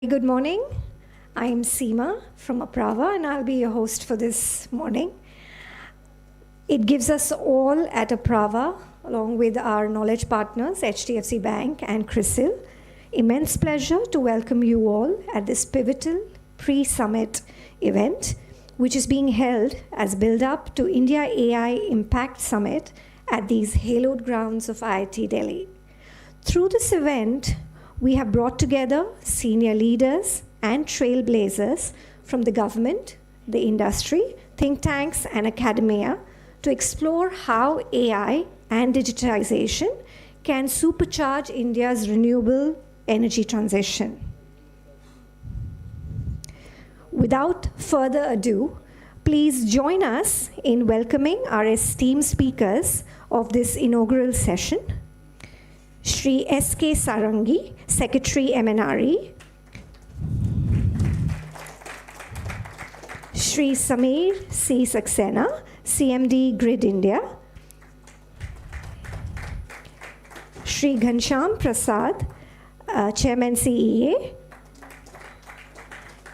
Good morning. I'm Seema from Apraava, and I'll be your host for this morning. It gives us all at Apraava, along with our knowledge partners, HDFC Bank and CRISIL, immense pleasure to welcome you all at this pivotal pre-summit event, which is being held as build-up to India AI Impact Summit at these hallowed grounds of IIT Delhi. Through this event, we have brought together senior leaders and trailblazers from the government, the industry, think tanks, and academia to explore how AI and digitization can supercharge India's renewable energy transition. Without further ado, please join us in welcoming our esteemed speakers of this inaugural session. Shri S.K. Sarangi, Secretary MNRE. Shri Samir C. Saxena, CMD Grid India. Shri Ghansham Prasad, Chairman CEA.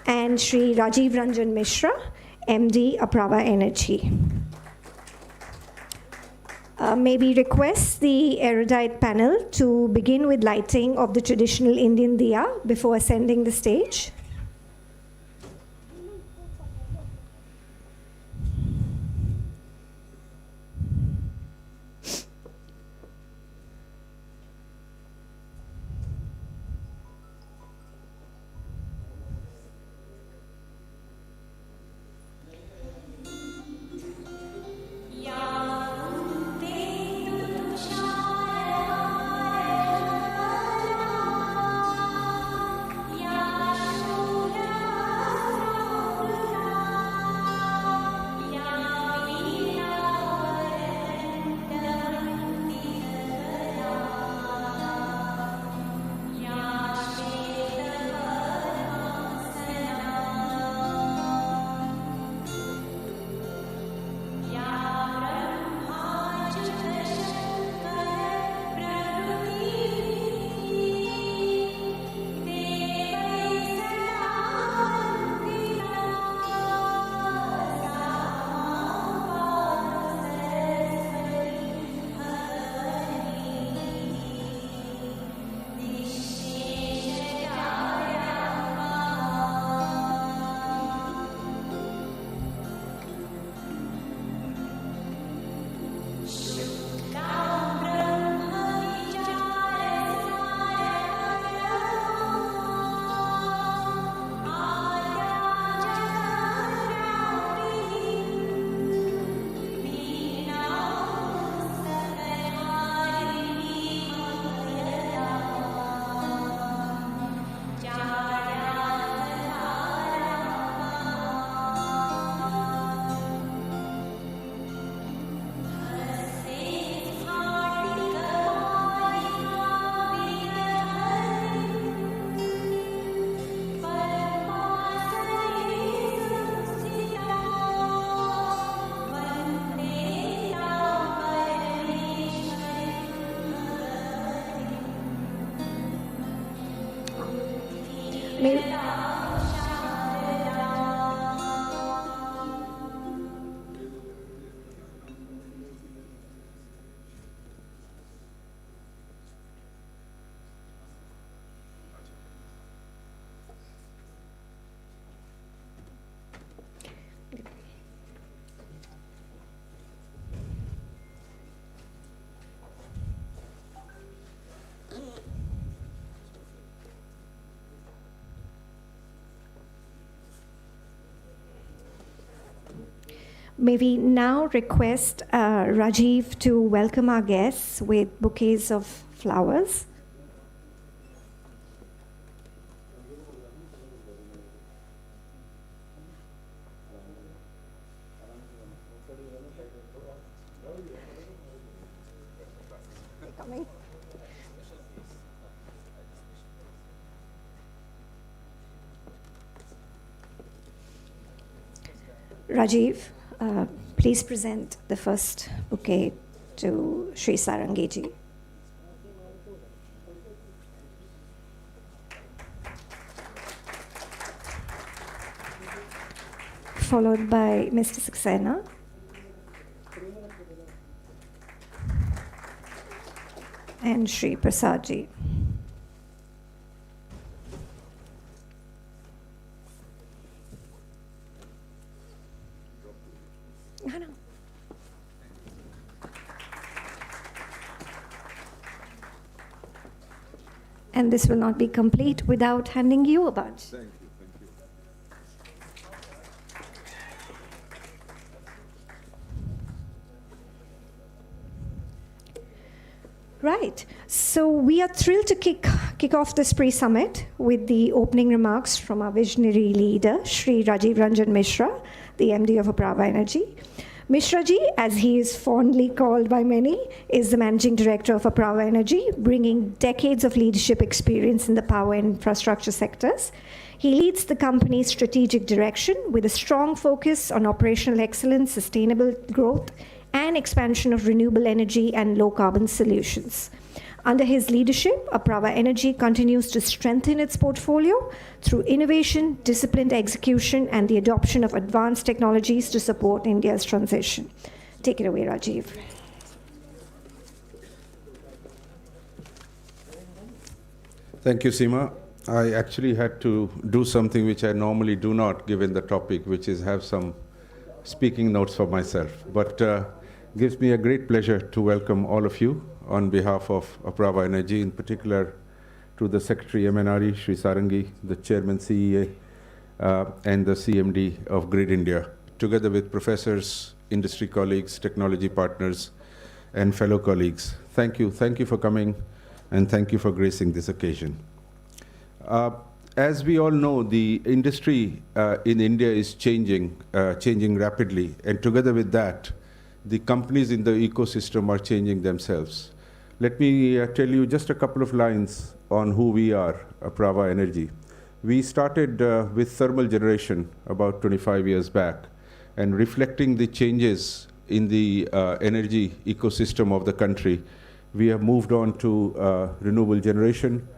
And Shri Rajiv Ranjan Mishra, MD Apraava Energy. May we request the erudite panel to begin with lighting of the traditional Indian diya before ascending the stage. May we now request Rajiv to welcome our guests with bouquets of flowers. Rajiv, please present the first bouquet to Shri Sarangi ji. followed by Mr. Saxena. And Shri Prasadji. And this will not be complete without handing you a badge. Thank you. Right. So we are thrilled to kick off this pre-summit with the opening remarks from our visionary leader, Shri Rajiv Ranjan Mishra, the MD of Apraava Energy. Mishra ji, as he is fondly called by many, is the managing director of Apraava Energy, bringing decades of leadership experience in the power and infrastructure sectors. He leads the company's strategic direction with a strong focus on operational excellence, sustainable growth, and expansion of renewable energy and low-carbon solutions. Under his leadership, Apraava Energy continues to strengthen its portfolio through innovation, disciplined execution, and the adoption of advanced technologies to support India's transition. Take it away, Rajiv. Thank you, Seema. I actually had to do something which I normally do not, given the topic, which is have some speaking notes for myself. But gives me a great pleasure to welcome all of you on behalf of Apraava Energy, in particular to the Secretary MNRE, Sri Sarangi, the Chairman CEA, and the CMD of Grid India, together with professors, industry colleagues, technology partners, and fellow colleagues. Thank you for coming, and thank you for gracing this occasion. As we all know, the industry in India is changing rapidly, and together with that, the companies in the ecosystem are changing themselves. Let me tell you just a couple of lines on who we are, Apraava Energy. We started with thermal generation about 25 years back, and reflecting the changes in the energy ecosystem of the country, we have moved on to renewable generation,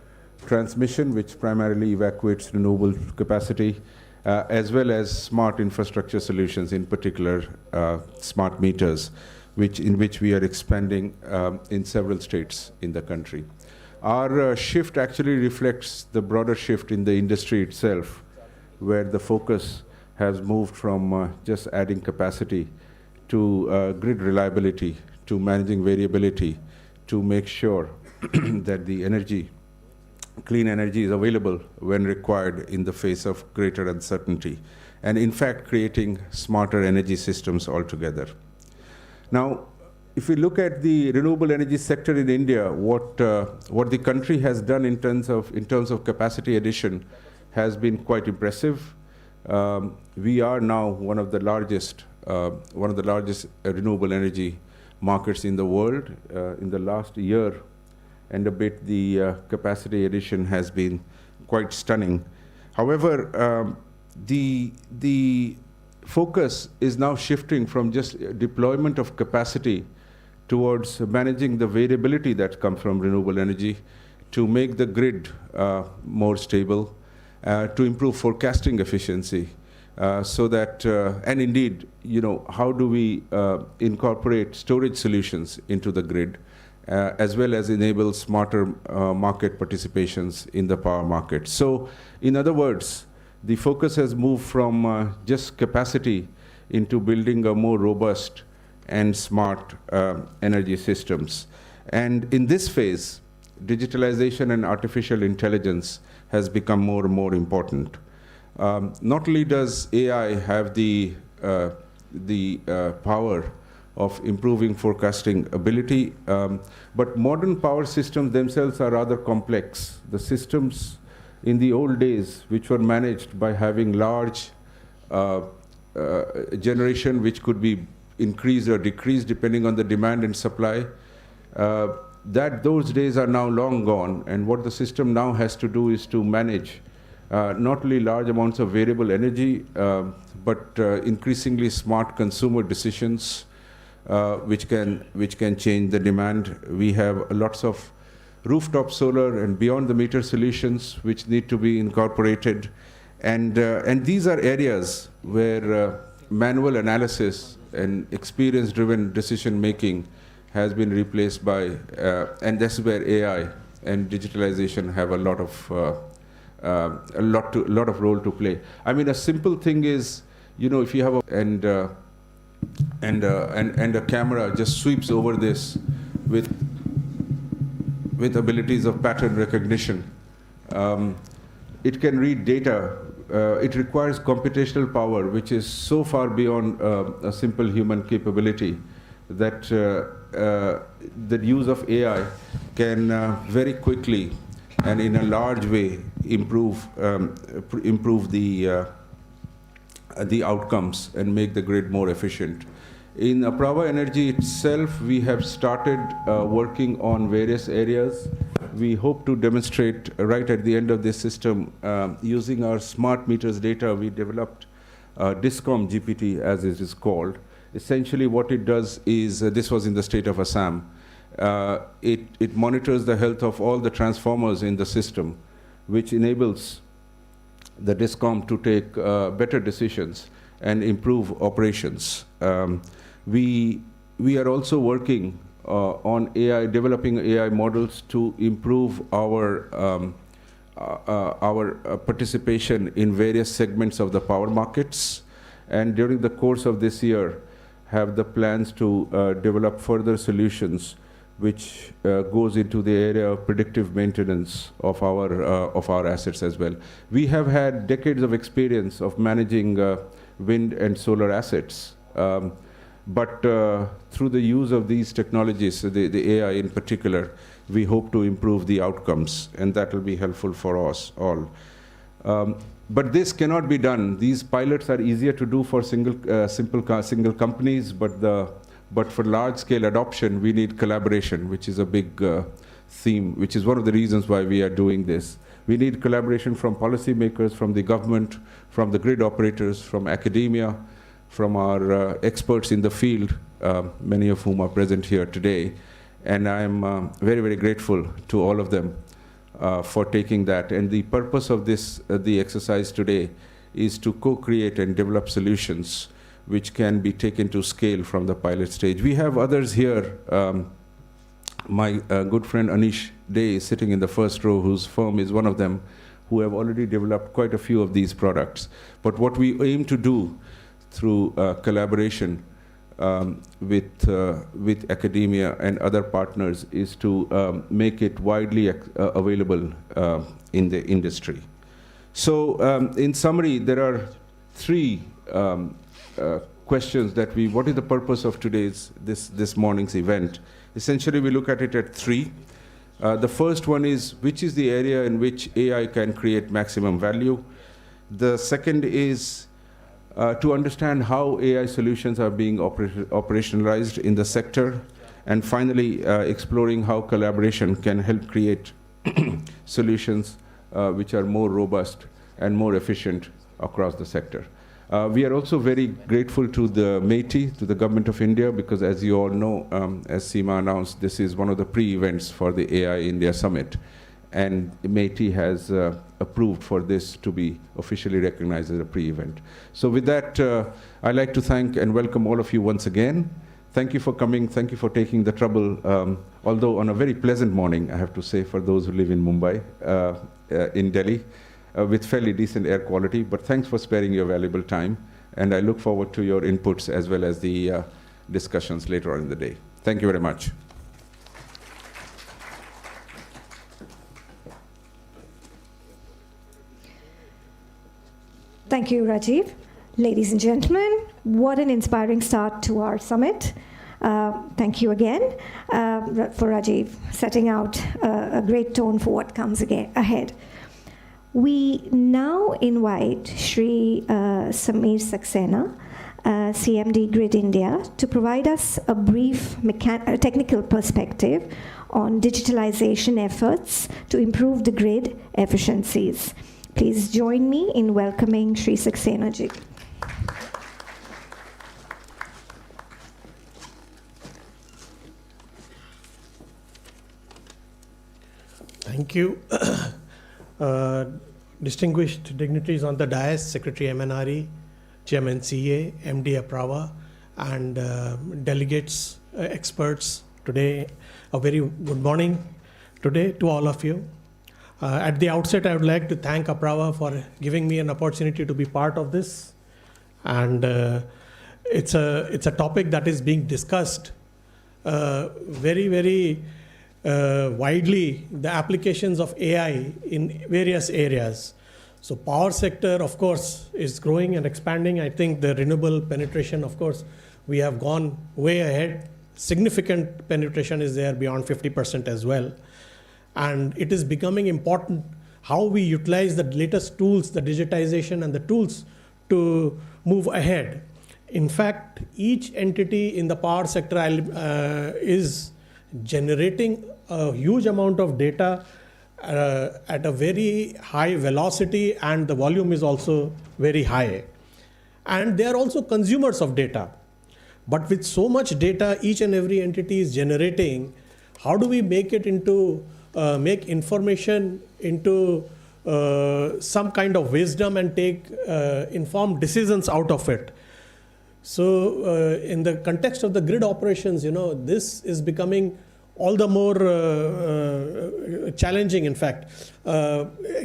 transmission, which primarily evacuates renewable capacity, as well as smart infrastructure solutions, in particular smart meters, in which we are expanding in several states in the country. Our shift actually reflects the broader shift in the industry itself, where the focus has moved from just adding capacity to grid reliability, to managing variability, to make sure that the clean energy is available when required in the face of greater uncertainty, and in fact creating smarter energy systems altogether. Now, if we look at the renewable energy sector in India, what the country has done in terms of capacity addition has been quite impressive. We are now one of the largest renewable energy markets in the world. In the last year and a bit, the capacity addition has been quite stunning. However, the focus is now shifting from just deployment of capacity towards managing the variability that comes from renewable energy, to make the grid more stable, to improve forecasting efficiency, so that, and indeed, how do we incorporate storage solutions into the grid, as well as enable smarter market participations in the power market. So, in other words, the focus has moved from just capacity into building a more robust and smart energy systems. And in this phase, digitalization and artificial intelligence has become more and more important. Not only does AI have the power of improving forecasting ability, but modern power systems themselves are rather complex. The systems in the old days, which were managed by having large generation, which could be increased or decreased depending on the demand and supply, those days are now long gone. And what the system now has to do is to manage not only large amounts of variable energy, but increasingly smart consumer decisions, which can change the demand. We have lots of rooftop solar and beyond the meter solutions which need to be incorporated, And these are areas where manual analysis and experience-driven decision-making has been replaced by, and that's where AI and digitalization have a lot of role to play. I mean, a simple thing is, if you have and a camera just sweeps over this with abilities of pattern recognition. It can read data. It requires computational power, which is so far beyond a simple human capability that the use of AI can very quickly and in a large way improve the outcomes and make the grid more efficient. In Apraava Energy itself, we have started working on various areas. We hope to demonstrate right at the end of this system, using our smart meters data, we developed Discom GPT, as it is called. Essentially what it does is, this was in the state of Assam, it monitors the health of all the transformers in the system, which enables the Discom to take better decisions and improve operations. We are also working on AI, developing AI models to improve our participation in various segments of the power markets. And during the course of this year, have the plans to develop further solutions which goes into the area of predictive maintenance of our assets as well. We have had decades of experience of managing wind and solar assets, but through the use of these technologies, the AI in particular, we hope to improve the outcomes, and that will be helpful for us all. But this cannot be done. These pilots are easier to do for single companies, but for large-scale adoption, we need collaboration, which is a big theme, which is one of the reasons why we are doing this. We need collaboration from policymakers, from the government, from the grid operators, from academia, from our experts in the field, many of whom are present here today. And I'm very, very grateful to all of them for taking that. And the purpose of this, the exercise today, is to co-create and develop solutions which can be taken to scale from the pilot stage. We have others here. My good friend Anish Day is sitting in the first row, whose firm is one of them, who have already developed quite a few of these products. But what we aim to do through collaboration with academia and other partners is to make it widely available in the industry. So in summary, there are three questions that what is the purpose of this morning's event? Essentially, we look at it at three. The first one is, which is the area in which AI can create maximum value? The second is to understand how AI solutions are being operationalized in the sector. And finally, exploring how collaboration can help create solutions which are more robust and more efficient across the sector. We are also very grateful to the MeitY, to the Government of India, because as you all know, as Seema announced, this is one of the pre-events for the AI India Summit. And MeitY has approved for this to be officially recognized as a pre-event. So with that, I'd like to thank and welcome all of you once again. Thank you for coming. Thank you for taking the trouble, although on a very pleasant morning, I have to say, for those who live in Mumbai, in Delhi, with fairly decent air quality. But thanks for sparing your valuable time. And I look forward to your inputs as well as the discussions later on in the day. Thank you very much. Thank you, Rajiv. Ladies and gentlemen, what an inspiring start to our summit. Thank you again for Rajiv setting out a great tone for what comes ahead. We now invite Shri Samir Saxena, CMD Grid India, to provide us a brief technical perspective on digitalization efforts to improve the grid efficiencies. Please join me in welcoming Shri Saxena ji. Thank you. distinguished dignitaries on the dais, Secretary MNRE, Chairman CA, MD Apraava, and delegates, experts today. A very good morning today to all of you. At the outset, I would like to thank Apraava for giving me an opportunity to be part of this. And it's a topic that is being discussed very widely, the applications of AI in various areas. So power sector, of course, is growing and expanding. I think the renewable penetration, of course, we have gone way ahead. Significant penetration is there beyond 50% as well. And it is becoming important how we utilize the latest tools, the digitization and the tools to move ahead. In fact, each entity in the power sector is generating a huge amount of data at a very high velocity, and the volume is also very high. And they are also consumers of data. But with so much data each and every entity is generating, how do we make it into, make information into some kind of wisdom and take informed decisions out of it? So in the context of the grid operations, this is becoming all the more challenging, in fact.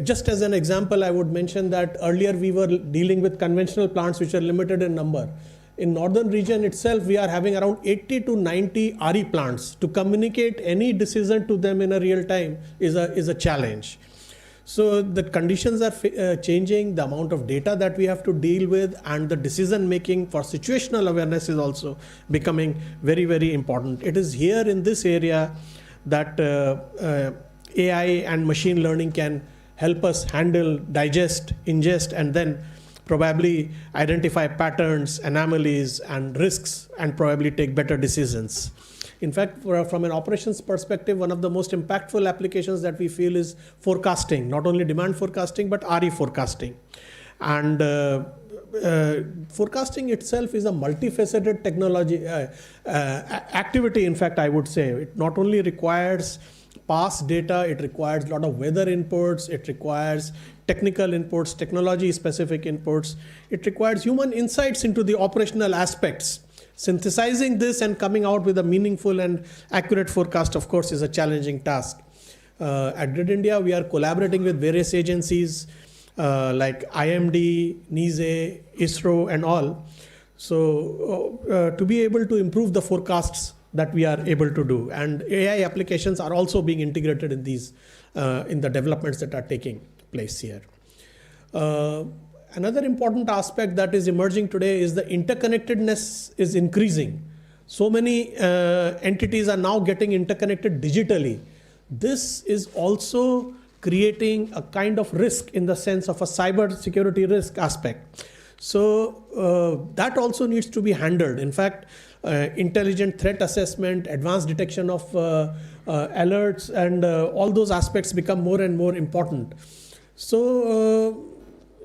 Just as an example, I would mention that earlier we were dealing with conventional plants which are limited in number. In northern region itself, we are having around 80 to 90 RE plants. To communicate any decision to them in a real time is a challenge. So the conditions are changing, the amount of data that we have to deal with, and the decision making for situational awareness is also becoming very important. It is here in this area that AI and machine learning can help us handle, digest, ingest, and then probably identify patterns, anomalies, and risks, and probably take better decisions. In fact, from an operations perspective, one of the most impactful applications that we feel is forecasting, not only demand forecasting, but RE forecasting. And forecasting itself is a multifaceted technology activity, in fact, I would say. It not only requires past data, it requires a lot of weather inputs, it requires technical inputs, technology-specific inputs. It requires human insights into the operational aspects. Synthesizing this and coming out with a meaningful and accurate forecast, of course, is a challenging task. At Grid India, we are collaborating with various agencies like IMD, NISE, ISRO, and all. So to be able to improve the forecasts that we are able to do. And AI applications are also being integrated in these, in the developments that are taking place here. Another important aspect that is emerging today is the interconnectedness is increasing. So many entities are now getting interconnected digitally. This is also creating a kind of risk in the sense of a cyber security risk aspect. So that also needs to be handled. In fact, intelligent threat assessment, advanced detection of alerts, and all those aspects become more and more important. So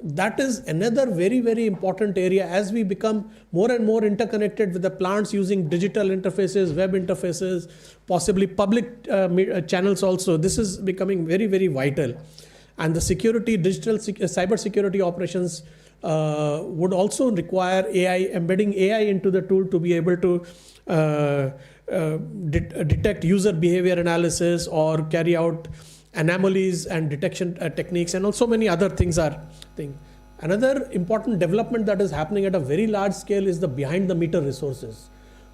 that is another very important area as we become more and more interconnected with the plants using digital interfaces, web interfaces, possibly public channels also. This is becoming very vital. And the security, digital cyber security operations would also require AI, embedding AI into the tool to be able to detect user behavior analysis or carry out anomalies and detection techniques, and also many other things are thing. Another important development that is happening at a very large scale is the behind the meter resources.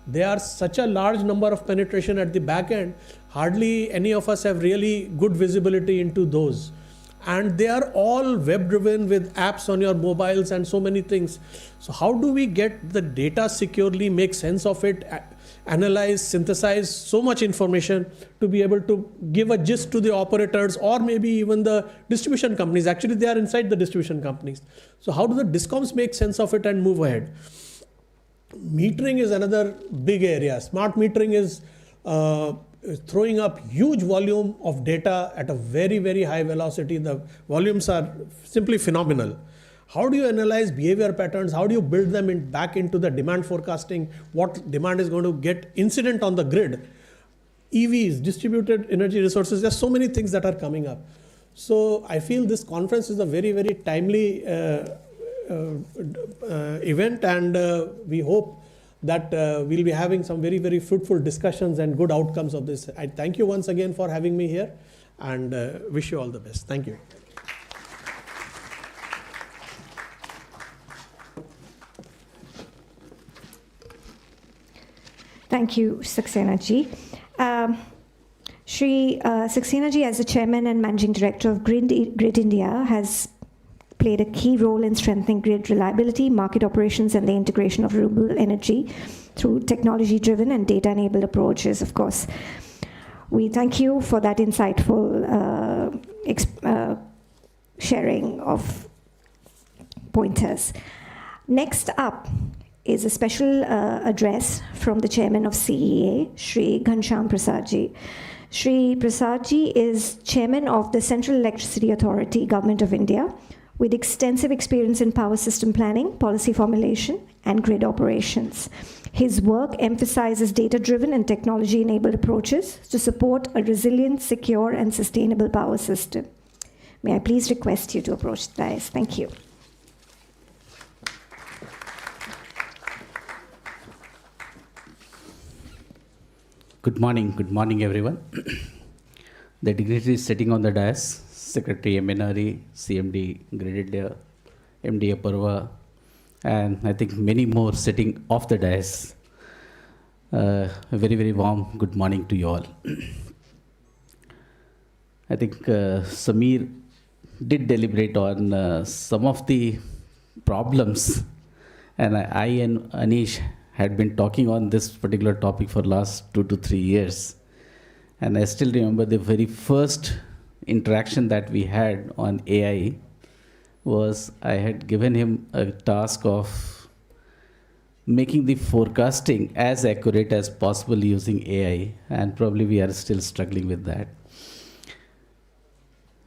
They are such a large number of penetration at the back end, hardly any of us have really good visibility into those. And they are all web driven with apps on your mobiles and so many things. So how do we get the data securely, make sense of it, analyze, synthesize so much information to be able to give a gist to the operators or maybe even the distribution companies? Actually, they are inside the distribution companies. So how do the discoms make sense of it and move ahead? Metering is another big area. Smart metering is throwing up huge volume of data at a very high velocity. The volumes are simply phenomenal. How do you analyze behavior patterns? How do you build them back into the demand forecasting? What demand is going to get incident on the grid? EVs, distributed energy resources, there's so many things that are coming up. So I feel this conference is a very, very timely event, and we hope that we'll be having some very, very fruitful discussions and good outcomes of this. I thank you once again for having me here, and wish you all the best. Thank you. Thank you, Saxena ji. Shri Saxena ji, as the Chairman and Managing Director of Grid India, has played a key role in strengthening grid reliability, market operations, and the integration of renewable energy through technology-driven and data-enabled approaches, of course. We thank you for that insightful sharing of pointers. Next up is a special address from the Chairman of CEA, Shri Ghanshyam Prasad ji. Shri Prasad ji is Chairman of the Central Electricity Authority, Government of India, with extensive experience in power system planning, policy formulation, and grid operations. His work emphasizes data-driven and technology-enabled approaches to support a resilient, secure, and sustainable power system. May I please request you to approach the dais? Thank you. Good morning everyone. The dignitaries sitting on the dais, Secretary MNRE, CMD Grid India, MD Apraava, and I think many more sitting off the dais. A very, very warm good morning to you all. I think Samir did deliberate on some of the problems, and I and Anish had been talking on this particular topic for last 2 to 3 years. And I still remember the very first interaction that we had on AI was I had given him a task of making the forecasting as accurate as possible using AI, and probably we are still struggling with that.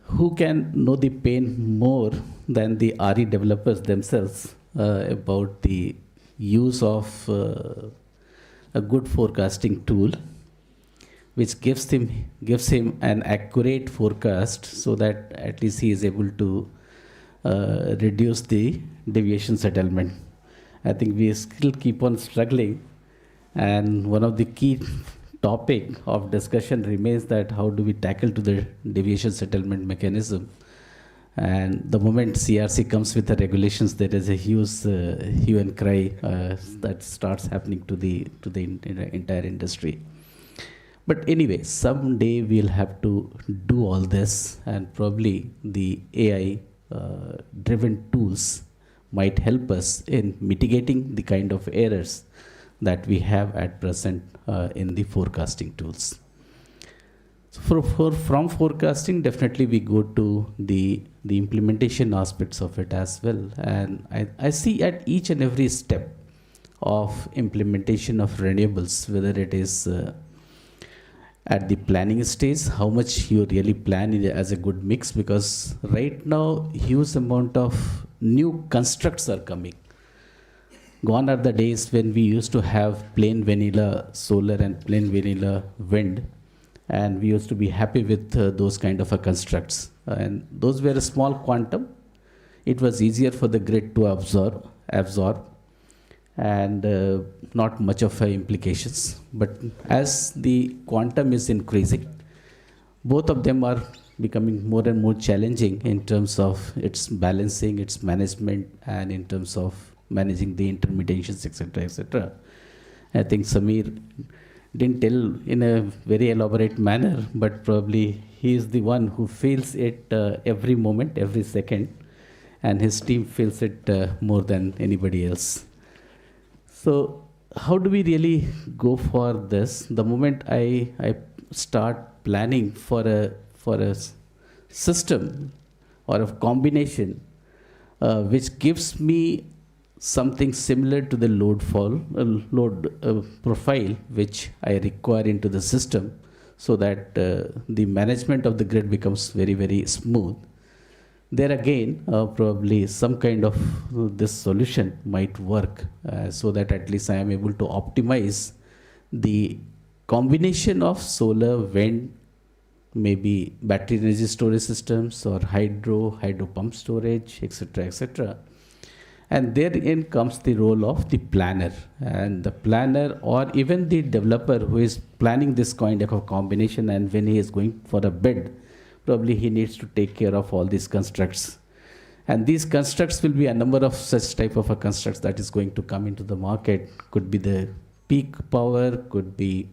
Who can know the pain more than the RE developers themselves about the use of a good forecasting tool which gives him an accurate forecast so that at least he is able to reduce the deviation settlement. I think we still keep on struggling, and one of the key topic of discussion remains that how do we tackle to the deviation settlement mechanism. And the moment CRC comes with the regulations, there is a huge hue and cry that starts happening to the entire industry. But anyway, someday we'll have to do all this, and probably the AI driven tools might help us in mitigating the kind of errors that we have at present in the forecasting tools. So from forecasting, definitely we go to the implementation aspects of it as well. And I see at each and every step of implementation of renewables, whether it is at the planning stage, how much you really plan it as a good mix, because right now huge amount of new constructs are coming. Gone are the days when we used to have plain vanilla solar and plain vanilla wind, and we used to be happy with those kind of constructs. And those were a small quantum. It was easier for the grid to absorb, and not much of implications. But as the quantum is increasing, both of them are becoming more and more challenging in terms of its balancing, its management, and in terms of managing the intermediations, etc., etc. I think Samir didn't tell in a very elaborate manner, but probably he is the one who feels it every moment, every second, and his team feels it more than anybody else. So how do we really go for this? The moment I start planning for a system or a combination which gives me something similar to the load profile which I require into the system, so that the management of the grid becomes very, very smooth. There again, probably some kind of this solution might work, so that at least I am able to optimize the combination of solar, wind, maybe battery energy storage systems or hydro pump storage, etc., etc. And therein comes the role of the planner, and the planner or even the developer who is planning this kind of a combination, and when he is going for a bid, probably he needs to take care of all these constructs. And these constructs will be a number of such type of a constructs that is going to come into the market. Could be the peak power, could be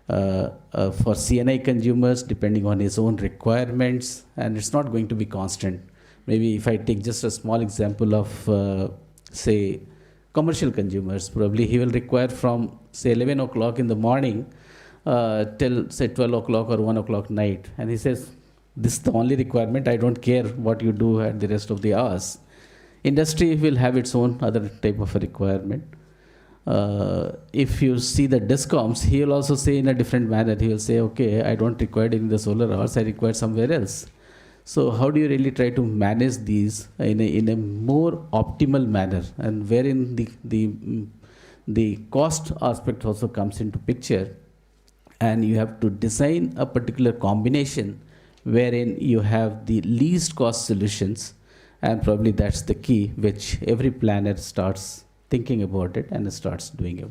for CNI consumers depending on his own requirements, and it's not going to be constant. Maybe if I take just a small example of say commercial consumers, probably he will require from say 11 o'clock in the morning till say 12 o'clock or 1 o'clock night, and he says this is the only requirement, I don't care what you do at the rest of the hours. Industry will have its own other type of a requirement. If you see the discoms, he will also say in a different manner. He will say, okay, I don't require it in the solar hours, I require somewhere else. So how do you really try to manage these in a more optimal manner, and wherein the cost aspect also comes into picture, and you have to design a particular combination wherein you have the least cost solutions, and probably that's the key which every planner starts thinking about it and starts doing it.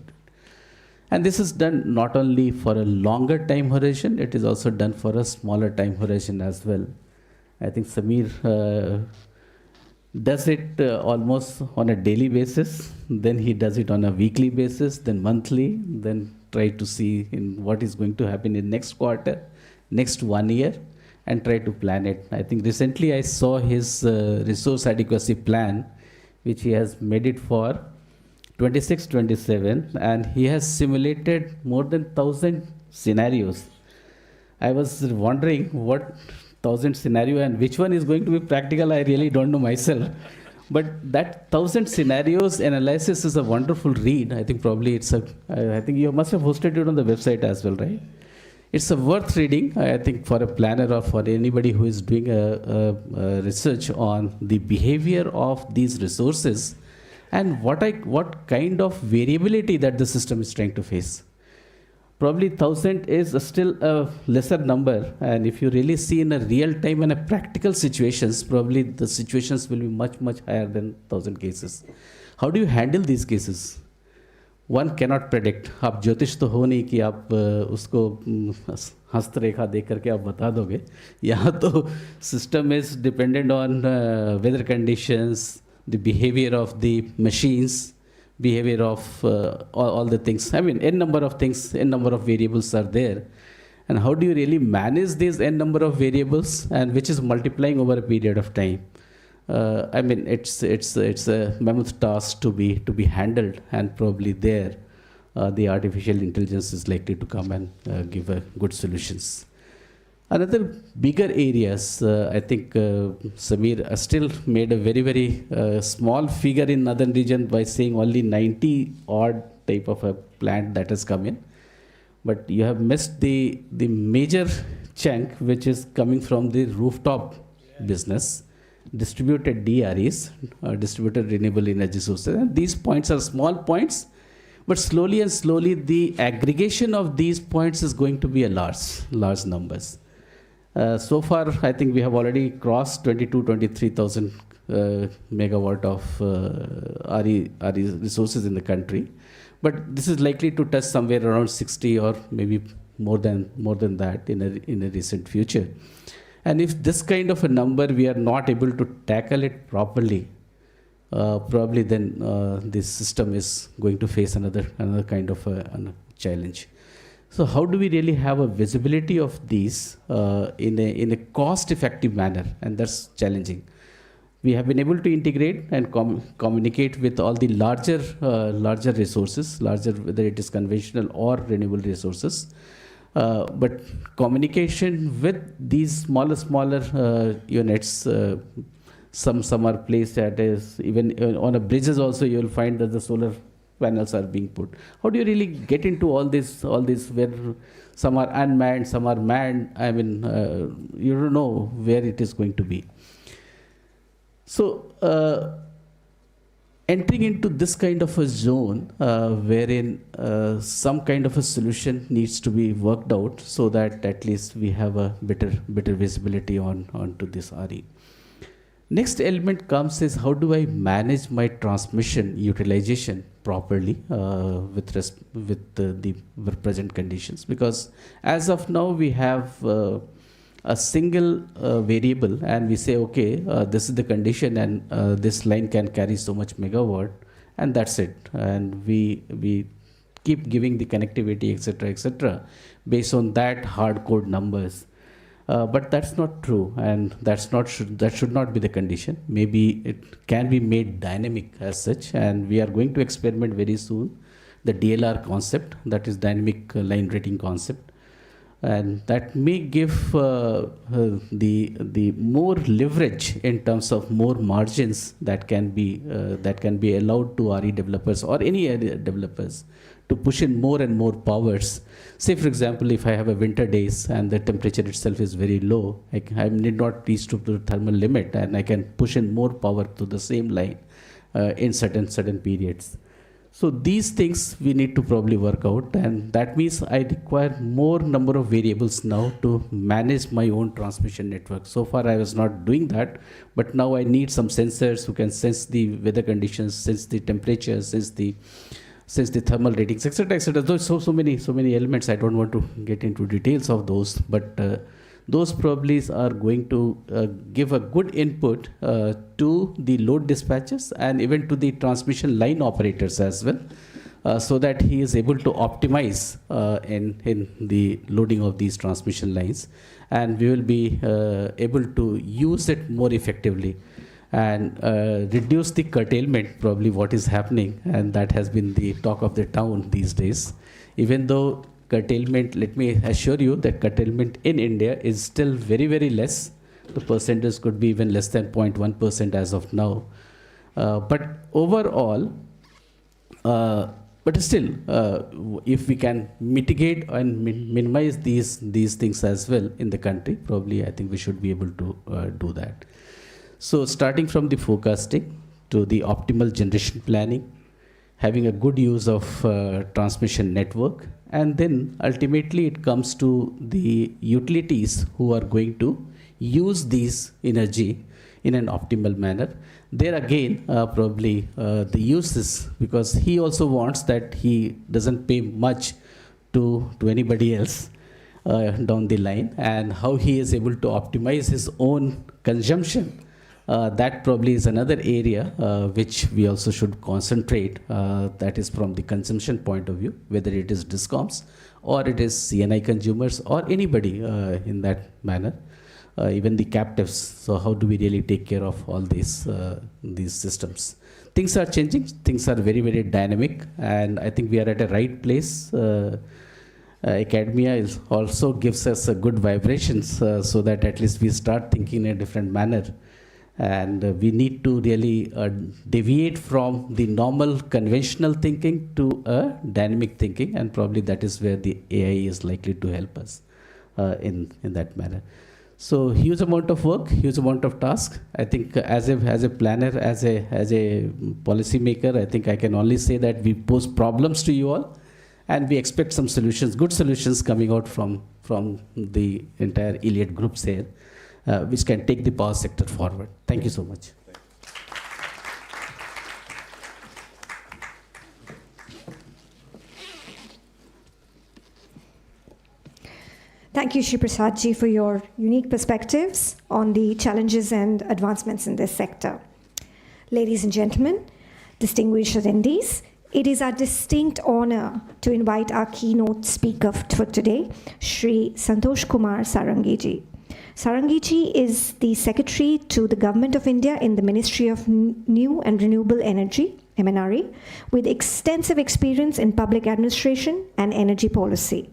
And this is done not only for a longer time horizon, it is also done for a smaller time horizon as well. I think Samir does it almost on a daily basis, then he does it on a weekly basis, then monthly, then try to see in what is going to happen in next quarter, next 1 year, and try to plan it. I think recently I saw his resource adequacy plan, which he has made it for 26-27, and he has simulated more than 1,000 scenarios. I was wondering what 1,000 scenario and which one is going to be practical, I really don't know myself. But that 1,000 scenarios analysis is a wonderful read. I think probably I think you must have hosted it on the website as well, right? It's a worth reading, I think, for a planner or for anybody who is doing a research on the behavior of these resources and what kind of variability that the system is trying to face. Probably 1,000 is still a lesser number, and if you really see in a real time and a practical situations, probably the situations will be much higher than 1,000 cases. How do you handle these cases? One cannot predict. आप ज्योतिष तो हो नहीं कि आप उसको हस्तरेखा देख करके आप बता दोगे. यहाँ तो system is dependent on weather conditions, the behavior of the machines, behavior of all the things. I mean, n number of things, n number of variables are there. And how do you really manage these n number of variables, and which is multiplying over a period of time? I mean, it's a mammoth task to be handled, and probably there the artificial intelligence is likely to come and give good solutions. Another bigger areas, I think Samir still made a very small figure in northern region by saying only 90 odd type of a plant that has come in. But you have missed the major chunk which is coming from the rooftop business, distributed DREs, distributed renewable energy sources. And these points are small points, but slowly the aggregation of these points is going to be a large numbers. So far, I think we have already crossed 23,000 megawatt of RE resources in the country, but this is likely to touch somewhere around 60 or maybe more than that in a recent future. And if this kind of a number we are not able to tackle it properly, probably then this system is going to face another kind of a challenge. So how do we really have a visibility of these in a cost-effective manner? And that's challenging. We have been able to integrate and communicate with all the larger resources, whether it is conventional or renewable resources. But communication with these smaller units, some are placed at even on a bridges also you will find that the solar panels are being put. How do you really get into all this where some are unmanned, some are manned? I mean, you don't know where it is going to be. So entering into this kind of a zone wherein some kind of a solution needs to be worked out so that at least we have a better visibility onto this RE. Next element comes is how do I manage my transmission utilization properly with the present conditions, because as of now we have a single variable and we say okay, this is the condition and this line can carry so much megawatt and that's it, and we keep giving the connectivity etc based on that hard code numbers. But that's not true, and that should not be the condition. Maybe it can be made dynamic as such, and we are going to experiment very soon the DLR concept, that is dynamic line rating concept, and that may give the more leverage in terms of more margins that can be allowed to RE developers or any area developers to push in more and more powers. Say for example, if I have a winter days and the temperature itself is very low, I need not reach to the thermal limit and I can push in more power to the same line in certain periods. So these things we need to probably work out, and that means I require more number of variables now to manage my own transmission network. So far I was not doing that, but now I need some sensors who can sense the weather conditions, sense the temperature, sense the thermal ratings, etc. Those so many elements. I don't want to get into details of those, but those probably are going to give a good input to the load dispatchers and even to the transmission line operators as well, so that he is able to optimize in the loading of these transmission lines, and we will be able to use it more effectively and reduce the curtailment, probably what is happening, and that has been the talk of the town these days. Even though curtailment, let me assure you that curtailment in India is still very less. The percentage could be even less than 0.1% as of now. But overall, but still, if we can mitigate and minimize these things as well in the country, probably I think we should be able to do that. So starting from the forecasting to the optimal generation planning, having a good use of transmission network, and then ultimately it comes to the utilities who are going to use these energy in an optimal manner. There again, probably the uses, because he also wants that he doesn't pay much to anybody else down the line, and how he is able to optimize his own consumption. That probably is another area which we also should concentrate, that is from the consumption point of view, whether it is DISCOMs or it is CNI consumers or anybody in that manner, even the captives. So how do we really take care of all these systems? Things are changing, things are very dynamic, and I think we are at a right place. Academia also gives us a good vibrations so that at least we start thinking in a different manner. And we need to really deviate from the normal conventional thinking to a dynamic thinking, and probably that is where the AI is likely to help us in that manner. So huge amount of work, huge amount of task. I think as a planner, as a policy maker, I think I can only say that we pose problems to you all, and we expect some solutions, good solutions coming out from the entire Iliad groups here, which can take the power sector forward. Thank you so much. Thank you, Shri Prasad ji, for your unique perspectives on the challenges and advancements in this sector. Ladies and gentlemen, distinguished attendees, it is our distinct honor to invite our keynote speaker for today, Shri Santosh Kumar Sarangi ji. Sarangi ji is the Secretary to the Government of India in the Ministry of New and Renewable Energy, MNRE, with extensive experience in public administration and energy policy.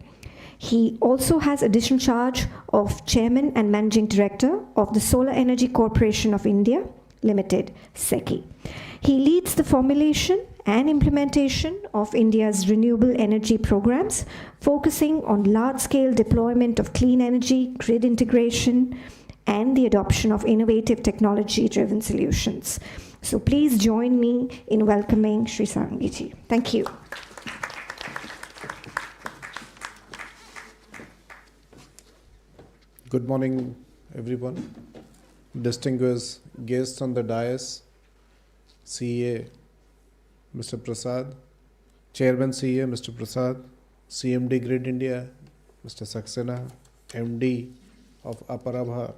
He also has additional charge of Chairman and Managing Director of the Solar Energy Corporation of India Limited, SECI. He leads the formulation and implementation of India's renewable energy programs, focusing on large-scale deployment of clean energy, grid integration, and the adoption of innovative technology-driven solutions. So please join me in welcoming Shri Sanghi. Thank you. Good morning, everyone. Distinguished guests on the dais, CA Mr. Prasad, Chairman CA Mr. Prasad, CMD Grid India Mr. Saxena, MD of Apraava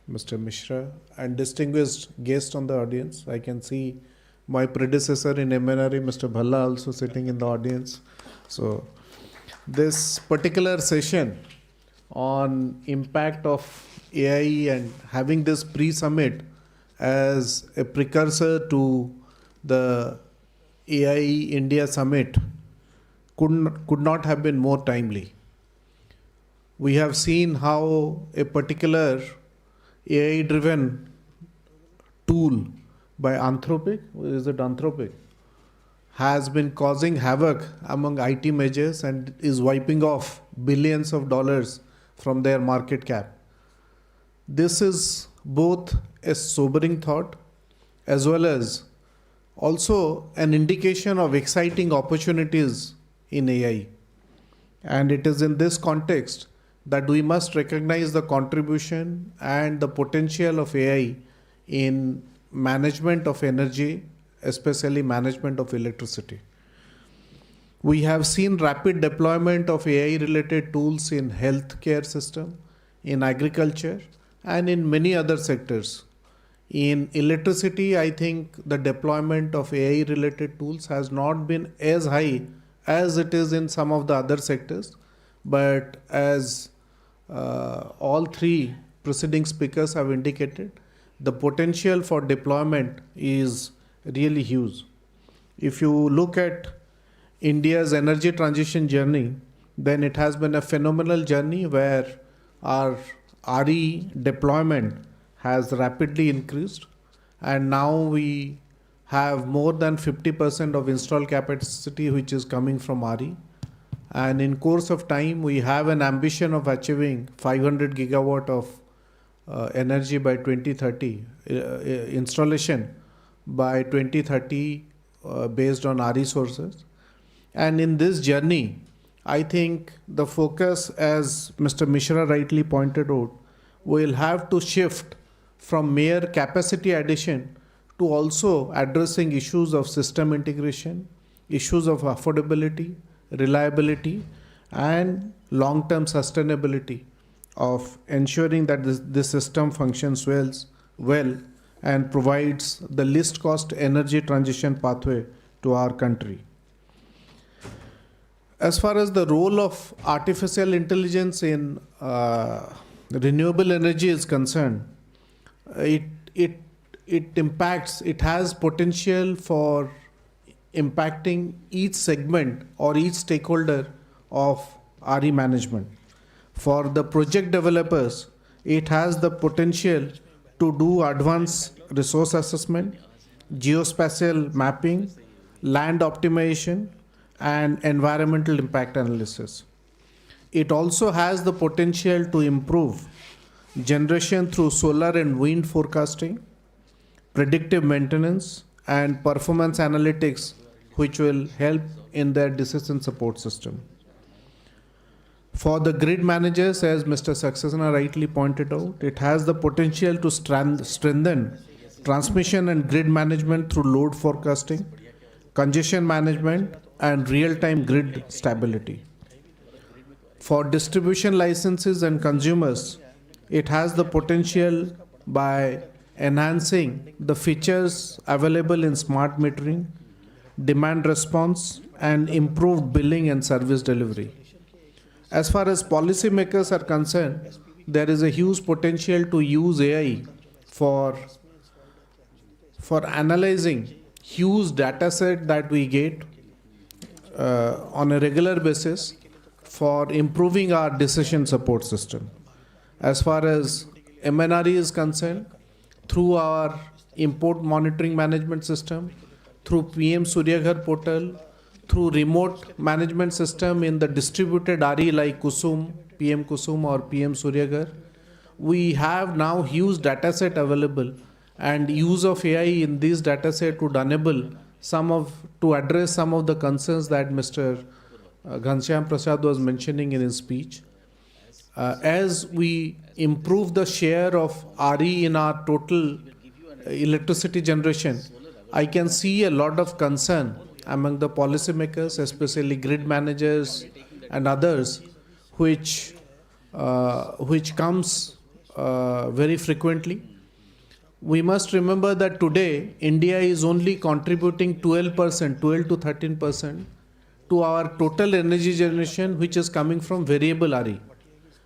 Mr. Mishra, and distinguished guests on the audience. I can see my predecessor in MNRE, Mr. Bhalla, also sitting in the audience. So this particular session on impact of AI and having this pre-summit as a precursor to the AI India Summit could not have been more timely. We have seen how a particular AI-driven tool by Anthropic, is it Anthropic, has been causing havoc among IT majors and is wiping off billions of dollars from their market cap. This is both a sobering thought as well as also an indication of exciting opportunities in AI. And it is in this context that we must recognize the contribution and the potential of AI in management of energy, especially management of electricity. We have seen rapid deployment of AI-related tools in healthcare system, in agriculture, and in many other sectors. In electricity, I think the deployment of AI-related tools has not been as high as it is in some of the other sectors. But as all three preceding speakers have indicated, the potential for deployment is really huge. If you look at India's energy transition journey, then it has been a phenomenal journey where our RE deployment has rapidly increased, and now we have more than 50% of installed capacity which is coming from RE. And in course of time, we have an ambition of achieving 500 gigawatt of energy by 2030, installation by 2030 based on RE sources. And in this journey, I think the focus, as Mr. Mishra rightly pointed out, will have to shift from mere capacity addition to also addressing issues of system integration, issues of affordability, reliability, and long-term sustainability of ensuring that this system functions well and provides the least cost energy transition pathway to our country. As far as the role of artificial intelligence in renewable energy is concerned, it has potential for impacting each segment or each stakeholder of RE management. For the project developers, it has the potential to do advanced resource assessment, geospatial mapping, land optimization, and environmental impact analysis. It also has the potential to improve generation through solar and wind forecasting, predictive maintenance, and performance analytics, which will help in their decision support system. For the grid managers, as Mr. Saxena rightly pointed out, it has the potential to strengthen transmission and grid management through load forecasting, congestion management, and real-time grid stability. For distribution licenses and consumers, it has the potential by enhancing the features available in smart metering, demand response, and improved billing and service delivery. As far as policymakers are concerned, there is a huge potential to use AI for analyzing huge data set that we get on a regular basis for improving our decision support system. As far as MNRE is concerned, through our import monitoring management system, through PM Suryaghar portal, through remote management system in the distributed RE like Kusum, PM Kusum or PM Suryaghar, we have now huge data set available, and use of AI in these data set would enable to address some of the concerns that Mr. Ghanshyam Prasad was mentioning in his speech. As we improve the share of RE in our total electricity generation, I can see a lot of concern among the policymakers, especially grid managers and others, which comes very frequently. We must remember that today India is only contributing 12 to 13% to our total energy generation, which is coming from variable RE.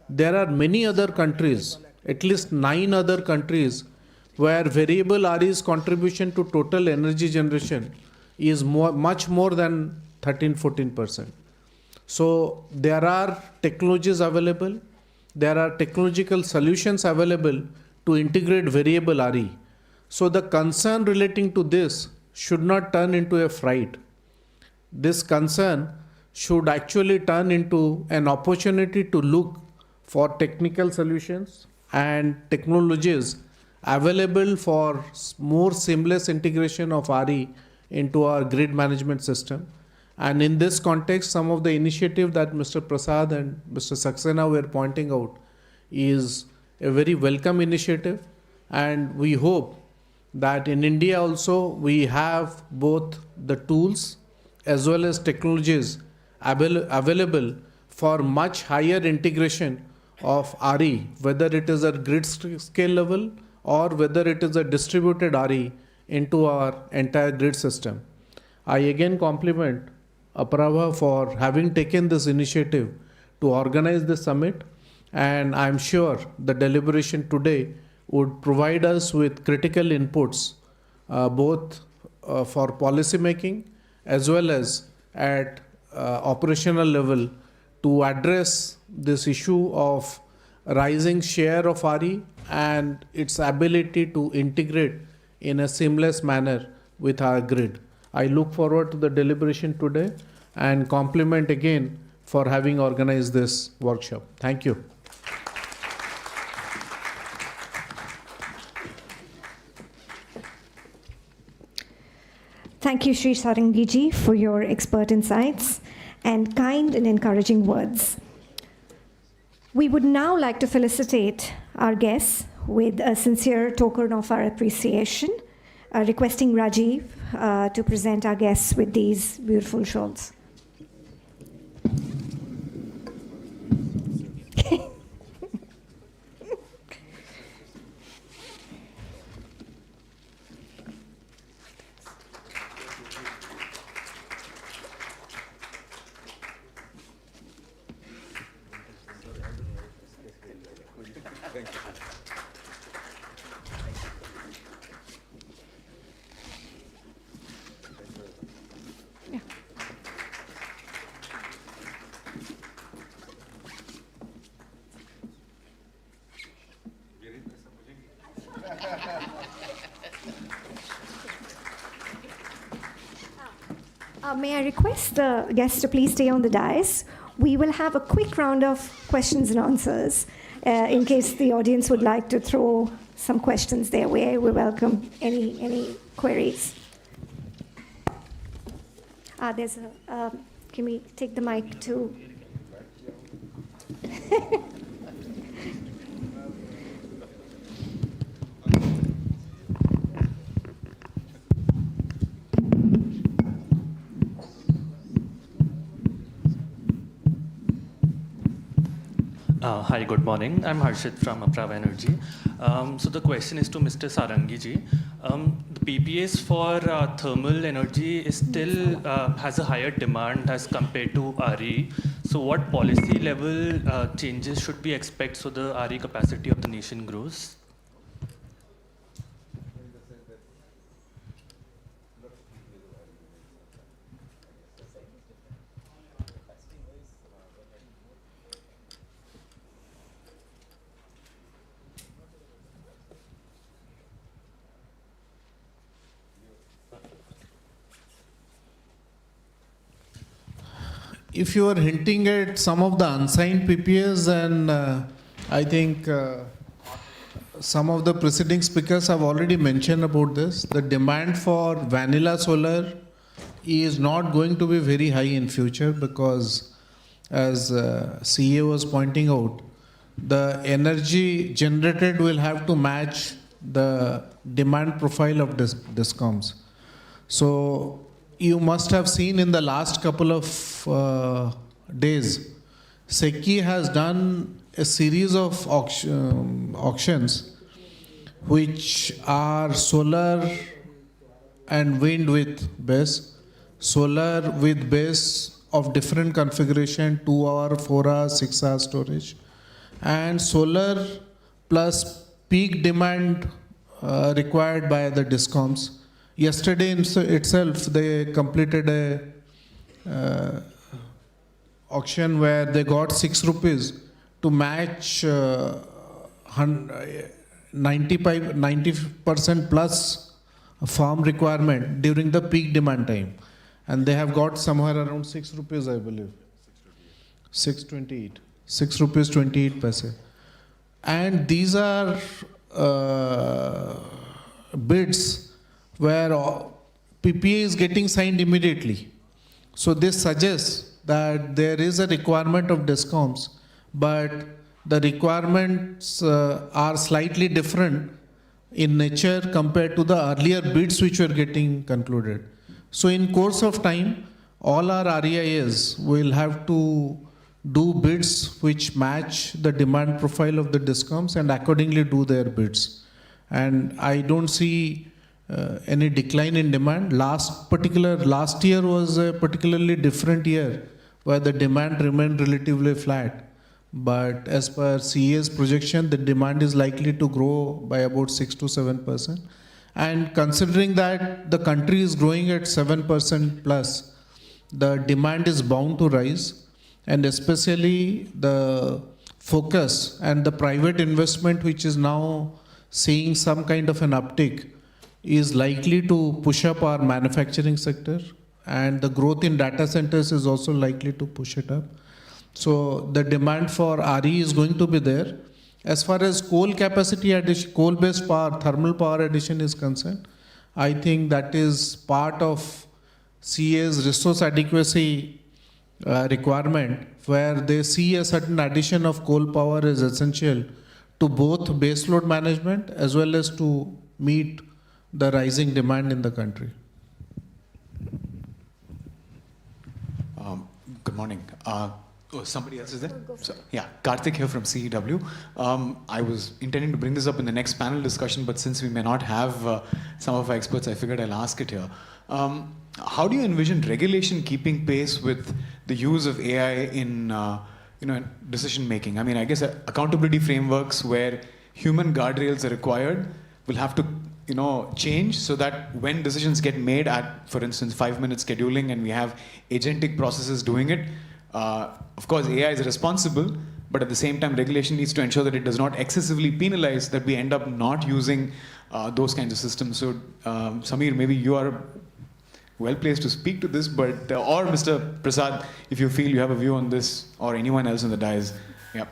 There are many other countries, at least 9 other countries, where variable RE's contribution to total energy generation is much more than 13-14%. So there are technologies available, there are technological solutions available to integrate variable RE. So the concern relating to this should not turn into a fright. This concern should actually turn into an opportunity to look for technical solutions and technologies available for more seamless integration of RE into our grid management system. And in this context, some of the initiative that Mr. Prasad and Mr. Saxena were pointing out is a very welcome initiative. And we hope that in India also we have both the tools as well as technologies available for much higher integration of RE, whether it is at grid scale level or whether it is a distributed RE into our entire grid system. I again compliment Apraava for having taken this initiative to organize this summit, and I'm sure the deliberation today would provide us with critical inputs both for policy making as well as at operational level to address this issue of rising share of RE and its ability to integrate in a seamless manner with our grid. I look forward to the deliberation today and compliment again for having organized this workshop. Thank you. Thank you, Sri Sarangiji, for your expert insights and kind and encouraging words. We would now like to felicitate our guests with a sincere token of our appreciation, requesting Rajiv to present our guests with these beautiful shawls. May I request the guests to please stay on the dais? We will have a quick round of questions and answers in case the audience would like to throw some questions their way. We welcome any queries. Can we take the mic to? Hi, good morning. I'm Harshit from Apraava Energy. So the question is to Mr. Sarangiji. The PPAs for thermal energy is still has a higher demand as compared to RE. So what policy level changes should we expect so the RE capacity of the nation grows? If you are hinting at some of the unsigned PPAs, then I think some of the preceding speakers have already mentioned about this. The demand for vanilla solar is not going to be very high in future because, as CA was pointing out, the energy generated will have to match the demand profile of discoms. So you must have seen in the last couple of days, SECI has done a series of auctions which are solar and wind with BESS, solar with BESS of different configuration, 2 hour, 4 hour, 6 hour storage, and solar plus peak demand required by the discoms. Yesterday itself, they completed a auction where they got 6 rupees to match 90% plus farm requirement during the peak demand time. And they have got somewhere around 6 rupees, I believe. 628. 6 rupees 28 paise. And these are bids where PPA is getting signed immediately. So this suggests that there is a requirement of discoms, but the requirements are slightly different in nature compared to the earlier bids which were getting concluded. So in course of time, all our REIs will have to do bids which match the demand profile of the discoms and accordingly do their bids. And I don't see any decline in demand. Last year was a particularly different year where the demand remained relatively flat. But as per CA's projection, the demand is likely to grow by about 6 to 7%. And considering that the country is growing at 7% plus, the demand is bound to rise. And especially the focus and the private investment, which is now seeing some kind of an uptick, is likely to push up our manufacturing sector. And the growth in data centers is also likely to push it up. So the demand for RE is going to be there. As far as coal capacity addition, coal-based power, thermal power addition is concerned, I think that is part of CA's resource adequacy requirement, where they see a certain addition of coal power is essential to both baseload management as well as to meet the rising demand in the country. Good morning. Somebody else is there? So, yeah, Karthik here from CEW. I was intending to bring this up in the next panel discussion, but since we may not have some of our experts, I figured I'll ask it here. How do you envision regulation keeping pace with the use of AI in decision making? I mean, I guess accountability frameworks where human guardrails are required will have to change so that when decisions get made at, for instance, 5-minute scheduling and we have agentic processes doing it, of course, AI is responsible, but at the same time, regulation needs to ensure that it does not excessively penalize, that we end up not using those kinds of systems. So, Samir, maybe you are well placed to speak to this, but or Mr. Prasad, if you feel you have a view on this, or anyone else in the dais. Yeah.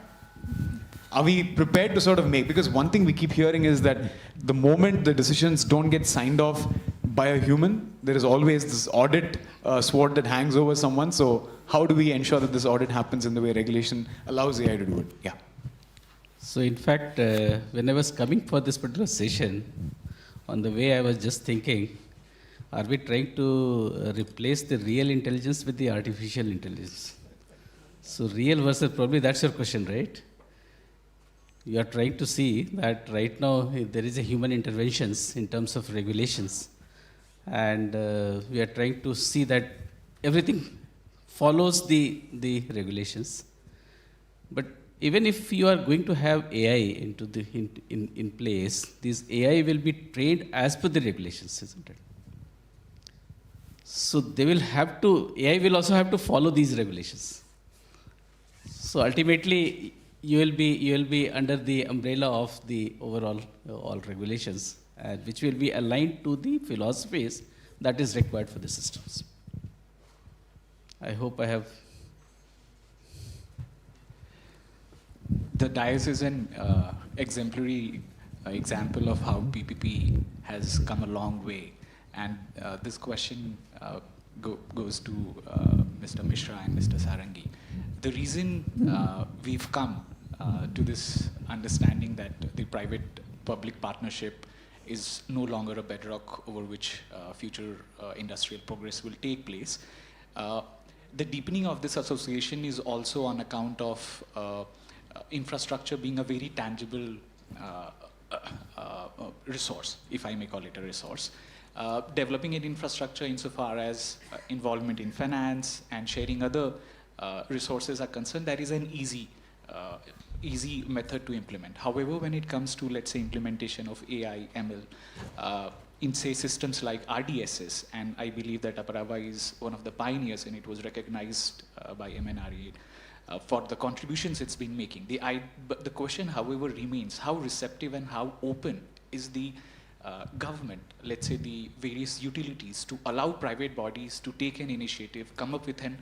Are we prepared to sort of make, because one thing we keep hearing is that the moment the decisions don't get signed off by a human, there is always this audit sword that hangs over someone. So how do we ensure that this audit happens in the way regulation allows AI to do it? Yeah. So in fact, when I was coming for this particular session, on the way I was just thinking, are we trying to replace the real intelligence with the artificial intelligence? So real versus, probably that's your question, right? You are trying to see that right now there is a human interventions in terms of regulations. And we are trying to see that everything follows the regulations. But even if you are going to have AI in place, this AI will be trained as per the regulations, isn't it? So they will have to, AI will also have to follow these regulations. So ultimately, you will be under the umbrella of the overall all regulations, which will be aligned to the philosophies that is required for the systems. I hope I have. The dais is an exemplary example of how PPP has come a long way. And this question goes to Mr. Mishra and Mr. Sarangi. The reason we've come to this understanding that the private-public partnership is no longer a bedrock over which future industrial progress will take place. The deepening of this association is also on account of infrastructure being a very tangible resource, if I may call it a resource. Developing an infrastructure insofar as involvement in finance and sharing other resources are concerned, that is an easy method to implement. However, when it comes to, let's say, implementation of AI, ML, in, say, systems like RDSS, and I believe that Apraava is one of the pioneers, and it was recognized by MNRE for the contributions it's been making. But the question, however, remains, how receptive and how open is the government, let's say the various utilities, to allow private bodies to take an initiative, come up with an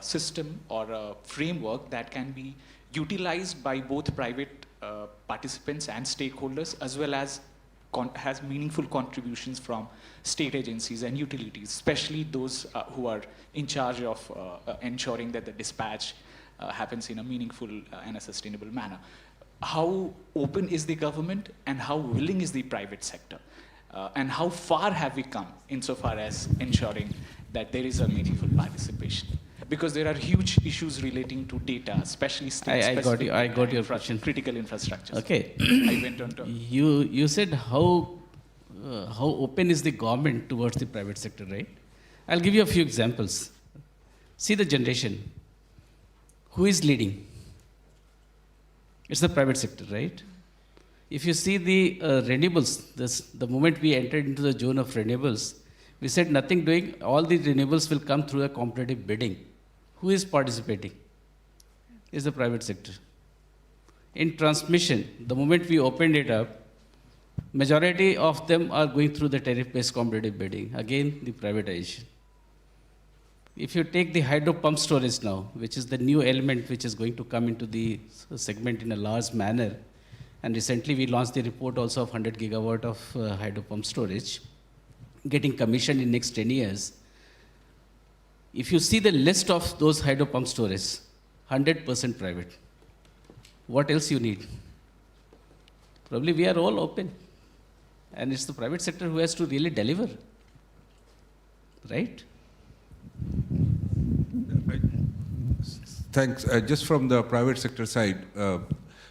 system or a framework that can be utilized by both private participants and stakeholders, as well as has meaningful contributions from state agencies and utilities, especially those who are in charge of ensuring that the dispatch happens in a meaningful and a sustainable manner. How open is the government, and how willing is the private sector? And how far have we come insofar as ensuring that there is a meaningful participation? Because there are huge issues relating to data, especially state-specific I got your question. Critical infrastructures. Okay. I went on to... You said how open is the government towards the private sector, right? I'll give you a few examples. See the generation. Who is leading? It's the private sector, right? If you see the renewables, the moment we entered into the zone of renewables, we said nothing doing, all the renewables will come through a competitive bidding. Who is participating? Is the private sector. In transmission, the moment we opened it up, majority of them are going through the tariff-based competitive bidding. Again, the privatization. If you take the hydro pump storage now, which is the new element which is going to come into the segment in a large manner, and recently we launched the report also of 100 gigawatt of hydro pump storage, getting commissioned in next 10 years. If you see the list of those hydro pump storage, 100% private. What else you need? Probably we are all open. And it's the private sector who has to really deliver. Right? Thanks. Just from the private sector side,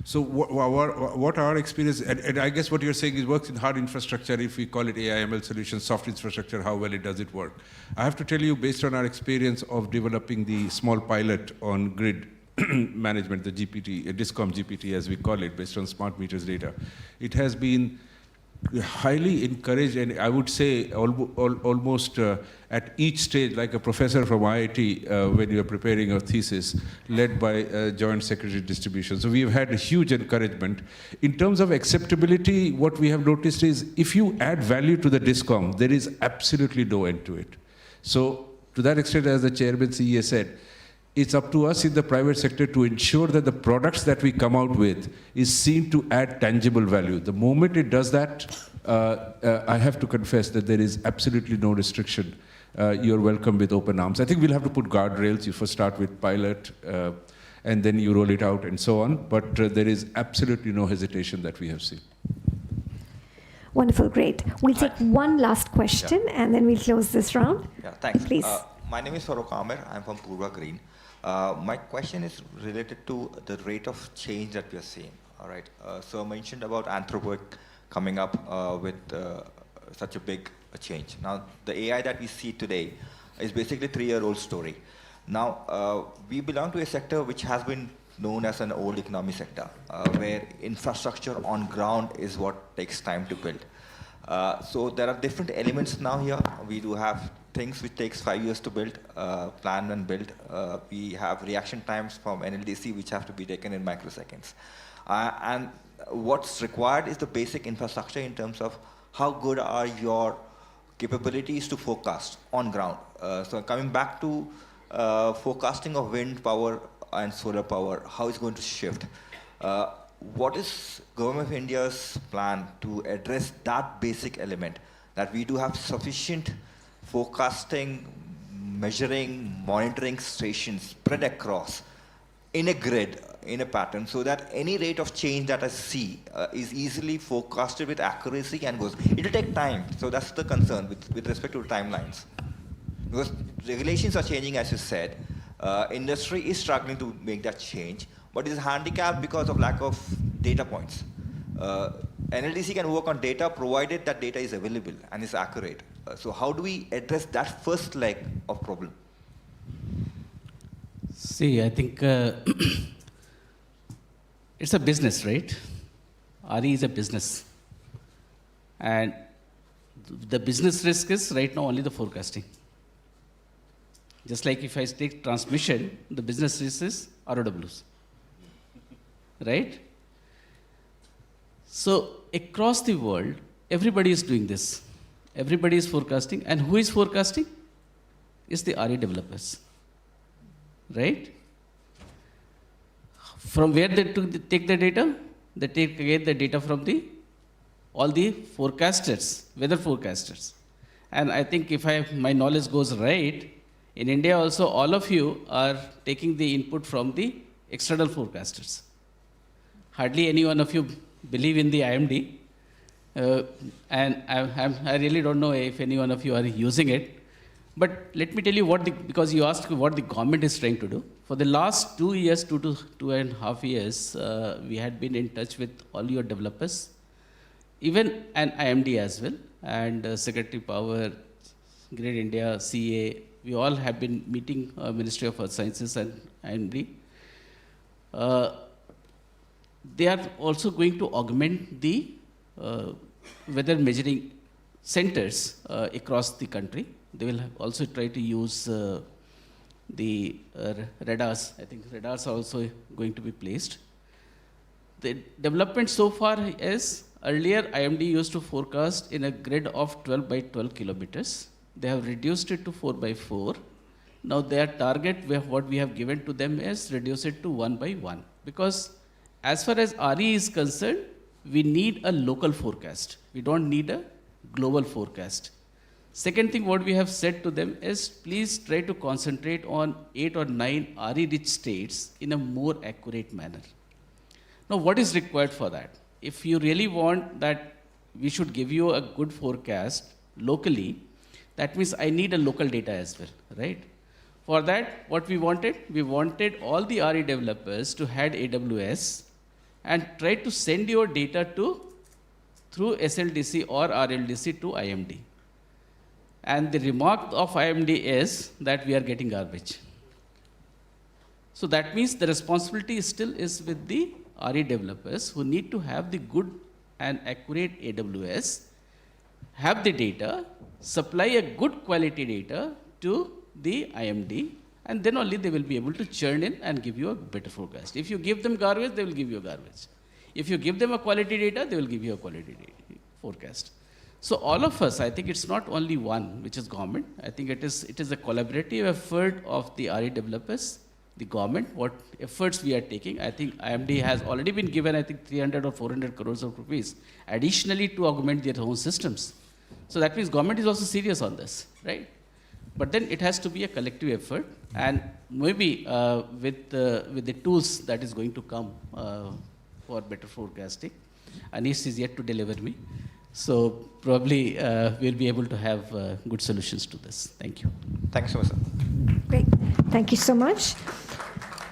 so what our experience, and I guess what you're saying is works in hard infrastructure, if we call it AI, ML solutions, soft infrastructure, how well does it work? I have to tell you, based on our experience of developing the small pilot on grid management, the GPT, DISCOM GPT as we call it, based on smart meters data, it has been highly encouraged, and I would say almost at each stage, like a professor from IIT when you are preparing a thesis, led by Joint Secretary Distribution. So we have had a huge encouragement. In terms of acceptability, what we have noticed is if you add value to the DISCOM, there is absolutely no end to it. So to that extent, as the Chairman CEA said, it's up to us in the private sector to ensure that the products that we come out with is seen to add tangible value. The moment it does that, I have to confess that there is absolutely no restriction. You're welcome with open arms. I think we'll have to put guardrails. You first start with pilot, and then you roll it out and so on. But there is absolutely no hesitation that we have seen. Wonderful, great. We'll take one last question, and then we'll close this round. Yeah, thanks. Please. My name is Farooq Amir. I'm from Purva Green. My question is related to the rate of change that we are seeing. All right. So I mentioned about Anthropic coming up with such a big change. Now, the AI that we see today is basically a 3-year-old story. Now, we belong to a sector which has been known as an old economy sector, where infrastructure on ground is what takes time to build. So there are different elements now here. We do have things which takes 5 years to build, plan and build. We have reaction times from NLDC which have to be taken in microseconds. And what's required is the basic infrastructure in terms of how good are your capabilities to forecast on ground. So coming back to forecasting of wind power and solar power, how it's going to shift. what is Government of India's plan to address that basic element, that we do have sufficient forecasting, measuring, monitoring stations spread across in a grid, in a pattern, so that any rate of change that I see is easily forecasted with accuracy and goes. It will take time, so that's the concern with respect to timelines. Because regulations are changing, as you said. Industry is struggling to make that change, but it is handicapped because of lack of data points. NLDC can work on data provided that data is available and is accurate. So how do we address that first leg of problem? See, I think it's a business, right? RE is a business. And the business risk is right now only the forecasting. Just like if I take transmission, the business risk is ROWs. Right? So across the world, everybody is doing this. Everybody is forecasting. And who is forecasting? It's the RE developers. Right? From where they take the data? They take again the data from all the forecasters, weather forecasters. And I think if my knowledge goes right, in India also all of you are taking the input from the external forecasters. Hardly any one of you believe in the IMD. And I really don't know if any one of you are using it. But let me tell you because you asked what the government is trying to do. For the last 2 years, 2.5 years, we had been in touch with all your developers, even an IMD as well, and Secretary Power, Grid India, CA. We all have been meeting Ministry of Earth Sciences and IMD. They are also going to augment the weather measuring centers across the country. They will also try to use the radars. I think radars are also going to be placed. The development so far is, earlier IMD used to forecast in a grid of 12 by 12 kilometers. They have reduced it to 4 by 4. Now their target, what we have given to them is reduce it to 1 by 1. Because as far as RE is concerned, we need a local forecast. We don't need a global forecast. Second thing what we have said to them is, please try to concentrate on 8 or 9 RE-rich states in a more accurate manner. Now what is required for that? If you really want that we should give you a good forecast locally, that means I need a local data as well, right? For that, what we wanted all the RE developers to have AWS and try to send your data through SLDC or RLDC to IMD. And the remark of IMD is that we are getting garbage. So that means the responsibility still is with the RE developers who need to have the good and accurate AWS, have the data, supply a good quality data to the IMD, and then only they will be able to churn in and give you a better forecast. If you give them garbage, they will give you garbage. If you give them a quality data, they will give you a quality forecast. So all of us, I think it's not only one, which is government. I think it is a collaborative effort of the RE developers, the government, what efforts we are taking. I think IMD has already been given, I think, 300 or 400 crores of rupees additionally to augment their own systems. So that means government is also serious on this, right? But then it has to be a collective effort, and maybe with the tools that is going to come for better forecasting. Anish is yet to deliver me. So probably we'll be able to have good solutions to this. Thank you. Thank you so much, sir. Great. Thank you so much.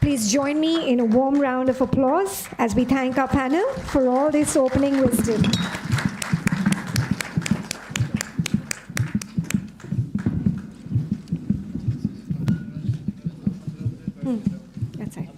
Please join me in a warm round of applause as we thank our panel for all this opening wisdom. That's it.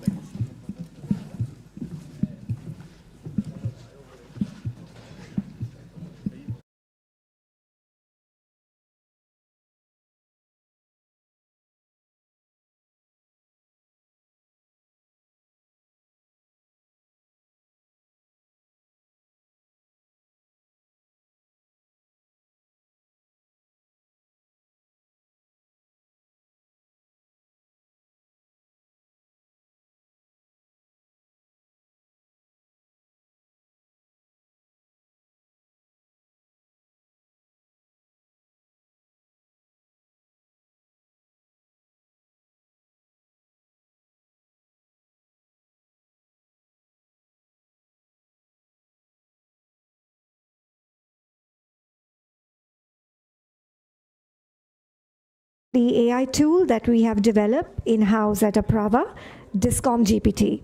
the AI tool that we have developed in-house at Apraava, Discom GPT.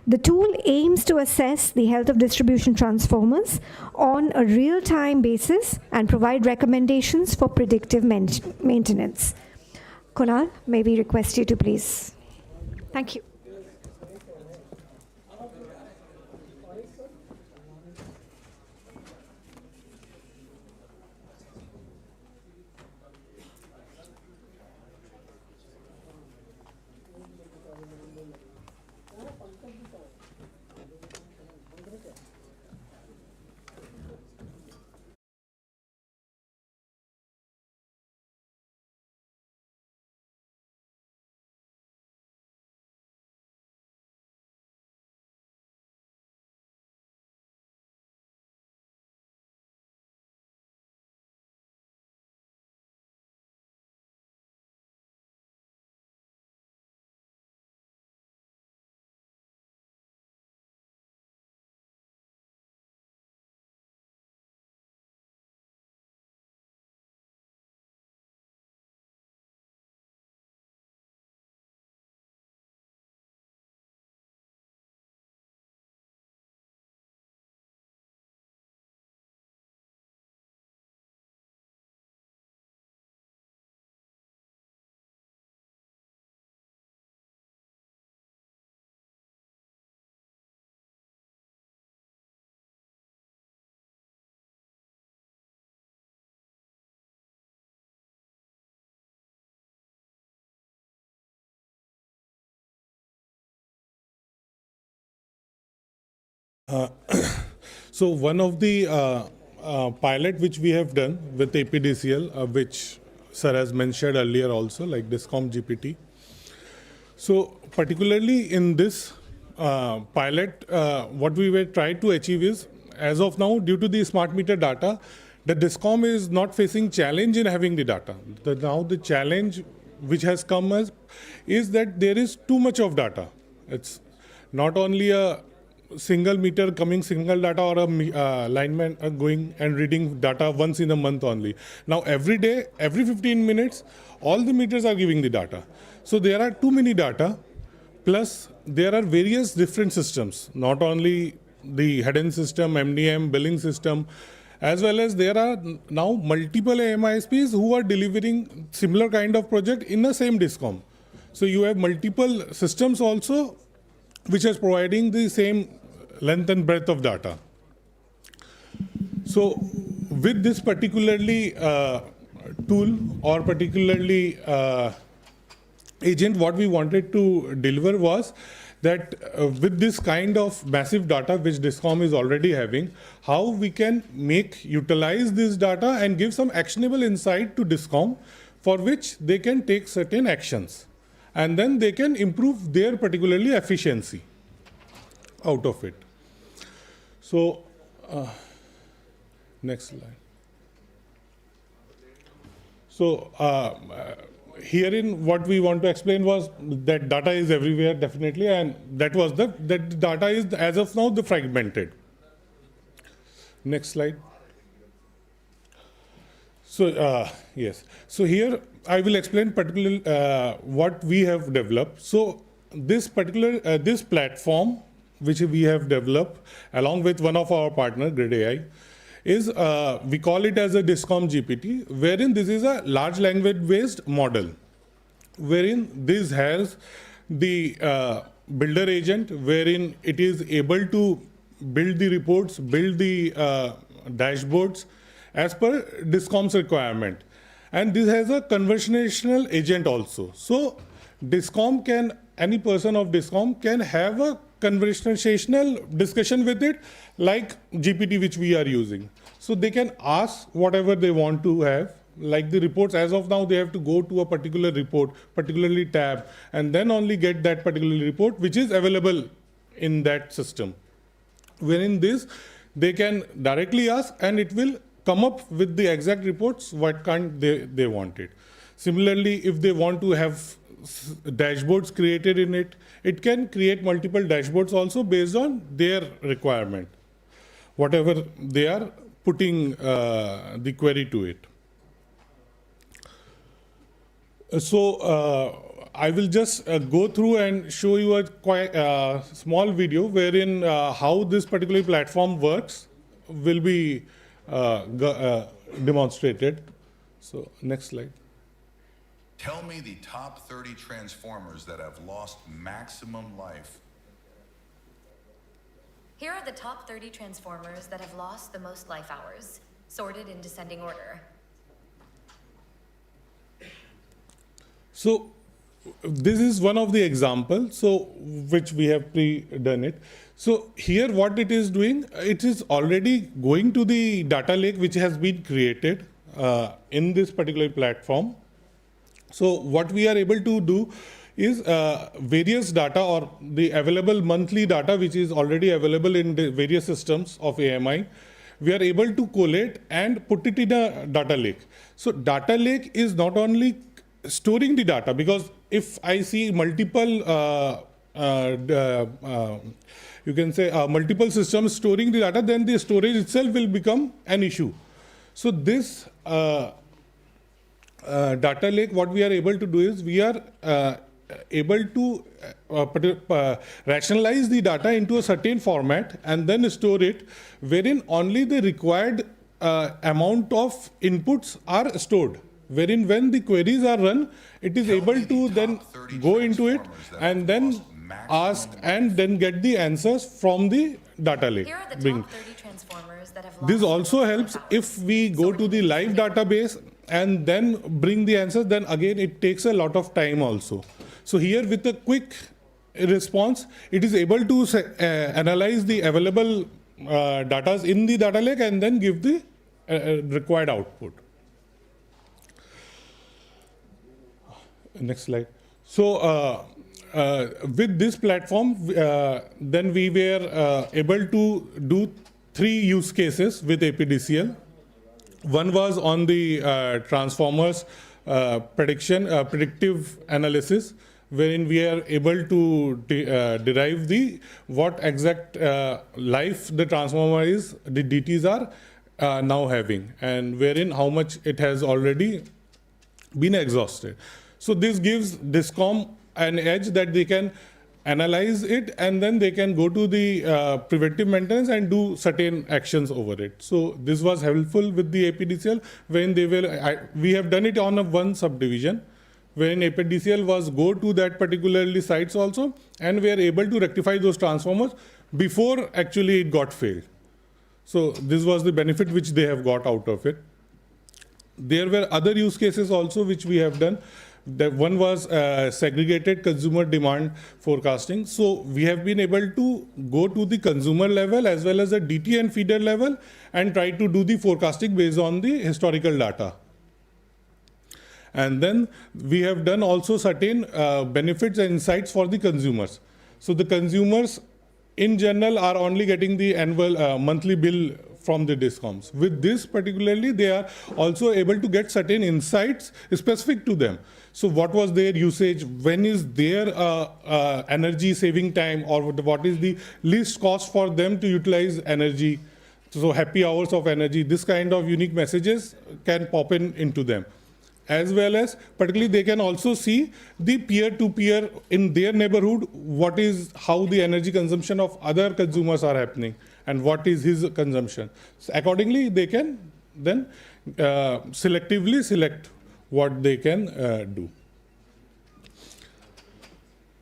The tool aims to assess the health of distribution transformers on a real-time basis and provide recommendations for predictive maintenance. Kunal, may we request you to please. Thank you. So one of the pilot which we have done with APDCL, which sir has mentioned earlier also, like Discom GPT. So particularly in this pilot, what we were trying to achieve is, as of now, due to the smart meter data, the Discom is not facing challenge in having the data. Now the challenge which has come as is that there is too much of data. It's not only a single meter coming single data or a lineman going and reading data once in a month only. Now every day, every 15 minutes, all the meters are giving the data. So there are too many data, plus there are various different systems, not only the head-end system, MDM, billing system, as well as there are now multiple AMISPs who are delivering similar kind of project in the same Discom. So you have multiple systems also which is providing the same length and breadth of data. So with this particularly tool or particularly agent, what we wanted to deliver was that with this kind of massive data which Discom is already having, how we can utilize this data and give some actionable insight to Discom for which they can take certain actions. And then they can improve their particularly efficiency out of it. So, next slide. So, herein what we want to explain was that data is everywhere definitely, and that data is as of now the fragmented. Next slide. So yes, so here I will explain particularly what we have developed. So this particular this platform which we have developed along with one of our partner Grid AI is we call it as a Discom GPT, wherein this is a large language based model, wherein this has the builder agent, wherein it is able to build the reports, build the dashboards as per Discom's requirement. And this has a conversational agent also. So Discom can, any person of Discom can have a conversational discussion with it, like GPT which we are using. So they can ask whatever they want to have, like the reports. As of now, they have to go to a particular report, particularly tab, and then only get that particular report which is available in that system. Wherein this, they can directly ask and it will come up with the exact reports what kind they wanted. Similarly, if they want to have dashboards created in it, it can create multiple dashboards also based on their requirement, whatever they are putting the query to it. I will just go through and show you a quite small video wherein how this particular platform works will be demonstrated. So next slide. Tell me the top 30 transformers that have lost maximum life. Here are the top 30 transformers that have lost the most life hours, sorted in descending order. So this is one of the examples, so which we have pre-done it. So here what it is doing, it is already going to the data lake which has been created in this particular platform. So what we are able to do is various data or the available monthly data which is already available in the various systems of AMI, we are able to collate and put it in a data lake. So data lake is not only storing the data, because if I see multiple, you can say multiple systems storing the data, then the storage itself will become an issue. So this data lake, what we are able to do is we are able to rationalize the data into a certain format and then store it, wherein only the required amount of inputs are stored, wherein when the queries are run, it is able to then go into it and then ask and then get the answers from the data lake. Here are the top 30 transformers that have lost This also helps if we go to the live database and then bring the answers, then again it takes a lot of time also. So here with a quick response, it is able to analyze the available data in the data lake and then give the required output. Next slide. So with this platform, then we were able to do 3 use cases with APDCL. One was on the transformers predictive analysis, wherein we are able to derive the what exact life the transformer is, the DTs are now having, and wherein how much it has already been exhausted. So this gives DISCOM an edge that they can analyze it and then they can go to the preventive maintenance and do certain actions over it. So this was helpful with the APDCL when they will, we have done it on one subdivision when APDCL was go to that particularly sites also, and we are able to rectify those transformers before actually it got failed. So this was the benefit which they have got out of it. There were other use cases also which we have done. The one was segregated consumer demand forecasting. So we have been able to go to the consumer level as well as the DT and feeder level and try to do the forecasting based on the historical data. And then we have done also certain benefits and insights for the consumers. So the consumers in general are only getting the annual monthly bill from the DISCOMs. With this particularly, they are also able to get certain insights specific to them. So what was their usage, when is their energy saving time, or what is the least cost for them to utilize energy. So happy hours of energy, this kind of unique messages can pop into them. As well as particularly they can also see the peer-to-peer in their neighborhood, what is how the energy consumption of other consumers are happening and what is his consumption. So accordingly, they can then selectively select what they can do.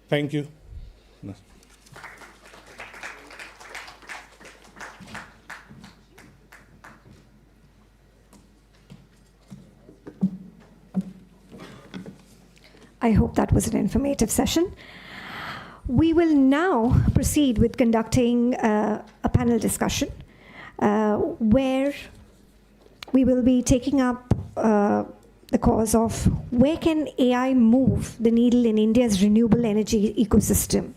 Thank you. I hope that was an informative session. We will now proceed with conducting a panel discussion where we will be taking up the cause of where can AI move the needle in India's renewable energy ecosystem.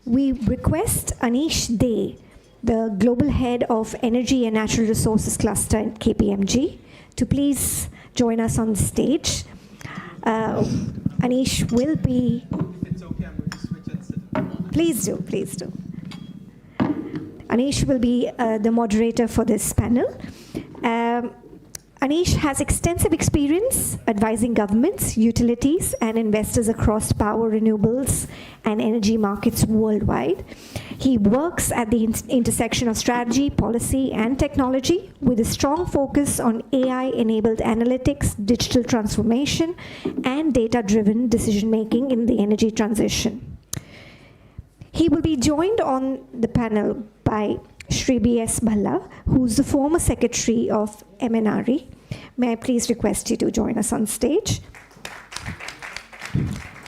We request Anish Dey, the Global Head of Energy and Natural Resources Cluster at KPMG, to please join us on the stage. Anish will be... It's okay, I'm going to switch and sit. Please do, please do. Anish will be the moderator for this panel. Anish has extensive experience advising governments, utilities, and investors across power, renewables, and energy markets worldwide. He works at the intersection of strategy, policy, and technology with a strong focus on AI-enabled analytics, digital transformation, and data-driven decision-making in the energy transition. He will be joined on the panel by Shri B.S. Bhalla, who's the former secretary of MNRE. May I please request you to join us on stage?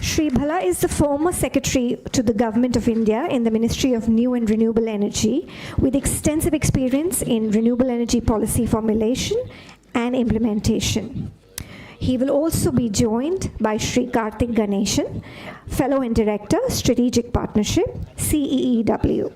Shri Bhalla is the former secretary to the Government of India in the Ministry of New and Renewable Energy, with extensive experience in renewable energy policy formulation and implementation. He will also be joined by Shri Karthik Ganeshan, Fellow and Director, Strategic Partnership, CEEW.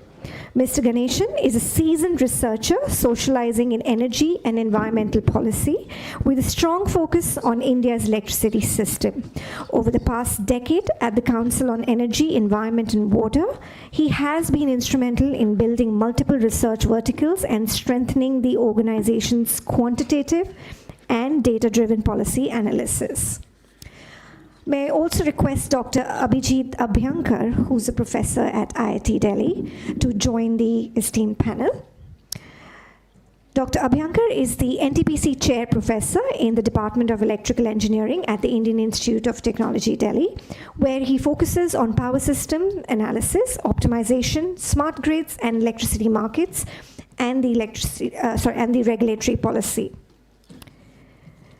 Mr. Ganeshan is a seasoned researcher socializing in energy and environmental policy with a strong focus on India's electricity system. Over the past decade at the Council on Energy, Environment and Water, he has been instrumental in building multiple research verticals and strengthening the organization's quantitative and data-driven policy analysis. May I also request Dr. Abhijit Abhyankar, who's a professor at IIT Delhi, to join the esteemed panel. Dr. Abhyankar is the NTPC Chair Professor in the Department of Electrical Engineering at the Indian Institute of Technology, Delhi, where he focuses on power system analysis, optimization, smart grids and electricity markets, and the regulatory policy.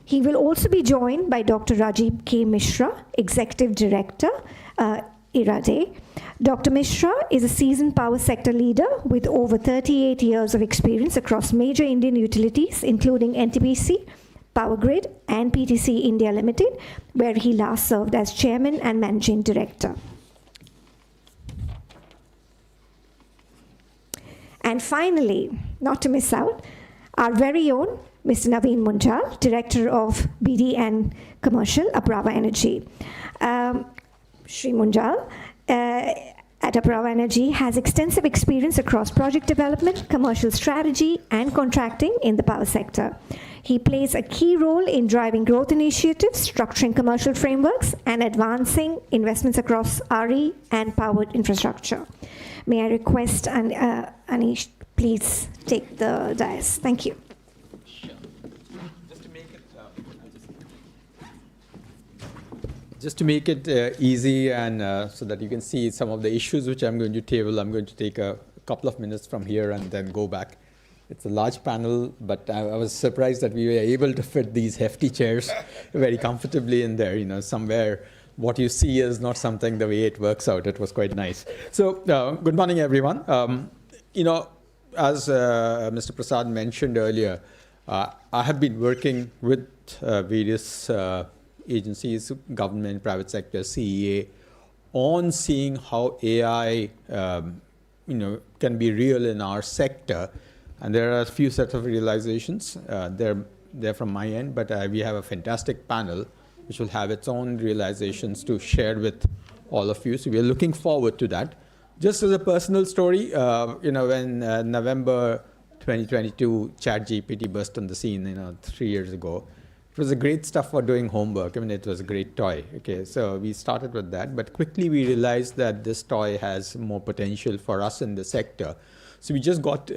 He will also be joined by Dr. Rajiv K. Mishra, Executive Director, IRADE. Dr. Mishra is a seasoned power sector leader with over 38 years of experience across major Indian utilities, including NTPC, Power Grid, and PTC India Limited, where he last served as Chairman and Managing Director. And finally, not to miss out, our very own Mr. Naveen Munjal, Director of BD and Commercial, Apraava Energy. Shri Munjal at Apraava Energy has extensive experience across project development, commercial strategy, and contracting in the power sector. He plays a key role in driving growth initiatives, structuring commercial frameworks, and advancing investments across RE and power infrastructure. May I request Anish, please take the dais. Thank you. Just to make it easy and so that you can see some of the issues which I'm going to table, I'm going to take a couple of minutes from here and then go back. It's a large panel, but I was surprised that we were able to fit these hefty chairs very comfortably in there. You know, somewhere what you see is not something the way it works out. It was quite nice. So good morning, everyone. You know, as Mr. Prasad mentioned earlier, I have been working with various agencies, government, private sector, CEA, on seeing how AI can be real in our sector. And there are a few sets of realizations. They're from my end, but we have a fantastic panel which will have its own realizations to share with all of you. So we are looking forward to that. Just as a personal story, when November 2022, ChatGPT burst on the scene, 3 years ago, it was a great stuff for doing homework. I mean, it was a great toy. Okay, so we started with that, but quickly we realized that this toy has more potential for us in the sector. So we just got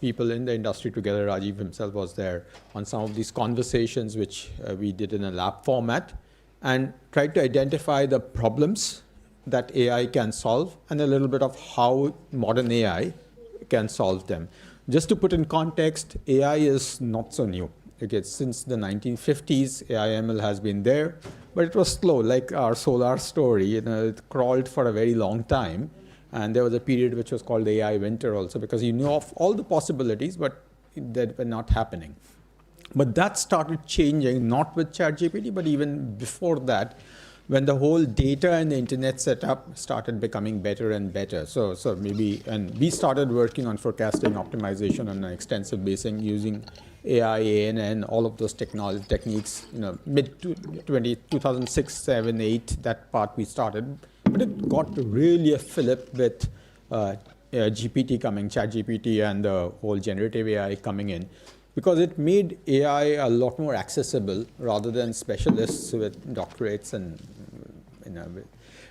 people in the industry together. Rajiv himself was there on some of these conversations, which we did in a lab format, and tried to identify the problems that AI can solve and a little bit of how modern AI can solve them. Just to put in context, AI is not so new. Okay, since the 1950s, AI/ML has been there, but it was slow, like our solar story. It crawled for a very long time. And there was a period which was called the AI winter also, because you knew of all the possibilities, but they were not happening. But that started changing, not with ChatGPT, but even before that, when the whole data and the internet setup started becoming better and better. And we started working on forecasting optimization on an extensive basis using AI, ANN, all of those techniques, mid 2006, 7, 8, that part we started. But it got really a fillip with GPT coming, ChatGPT, and the whole generative AI coming in. because it made AI a lot more accessible rather than specialists with doctorates and,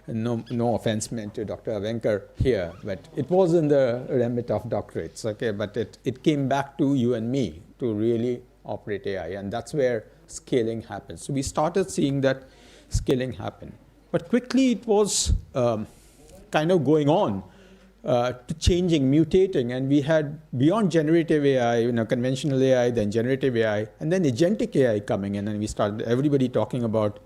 no offense meant to Dr. Avenkar here, but it was in the remit of doctorates, okay? But it came back to you and me to really operate AI, and that's where scaling happens. So we started seeing that scaling happen. But quickly it was kind of going on to changing, mutating, and we had beyond generative AI, conventional AI, then generative AI, and then agentic AI coming in, and we started everybody talking about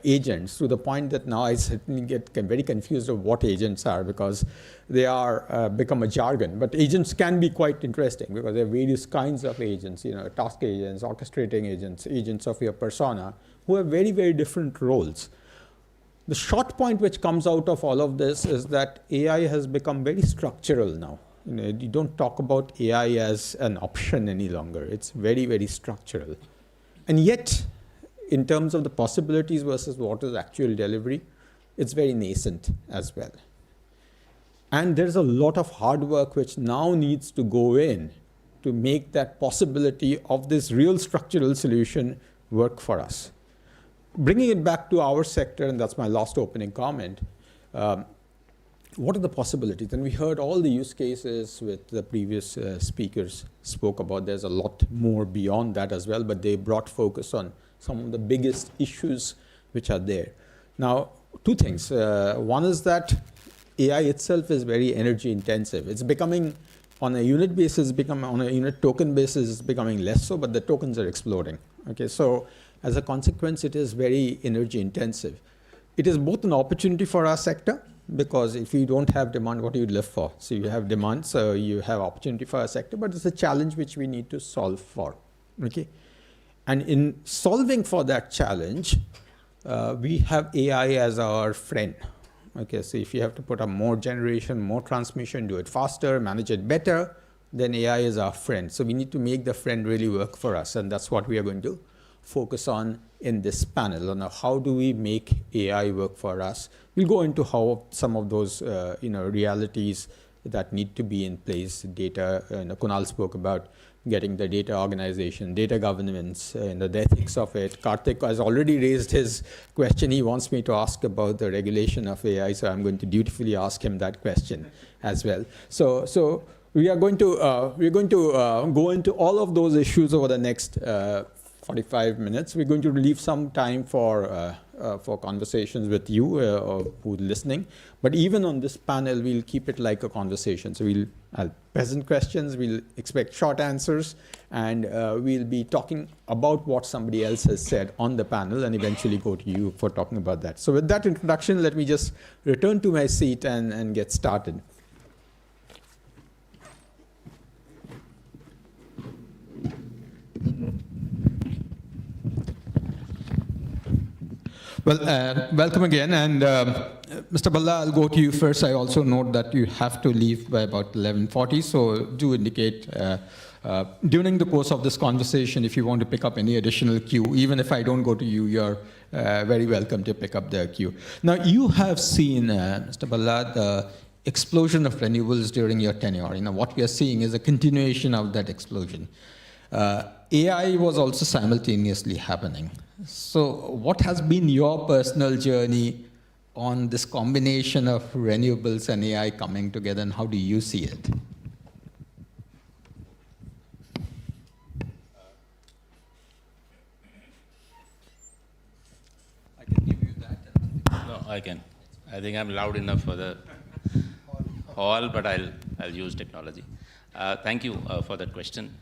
agents, to the point that now I certainly get very confused of what agents are, because they are become a jargon. But agents can be quite interesting because there are various kinds of agents, task agents, orchestrating agents, agents of your persona, who have very, very different roles. The short point which comes out of all of this is that AI has become very structural now. You don't talk about AI as an option any longer. It's very, very structural. And yet, in terms of the possibilities versus what is actual delivery, it's very nascent as well. And there's a lot of hard work which now needs to go in to make that possibility of this real structural solution work for us. Bringing it back to our sector, and that's my last opening comment, what are the possibilities? And we heard all the use cases with the previous speakers spoke about. There's a lot more beyond that as well, but they brought focus on some of the biggest issues which are there. Now, two things. One is that AI itself is very energy intensive. It's becoming, on a unit basis, on a unit token basis, it's becoming less so, but the tokens are exploding. Okay, so as a consequence, it is very energy intensive. It is both an opportunity for our sector, because if you don't have demand, what do you live for? So you have demand, so you have opportunity for our sector, but it's a challenge which we need to solve for. Okay. And in solving for that challenge, we have AI as our friend. Okay, so if you have to put up more generation, more transmission, do it faster, manage it better, then AI is our friend. So we need to make the friend really work for us, and that's what we are going to focus on in this panel. On how do we make AI work for us? We'll go into how some of those realities that need to be in place. Data, Kunal spoke about getting the data organization, data governance, the ethics of it. Karthik has already raised his question. He wants me to ask about the regulation of AI, so I'm going to dutifully ask him that question as well. So we are going to go into all of those issues over the next 45 minutes. We're going to leave some time for conversations with you who are listening. But even on this panel, we'll keep it like a conversation. So we'll present questions, we'll expect short answers, and we'll be talking about what somebody else has said on the panel, and eventually go to you for talking about that. So with that introduction, let me just return to my seat and get started. Well, welcome again, and Mr. Balla, I'll go to you first. I also note that you have to leave by about 11:40, so do indicate during the course of this conversation if you want to pick up any additional cue. Even if I don't go to you, you're very welcome to pick up the cue. Now, you have seen, Mr. Balla, the explosion of renewables during your tenure. What we are seeing is a continuation of that explosion. AI was also simultaneously happening. So what has been your personal journey on this combination of renewables and AI coming together, and how do you see it? I can give you that. No, I can. I think I'm loud enough for the hall, but I'll use technology. Thank you for that question.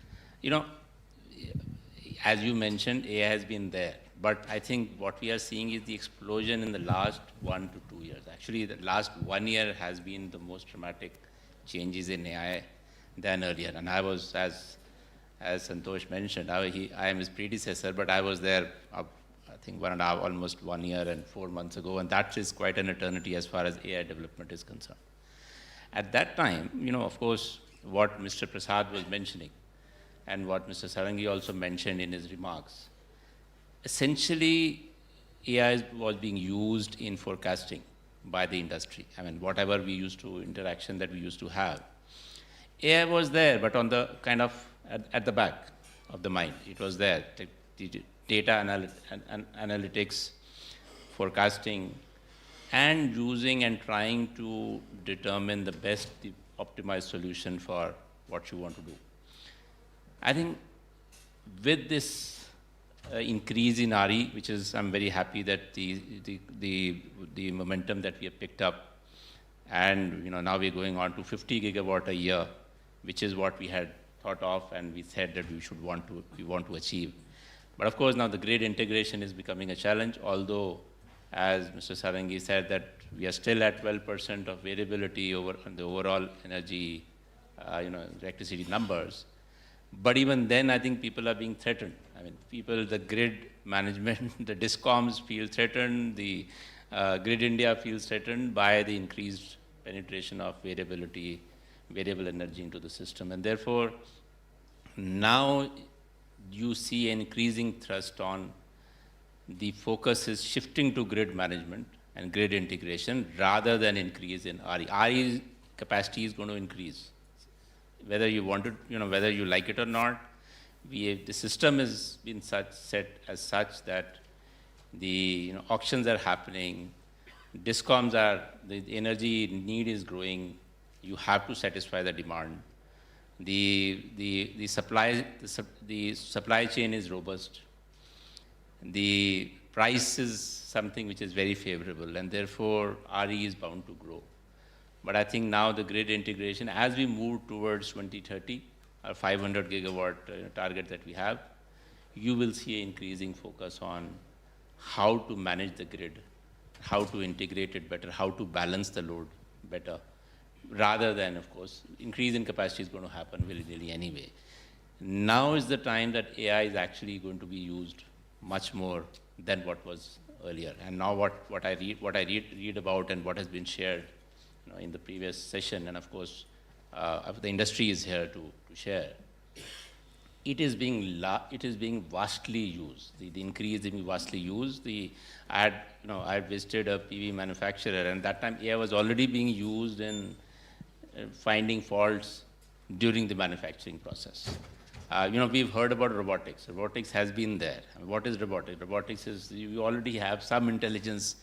As you mentioned, AI has been there. But I think what we are seeing is the explosion in the last 1 to 2 years. Actually, the last 1 year has been the most dramatic changes in AI than earlier. And I was, as Santosh mentioned, I am his predecessor, but I was there, I think, 1.5, almost 1 year and 4 months ago. And that is quite an eternity as far as AI development is concerned. At that time, of course, what Mr. Prasad was mentioning, and what Mr. Sarangi also mentioned in his remarks, essentially, AI was being used in forecasting by the industry. I mean, whatever we used to, interaction that we used to have. AI was there, but on the kind of at the back of the mind. It was there. The data analytics, forecasting, and using and trying to determine the best, the optimized solution for what you want to do. I think with this increase in RE, which is, I'm very happy that the momentum that we have picked up, and now we're going on to 50 gigawatt a year, which is what we had thought of and we said that we want to achieve. But of course, now the grid integration is becoming a challenge, although, as Mr. Sarangi said, that we are still at 12% of variability over the overall energy, electricity numbers. But even then, I think people are being threatened. I mean, the grid management, the DISCOMs feel threatened, the Grid India feels threatened by the increased penetration of variable energy into the system. And therefore, now you see an increasing thrust on the focus is shifting to grid management and grid integration rather than increase in RE. RE capacity is going to increase. Whether you want it, whether you like it or not, the system has been set as such that the auctions are happening, DISCOMs the energy need is growing, you have to satisfy the demand. The supply chain is robust. The price is something which is very favorable, and therefore RE is bound to grow. But I think now the grid integration, as we move towards 2030, our 500 gigawatt target that we have, you will see an increasing focus on how to manage the grid, how to integrate it better, how to balance the load better, rather than, of course, increase in capacity is going to happen willy-nilly anyway. Now is the time that AI is actually going to be used much more than what was earlier. And now what I read about and what has been shared in the previous session, and of course, the industry is here to share. It is being vastly used. The increase is being vastly used. I had visited a PV manufacturer, and that time AI was already being used in finding faults during the manufacturing process. We've heard about robotics. Robotics has been there. What is robotics? Robotics is you already have some intelligence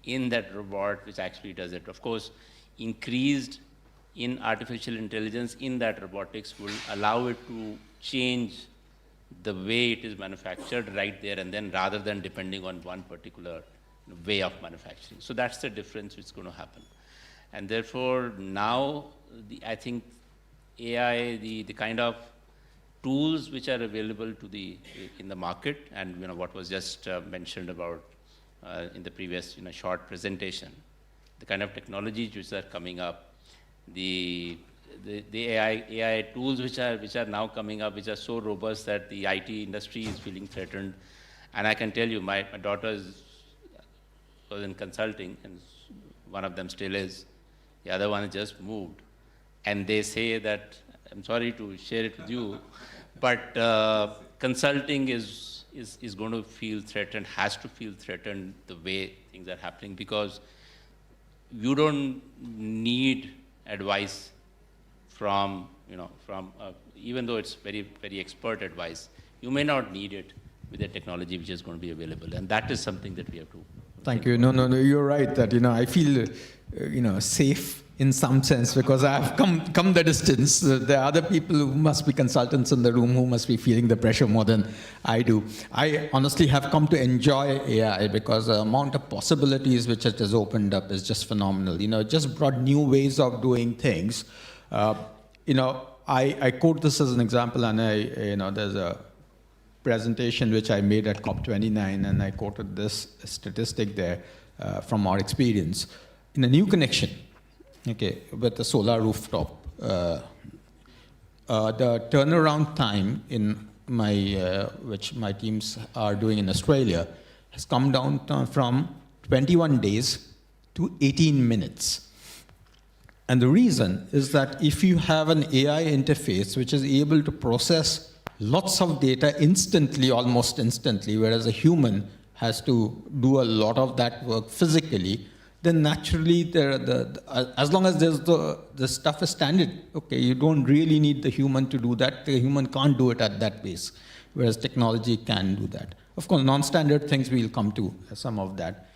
in that robot which actually does it. Of course, increased in artificial intelligence in that robotics will allow it to change the way it is manufactured right there and then, rather than depending on one particular way of manufacturing. So that's the difference which is going to happen. And therefore, now, I think AI, the kind of tools which are available in the market, and what was just mentioned about in the previous short presentation, the kind of technologies which are coming up, the AI tools which are now coming up, which are so robust that the IT industry is feeling threatened. And I can tell you, my daughter was in consulting, and one of them still is. The other one just moved. And they say that, I'm sorry to share it with you, but consulting is going to feel threatened, has to feel threatened the way things are happening, because you don't need advice from, even though it's very, very expert advice, you may not need it with the technology which is going to be available. And that is something that we have to. Thank you. No, you're right that, I feel, safe in some sense because I've come the distance. There are other people who must be consultants in the room who must be feeling the pressure more than I do. I honestly have come to enjoy AI because the amount of possibilities which it has opened up is just phenomenal. It just brought new ways of doing things. I quote this as an example, and there's a presentation which I made at COP29, and I quoted this statistic there from our experience. In a new connection, with a solar rooftop, the turnaround time in which my teams are doing in Australia has come down from 21 days to 18 minutes. And the reason is that if you have an AI interface which is able to process lots of data instantly, almost instantly, whereas a human has to do a lot of that work physically, then naturally, as long as the stuff is standard, you don't really need the human to do that. The human can't do it at that pace. whereas technology can do that. Of course, non-standard things we'll come to, some of that.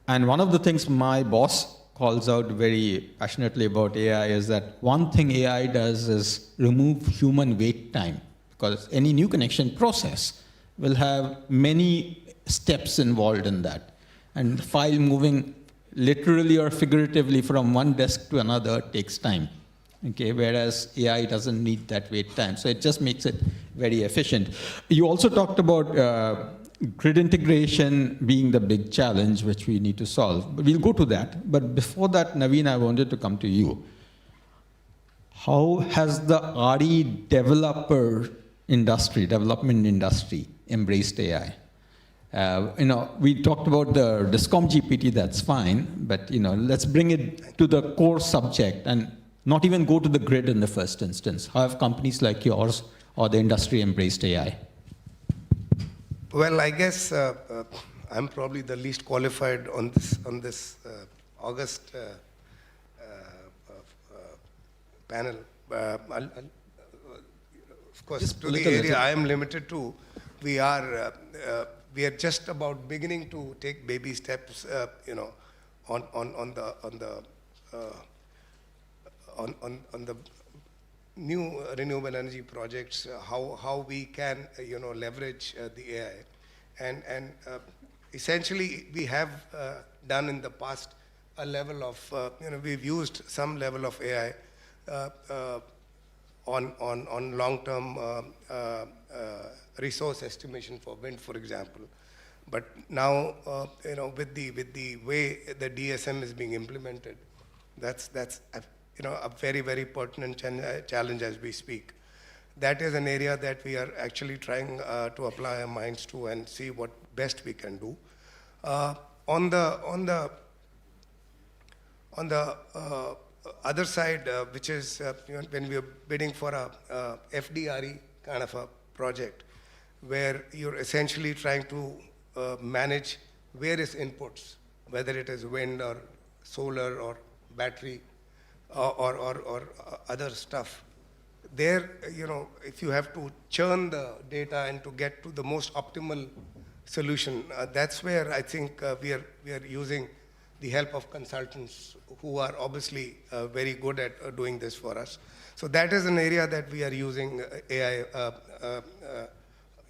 And one of the things my boss calls out very passionately about AI is that one thing AI does is remove human wait time, because any new connection process will have many steps involved in that. And the file moving literally or figuratively from one desk to another takes time. Okay, whereas AI doesn't need that wait time. So it just makes it very efficient. You also talked about grid integration being the big challenge which we need to solve. But we'll go to that. But before that, Naveen, I wanted to come to you. How has the RE development industry embraced AI? We talked about the DISCOM GPT, that's fine, but let's bring it to the core subject and not even go to the grid in the first instance. How have companies like yours or the industry embraced AI? Well, I guess I'm probably the least qualified on this August panel. Of course, just to the area I am limited to, we are just about beginning to take baby steps, on the new renewable energy projects, how we can leverage the AI, and essentially we have done in the past a level of we've used some level of AI on long-term resource estimation for wind, for example. But now with the way the DSM is being implemented, that's a very, very pertinent challenge as we speak. That is an area that we are actually trying to apply our minds to and see what best we can do. On the other side, which is when we are bidding for a FDRE kind of a project, where you're essentially trying to manage various inputs, whether it is wind or solar or battery, or other stuff. There, if you have to churn the data and to get to the most optimal solution, that's where I think we are using the help of consultants who are obviously very good at doing this for us. So that is an area that we are using AI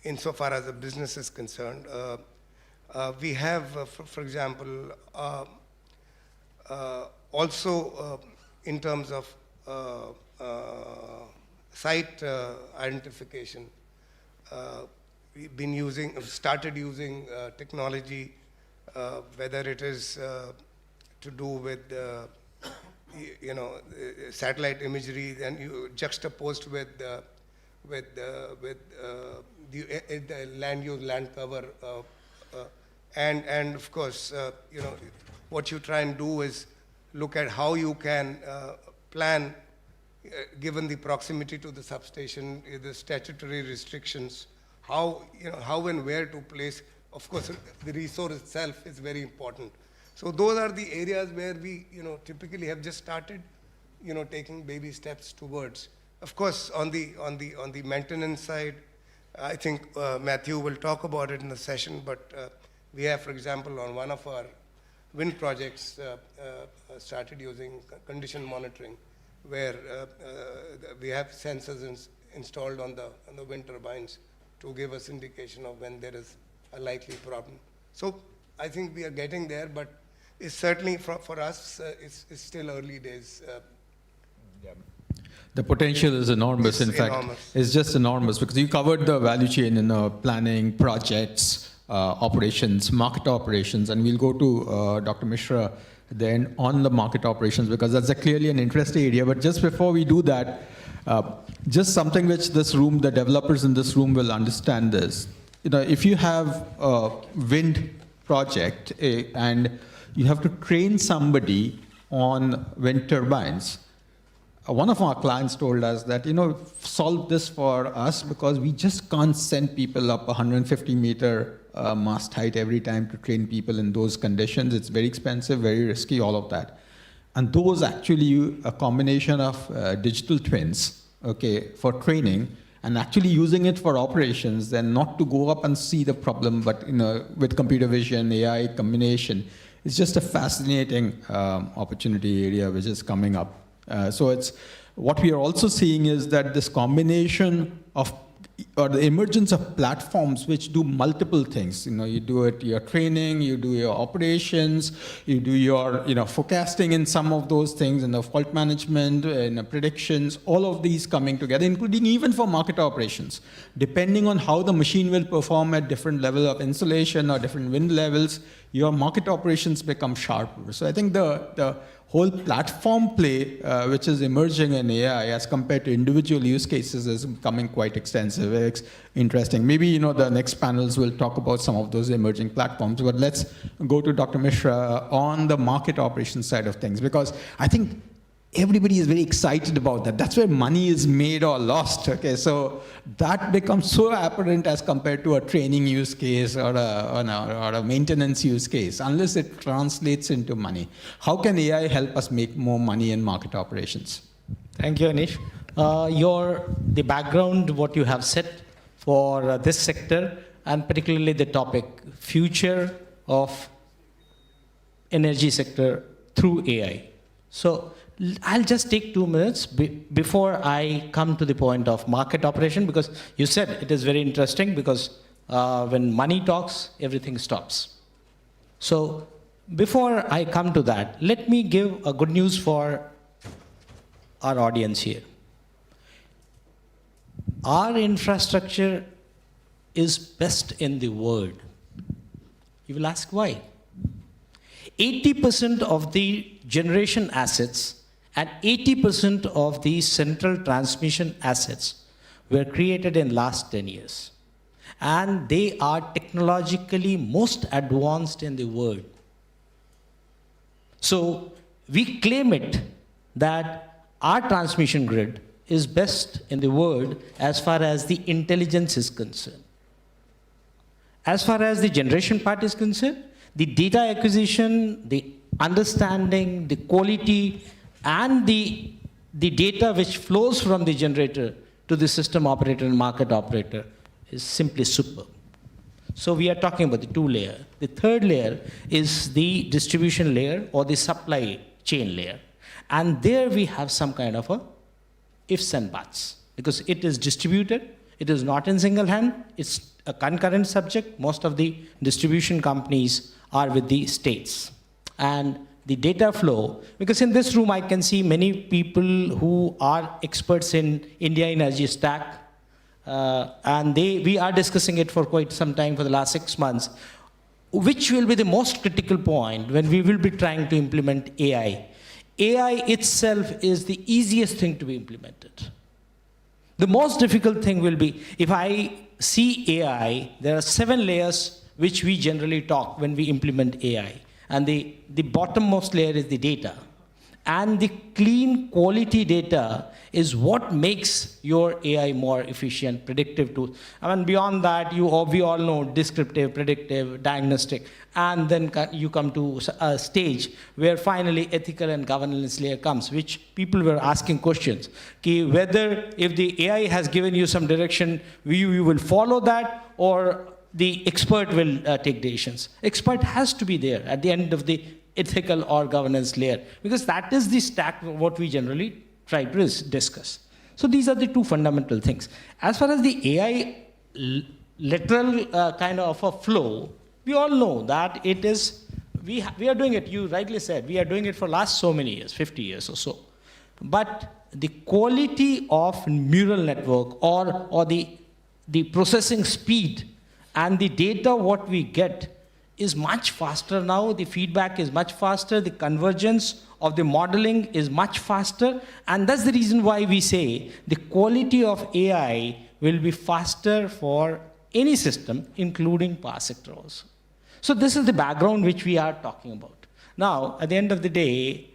insofar as the business is concerned. We have, for example, also in terms of site identification, we've started using technology, whether it is to do with satellite imagery, and you juxtaposed with the land use, land cover, and of course, what you try and do is look at how you can plan, given the proximity to the substation, the statutory restrictions, how and where to place. Of course, the resource itself is very important. So those are the areas where we, typically have just started, taking baby steps towards. Of course, on the maintenance side, I think Matthew will talk about it in the session, but we have, for example, on one of our wind projects, started using condition monitoring, where we have sensors installed on the wind turbines to give us indication of when there is a likely problem. So I think we are getting there, but it's certainly for us, it's still early days. The potential is enormous. In fact, it's just enormous, because you covered the value chain in planning, projects, operations, market operations, and we'll go to Dr. Mishra then on the market operations, because that's clearly an interesting area. But just before we do that, just something which the developers in this room will understand this. If you have a wind project and you have to train somebody on wind turbines, one of our clients told us that, solve this for us, because we just can't send people up 150-meter mast height every time to train people in those conditions. It's very expensive, very risky, all of that. And those actually a combination of digital twins, for training, and actually using it for operations, then not to go up and see the problem, but with computer vision, AI combination, it's just a fascinating opportunity area which is coming up. So it's what we are also seeing is that this combination of or the emergence of platforms which do multiple things. You do it your training, you do your operations, you do your forecasting in some of those things, and the fault management and predictions, all of these coming together, including even for market operations. Depending on how the machine will perform at different level of insulation or different wind levels, your market operations become sharper. So I think the whole platform play, which is emerging in AI as compared to individual use cases, is becoming quite extensive. It's interesting. Maybe the next panels will talk about some of those emerging platforms. But let's go to Dr. Mishra on the market operations side of things, because I think everybody is very excited about that. That's where money is made or lost. Okay, so that becomes so apparent as compared to a training use case or a maintenance use case, unless it translates into money. How can AI help us make more money in market operations? Thank you, Anish. The background, what you have set for this sector, and particularly the topic, future of energy sector through AI. So I'll just take 2 minutes before I come to the point of market operation, because you said it is very interesting, because when money talks, everything stops. So before I come to that, let me give a good news for our audience here. Our infrastructure is best in the world. You will ask why? 80% of the generation assets and 80% of the central transmission assets were created in last 10 years. And they are technologically most advanced in the world. So we claim it that our transmission grid is best in the world as far as the intelligence is concerned. As far as the generation part is concerned, the data acquisition, the understanding, the quality, and the data which flows from the generator to the system operator and market operator is simply superb. So we are talking about the 2 layer. The 3rd layer is the distribution layer or the supply chain layer. And there we have some kind of a ifs and buts, because it is distributed, it is not in single hand, it's a concurrent subject. Most of the distribution companies are with the states. And the data flow, because in this room I can see many people who are experts in India energy stack, and we are discussing it for quite some time for the last 6 months, which will be the most critical point when we will be trying to implement AI. AI itself is the easiest thing to be implemented. The most difficult thing will be, if I see AI, there are 7 layers which we generally talk when we implement AI. And the bottommost layer is the data. And the clean quality data is what makes your AI more efficient, predictive tools. I mean, beyond that, we all know descriptive, predictive, diagnostic. And then you come to a stage where finally ethical and governance layer comes, which people were asking questions. Whether if the AI has given you some direction, you will follow that, or the expert will take decisions. Expert has to be there at the end of the ethical or governance layer, because that is the stack what we generally try to discuss. So these are the 2 fundamental things. As far as the AI lateral kind of a flow, we all know that it is, we are doing it, you rightly said, we are doing it for last so many years, 50 years or so. But the quality of neural network or the processing speed and the data what we get is much faster now. The feedback is much faster. The convergence of the modeling is much faster. And that's the reason why we say the quality of AI will be faster for any system, including power sector also. So this is the background which we are talking about. Now, at the end of the day,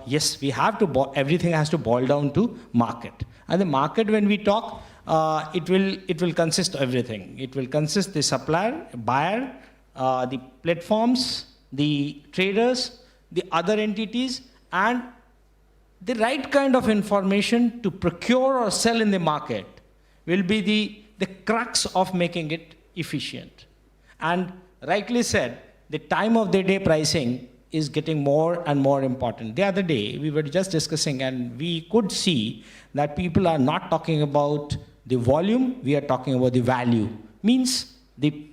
yes, we have to, everything has to boil down to market. And the market, when we talk, it will consist of everything. It will consist the supplier, buyer, the platforms, the traders, the other entities, and the right kind of information to procure or sell in the market will be the crux of making it efficient. And rightly said, the time of the day pricing is getting more and more important. The other day, we were just discussing, and we could see that people are not talking about the volume, we are talking about the value. Means the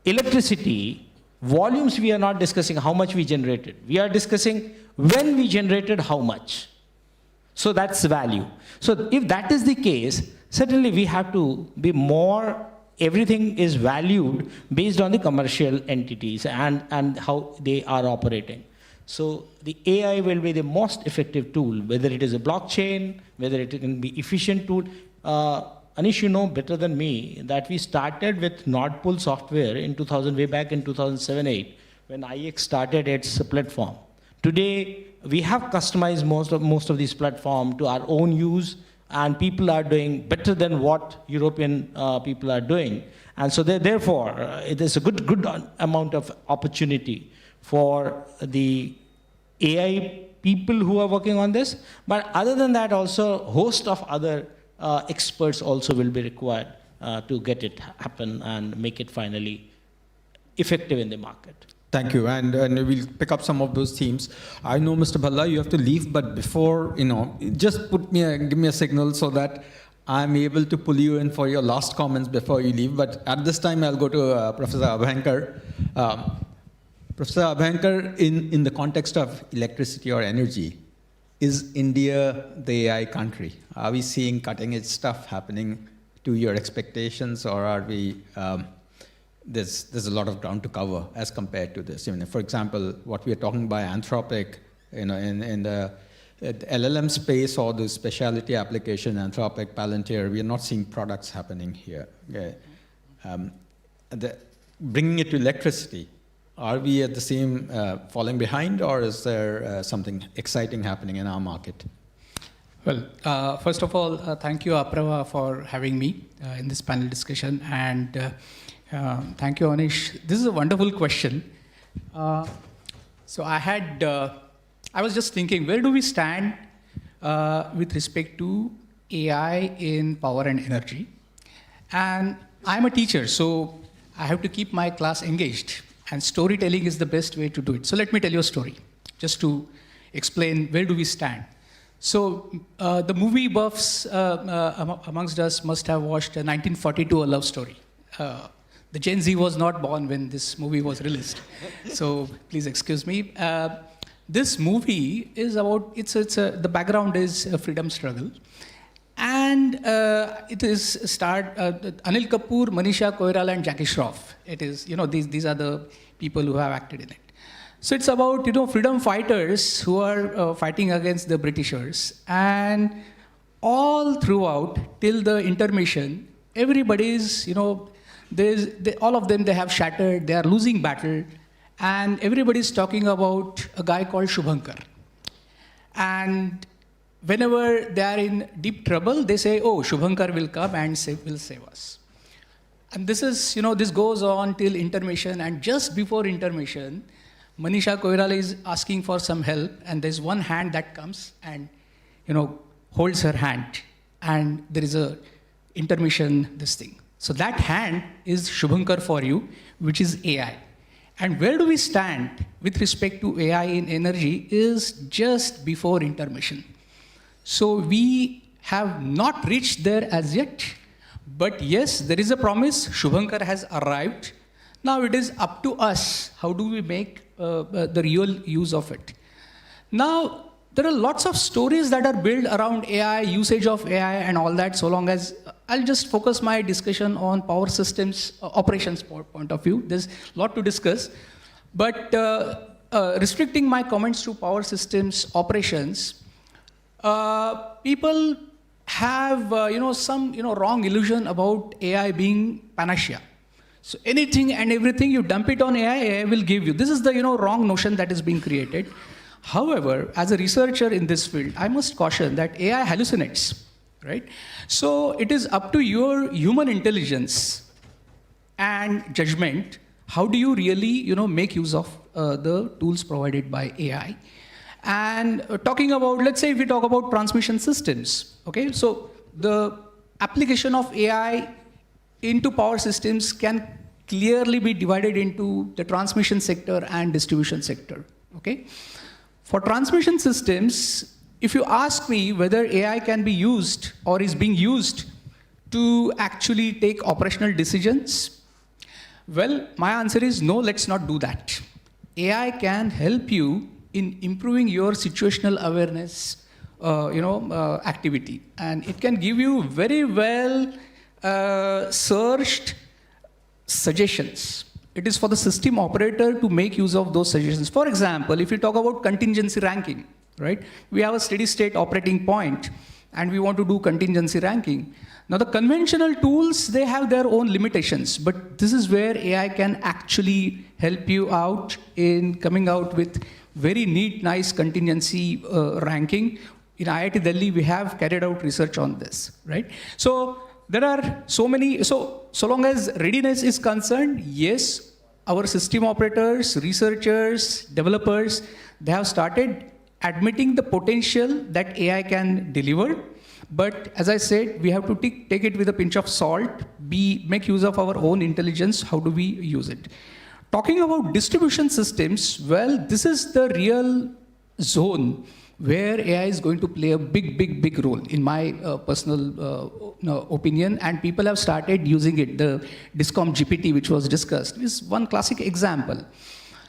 electricity, volumes we are not discussing how much we generated. We are discussing when we generated how much. So that's value. So if that is the case, certainly we have to be more, everything is valued based on the commercial entities and how they are operating. So the AI will be the most effective tool, whether it is a blockchain, whether it can be efficient tool. Anish, you know better than me that we started with Nord Pool software in 2000, way back in 2007-8, when IX started its platform. Today, we have customized most of these platforms to our own use, and people are doing better than what European people are doing. And so therefore, it is a good amount of opportunity for the AI people who are working on this. But other than that, also a host of other experts also will be required to get it happen and make it finally effective in the market. Thank you, and we'll pick up some of those themes. I know, Mr. Bhalla, you have to leave, but before, just give me a signal so that I'm able to pull you in for your last comments before you leave. But at this time, I'll go to Professor Abhankar. Professor Abhankar, in the context of electricity or energy, is India the AI country? Are we seeing cutting-edge stuff happening to your expectations, or are we... There's a lot of ground to cover as compared to this. For example, what we are talking about Anthropic, in the LLM space or the specialty application, Anthropic, Palantir, we are not seeing products happening here. Bringing it to electricity, are we at the same falling behind, or is there something exciting happening in our market? Well, first of all, thank you, Apraava, for having me in this panel discussion, and thank you, Anish. This is a wonderful question. So I was just thinking, where do we stand with respect to AI in power and energy? And I'm a teacher, so I have to keep my class engaged, and storytelling is the best way to do it. So let me tell you a story, just to explain where do we stand. So the movie buffs amongst us must have watched 1942, A Love Story. The Gen Z was not born when this movie was released, so please excuse me. This movie is about, the background is a freedom struggle. And it is Anil Kapoor, Manisha Koirala, and Jackie Shroff. It is, these are the people who have acted in it. So it's about, freedom fighters who are fighting against the Britishers. And all throughout, till the intermission, everybody's, all of them, they have shattered, they are losing battle. And everybody's talking about a guy called Shubhankar. And whenever they are in deep trouble, they say, oh, Shubhankar will come and will save us. And this is, this goes on till intermission. And just before intermission, Manisha Koirala is asking for some help. And there's one hand that comes and, holds her hand. And there is a intermission, this thing. So that hand is Shubhankar for you, which is AI. And where do we stand with respect to AI in energy is just before intermission. So we have not reached there as yet, but yes, there is a promise. Shubhankar has arrived. Now it is up to us. How do we make the real use of it? Now, there are lots of stories that are built around AI, usage of AI and all that, so long as I'll just focus my discussion on power systems operations point of view. There's a lot to discuss, but restricting my comments to power systems operations, people have some wrong illusion about AI being panacea. So anything and everything you dump it on AI, AI will give you. This is the wrong notion that is being created. However, as a researcher in this field, I must caution that AI hallucinates, right? So it is up to your human intelligence and judgment. How do you really, make use of the tools provided by AI? And talking about, let's say if we talk about transmission systems, okay? So the application of AI into power systems can clearly be divided into the transmission sector and distribution sector. Okay? For transmission systems, if you ask me whether AI can be used or is being used to actually take operational decisions, well, my answer is no, let's not do that. AI can help you in improving your situational awareness activity. And it can give you very well searched suggestions. It is for the system operator to make use of those suggestions. For example, if you talk about contingency ranking, right? We have a steady state operating point and we want to do contingency ranking. Now the conventional tools, they have their own limitations, but this is where AI can actually help you out in coming out with very neat, nice contingency ranking. In IIT Delhi, we have carried out research on this, right? So there are so many, so long as readiness is concerned, yes, our system operators, researchers, developers, they have started admitting the potential that AI can deliver. But as I said, we have to take it with a pinch of salt, make use of our own intelligence, how do we use it? Talking about distribution systems, well, this is the real zone where AI is going to play a big role, in my personal opinion, and people have started using it. The Discom GPT, which was discussed, is one classic example.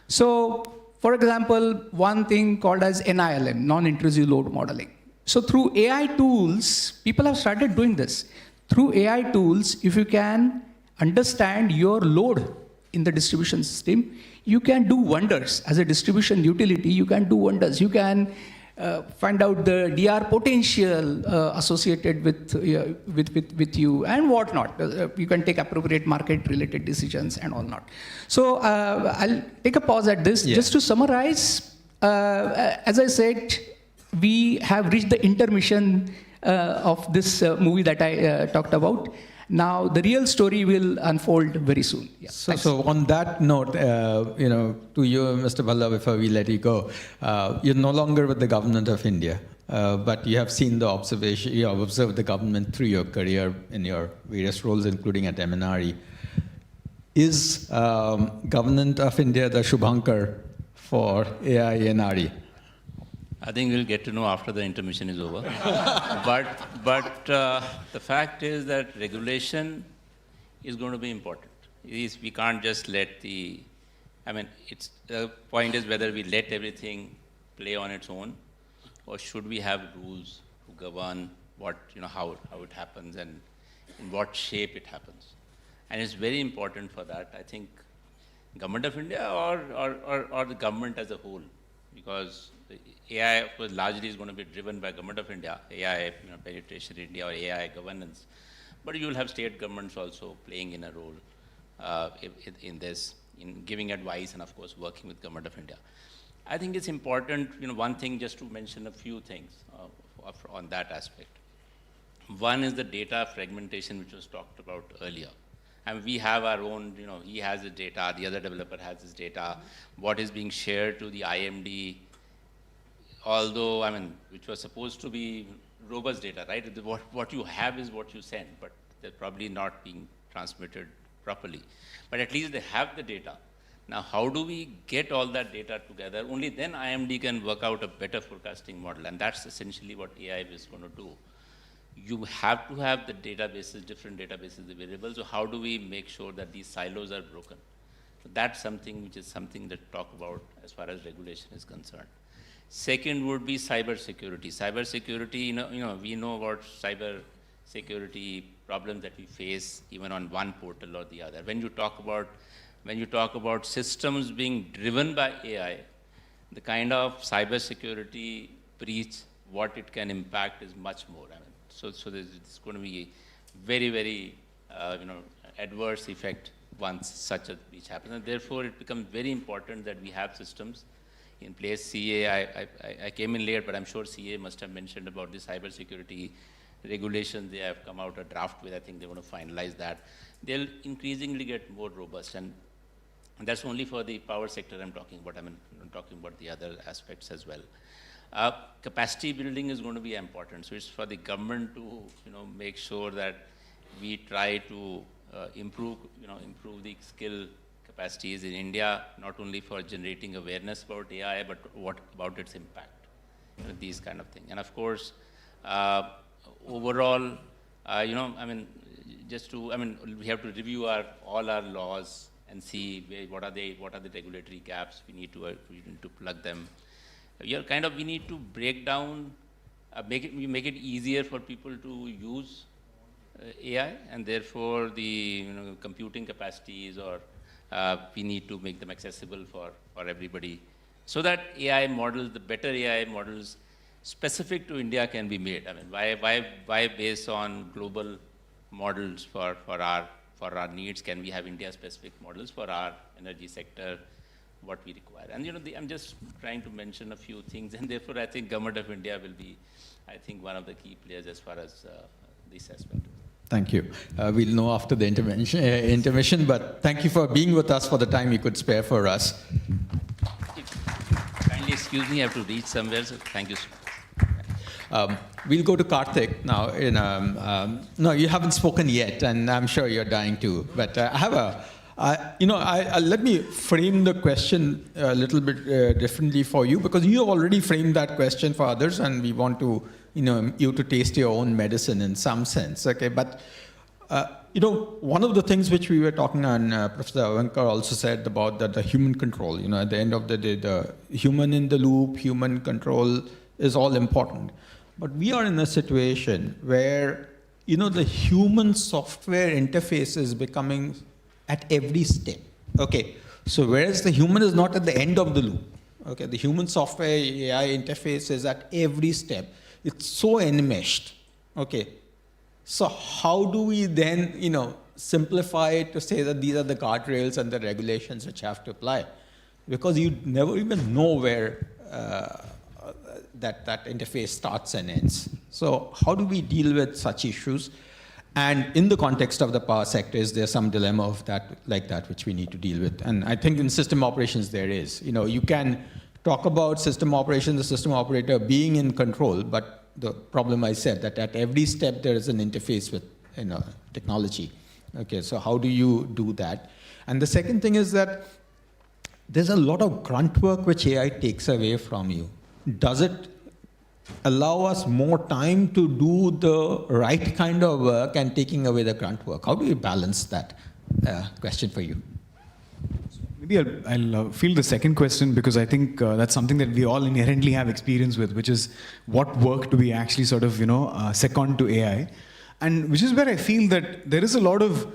So, for example, one thing called as NILM, non-intrusive load modeling. So through AI tools, people have started doing this. Through AI tools, if you can understand your load in the distribution system, you can do wonders. As a distribution utility, you can do wonders. You can find out the DR potential associated with you and whatnot. You can take appropriate market-related decisions and all not. So I'll take a pause at this. Just to summarize, as I said, we have reached the intermission of this movie that I talked about. Now, the real story will unfold very soon. Yeah, so on that note, to you, Mr. Bhalla, before we let you go, you're no longer with the government of India, but you have seen the observation, you have observed the government through your career in your various roles, including at MNRE. Is government of India the Shubhankar for AI and RE? I think we'll get to know after the intermission is over. but the fact is that regulation is going to be important. We can't just let the point is whether we let everything play on its own, or should we have rules to govern what, how it happens and in what shape it happens. And it's very important for that, I think, government of India or the government as a whole, because the AI, of course, largely is going to be driven by government of India, AI penetration in India or AI governance. But you will have state governments also playing in a role in this, in giving advice and, of course, working with government of India. I think it's important, one thing just to mention a few things on that aspect. One is the data fragmentation, which was talked about earlier. And we have our own, he has his data, the other developer has his data, what is being shared to the IMD, although, which was supposed to be robust data, right? What you have is what you send, but they're probably not being transmitted properly. But at least they have the data. Now, how do we get all that data together? Only then IMD can work out a better forecasting model, and that's essentially what AI is going to do. You have to have the databases, different databases available, so how do we make sure that these silos are broken? So that's something which is something that talk about as far as regulation is concerned. Second would be cyber security. Cyber security, we know about cyber security problems that we face even on one portal or the other. When you talk about systems being driven by AI, the kind of cyber security breach, what it can impact is much more. So there's going to be very adverse effect once such a breach happens, and therefore it becomes very important that we have systems in place. CA, I came in late, but I'm sure CA must have mentioned about the cyber security regulations. They have come out a draft with. I think they want to finalize that. They'll increasingly get more robust, and that's only for the power sector I'm talking about. I'm talking about the other aspects as well. capacity building is going to be important. So it's for the government to, make sure that we try to improve the skill capacities in India, not only for generating awareness about AI, but what about its impact, these kind of things. And of course, overall, we have to review all our laws and see what are the regulatory gaps we need to plug them. We need to break down, make it easier for people to use AI, and therefore the computing capacities, or we need to make them accessible for everybody, so that AI models, the better AI models specific to India can be made. Why based on global models for our needs? Can we have India-specific models for our energy sector, what we require? And I'm just trying to mention a few things, and therefore I think Government of India will be, I think, one of the key players as far as this aspect. Thank you. We'll know after the intermission, but thank you for being with us for the time you could spare for us. Kindly excuse me, I have to reach somewhere, so thank you so much. We'll go to Karthik now. No, you haven't spoken yet, and I'm sure you're dying to. But I have let me frame the question a little bit differently for you, because you have already framed that question for others, and we want to, you to taste your own medicine in some sense. Okay, but one of the things which we were talking on, Professor Avankar also said about the human control. At the end of the day, the human in the loop, human control is all important. But we are in a situation where, the human software interface is becoming at every step. Okay, so whereas the human is not at the end of the loop, okay, the human software AI interface is at every step. It's so enmeshed. Okay, so how do we then, simplify it to say that these are the guardrails and the regulations which have to apply? Because you never even know where that interface starts and ends. So how do we deal with such issues? And in the context of the power sector, is there some dilemma of that, like that, which we need to deal with? And I think in system operations there is. You can talk about system operation, the system operator being in control, but the problem I said, that at every step there is an interface with technology. Okay, so how do you do that? And the second thing is that there's a lot of grunt work which AI takes away from you. Does it allow us more time to do the right kind of work and taking away the grunt work? How do we balance that? Question for you. Maybe I'll field the second question, because I think that's something that we all inherently have experience with, which is what work do we actually sort of, second to AI? And which is where I feel that there is a lot of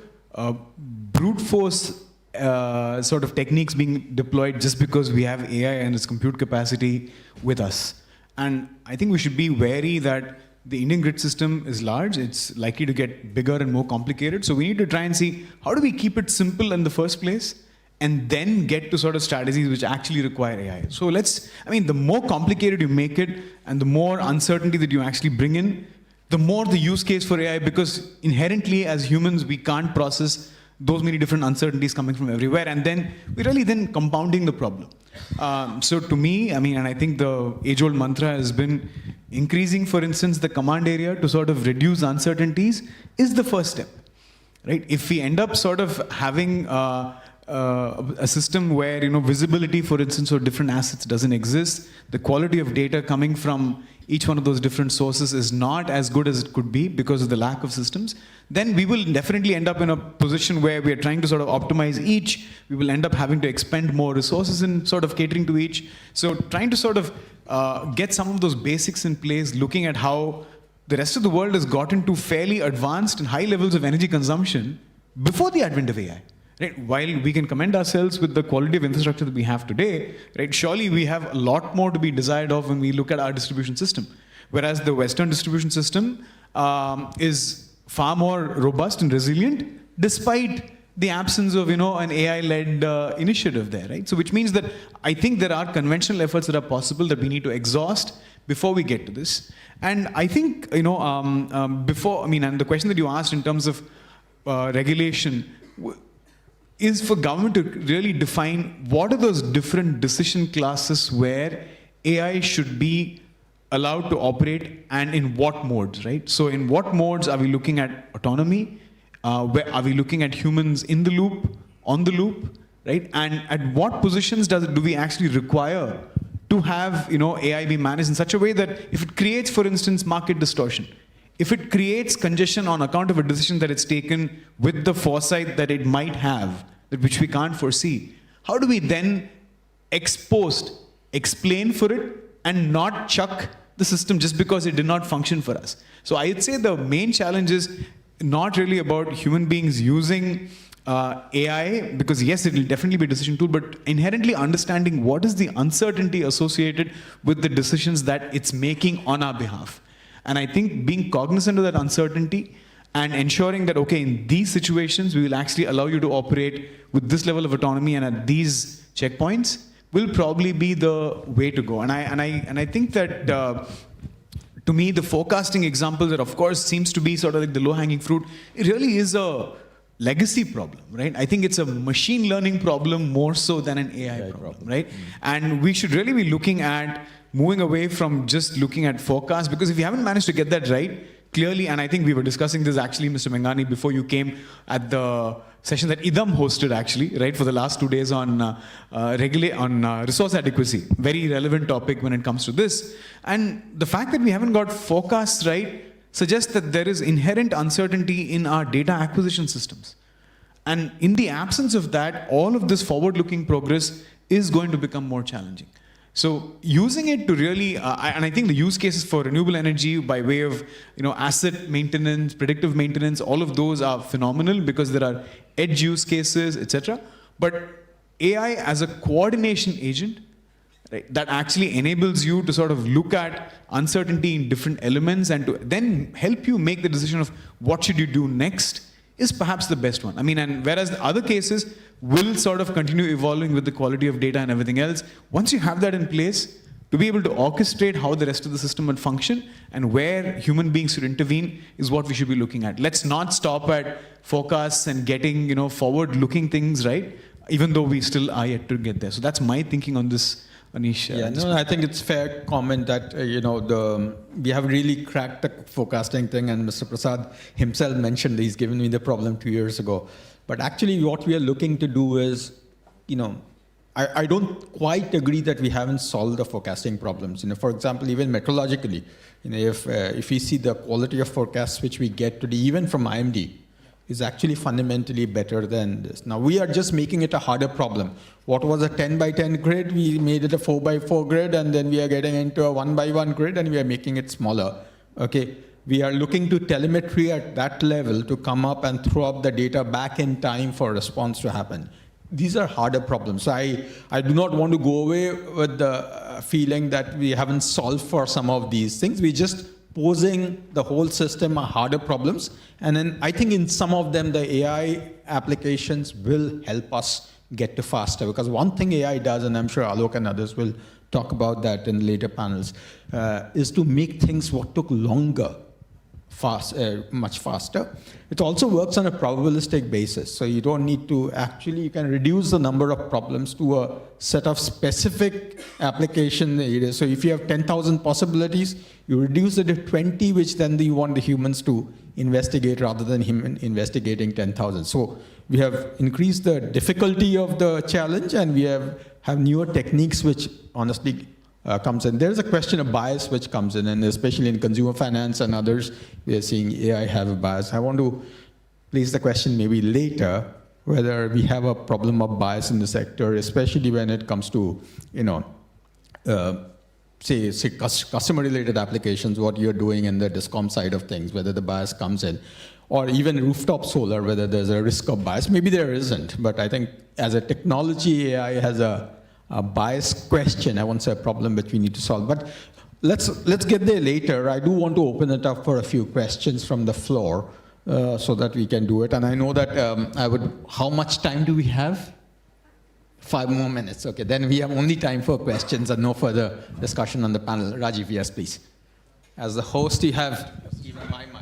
brute force sort of techniques being deployed just because we have AI and its compute capacity with us. And I think we should be wary that the Indian grid system is large. It's likely to get bigger and more complicated. So we need to try and see, how do we keep it simple in the first place, and then get to sort of strategies which actually require AI. So the more complicated you make it, and the more uncertainty that you actually bring in, the more the use case for AI, because inherently as humans, we can't process those many different uncertainties coming from everywhere, and then we're really then compounding the problem. So to me, and I think the age-old mantra has been increasing, for instance, the command area to sort of reduce uncertainties is the first step, right? If we end up sort of having a system where, visibility, for instance, of different assets doesn't exist, the quality of data coming from each one of those different sources is not as good as it could be because of the lack of systems, then we will definitely end up in a position where we are trying to sort of optimize each. We will end up having to expend more resources in sort of catering to each. So trying to sort of get some of those basics in place, looking at how the rest of the world has gotten to fairly advanced and high levels of energy consumption before the advent of AI. Right? While we can commend ourselves with the quality of infrastructure that we have today, right, surely we have a lot more to be desired of when we look at our distribution system. Whereas the Western distribution system is far more robust and resilient, despite the absence of, an AI-led initiative there, right? So which means that I think there are conventional efforts that are possible that we need to exhaust before we get to this. And I think, and the question that you asked in terms of regulation, is for government to really define what are those different decision classes where AI should be allowed to operate and in what modes, right? So in what modes are we looking at autonomy? Where are we looking at humans in the loop, on the loop, right? And at what positions do we actually require to have AI be managed in such a way that if it creates, for instance, market distortion, if it creates congestion on account of a decision that it's taken with the foresight that it might have, which we can't foresee, how do we then explain for it and not chuck the system just because it did not function for us? So I'd say the main challenge is not really about human beings using AI, because yes, it will definitely be a decision tool, but inherently understanding what is the uncertainty associated with the decisions that it's making on our behalf. And I think being cognizant of that uncertainty and ensuring that, okay, in these situations, we will actually allow you to operate with this level of autonomy and at these checkpoints will probably be the way to go. And I think that to me, the forecasting example that of course seems to be sort of like the low-hanging fruit, it really is a legacy problem, right? I think it's a machine learning problem more so than an AI problem, right? And we should really be looking at moving away from just looking at forecasts, because if you haven't managed to get that right, clearly, and I think we were discussing this actually, Mr. Mengani, before you came at the session that Idam hosted actually, right, for the last 2 days on resource adequacy. Very relevant topic when it comes to this. And the fact that we haven't got forecasts right suggests that there is inherent uncertainty in our data acquisition systems. And in the absence of that, all of this forward-looking progress is going to become more challenging. So using it to really, and I think the use cases for renewable energy by way of asset maintenance, predictive maintenance, all of those are phenomenal because there are edge use cases, etc. But AI as a coordination agent, right, that actually enables you to sort of look at uncertainty in different elements and to then help you make the decision of what should you do next is perhaps the best one. I mean, and whereas the other cases will sort of continue evolving with the quality of data and everything else, once you have that in place, to be able to orchestrate how the rest of the system would function and where human beings should intervene is what we should be looking at. Let's not stop at forecasts and getting, forward-looking things right, even though we still are yet to get there. So that's my thinking on this, Anish. Yeah, no, I think it's fair comment that we have really cracked the forecasting thing, and Mr. Prasad himself mentioned he's given me the problem 2 years ago. But actually, what we are looking to do is, I don't quite agree that we haven't solved the forecasting problems. For example, even meteorologically, if we see the quality of forecasts which we get today, even from IMD, is actually fundamentally better than this. Now, we are just making it a harder problem. What was a 10 by 10 grid, we made it a 4 by 4 grid, and then we are getting into a 1 by 1 grid, and we are making it smaller. Okay, we are looking to telemetry at that level to come up and throw up the data back in time for response to happen. These are harder problems. So I do not want to go away with the feeling that we haven't solved for some of these things. We just posing the whole system are harder problems. And then I think in some of them, the AI applications will help us get to faster. Because one thing AI does, and I'm sure Alok and others will talk about that in later panels, is to make things what took longer much faster. It also works on a probabilistic basis. So you don't need to you can reduce the number of problems to a set of specific application areas. So if you have 10,000 possibilities, you reduce it to 20, which then you want the humans to investigate rather than him investigating 10,000. So we have increased the difficulty of the challenge, and we have newer techniques which honestly comes in. There's a question of bias which comes in, and especially in consumer finance and others, we are seeing AI have a bias. I want to place the question maybe later, whether we have a problem of bias in the sector, especially when it comes to, say customer-related applications, what you're doing in the discom side of things, whether the bias comes in, or even rooftop solar, whether there's a risk of bias. Maybe there isn't, but I think as a technology, AI has a bias question. I won't say a problem that we need to solve, but let's get there later. I do want to open it up for a few questions from the floor so that we can do it. And I know that how much time do we have? 5 more minutes. Okay, then we have only time for questions and no further discussion on the panel. Rajiv, yes, please. As the host, you have even my mic.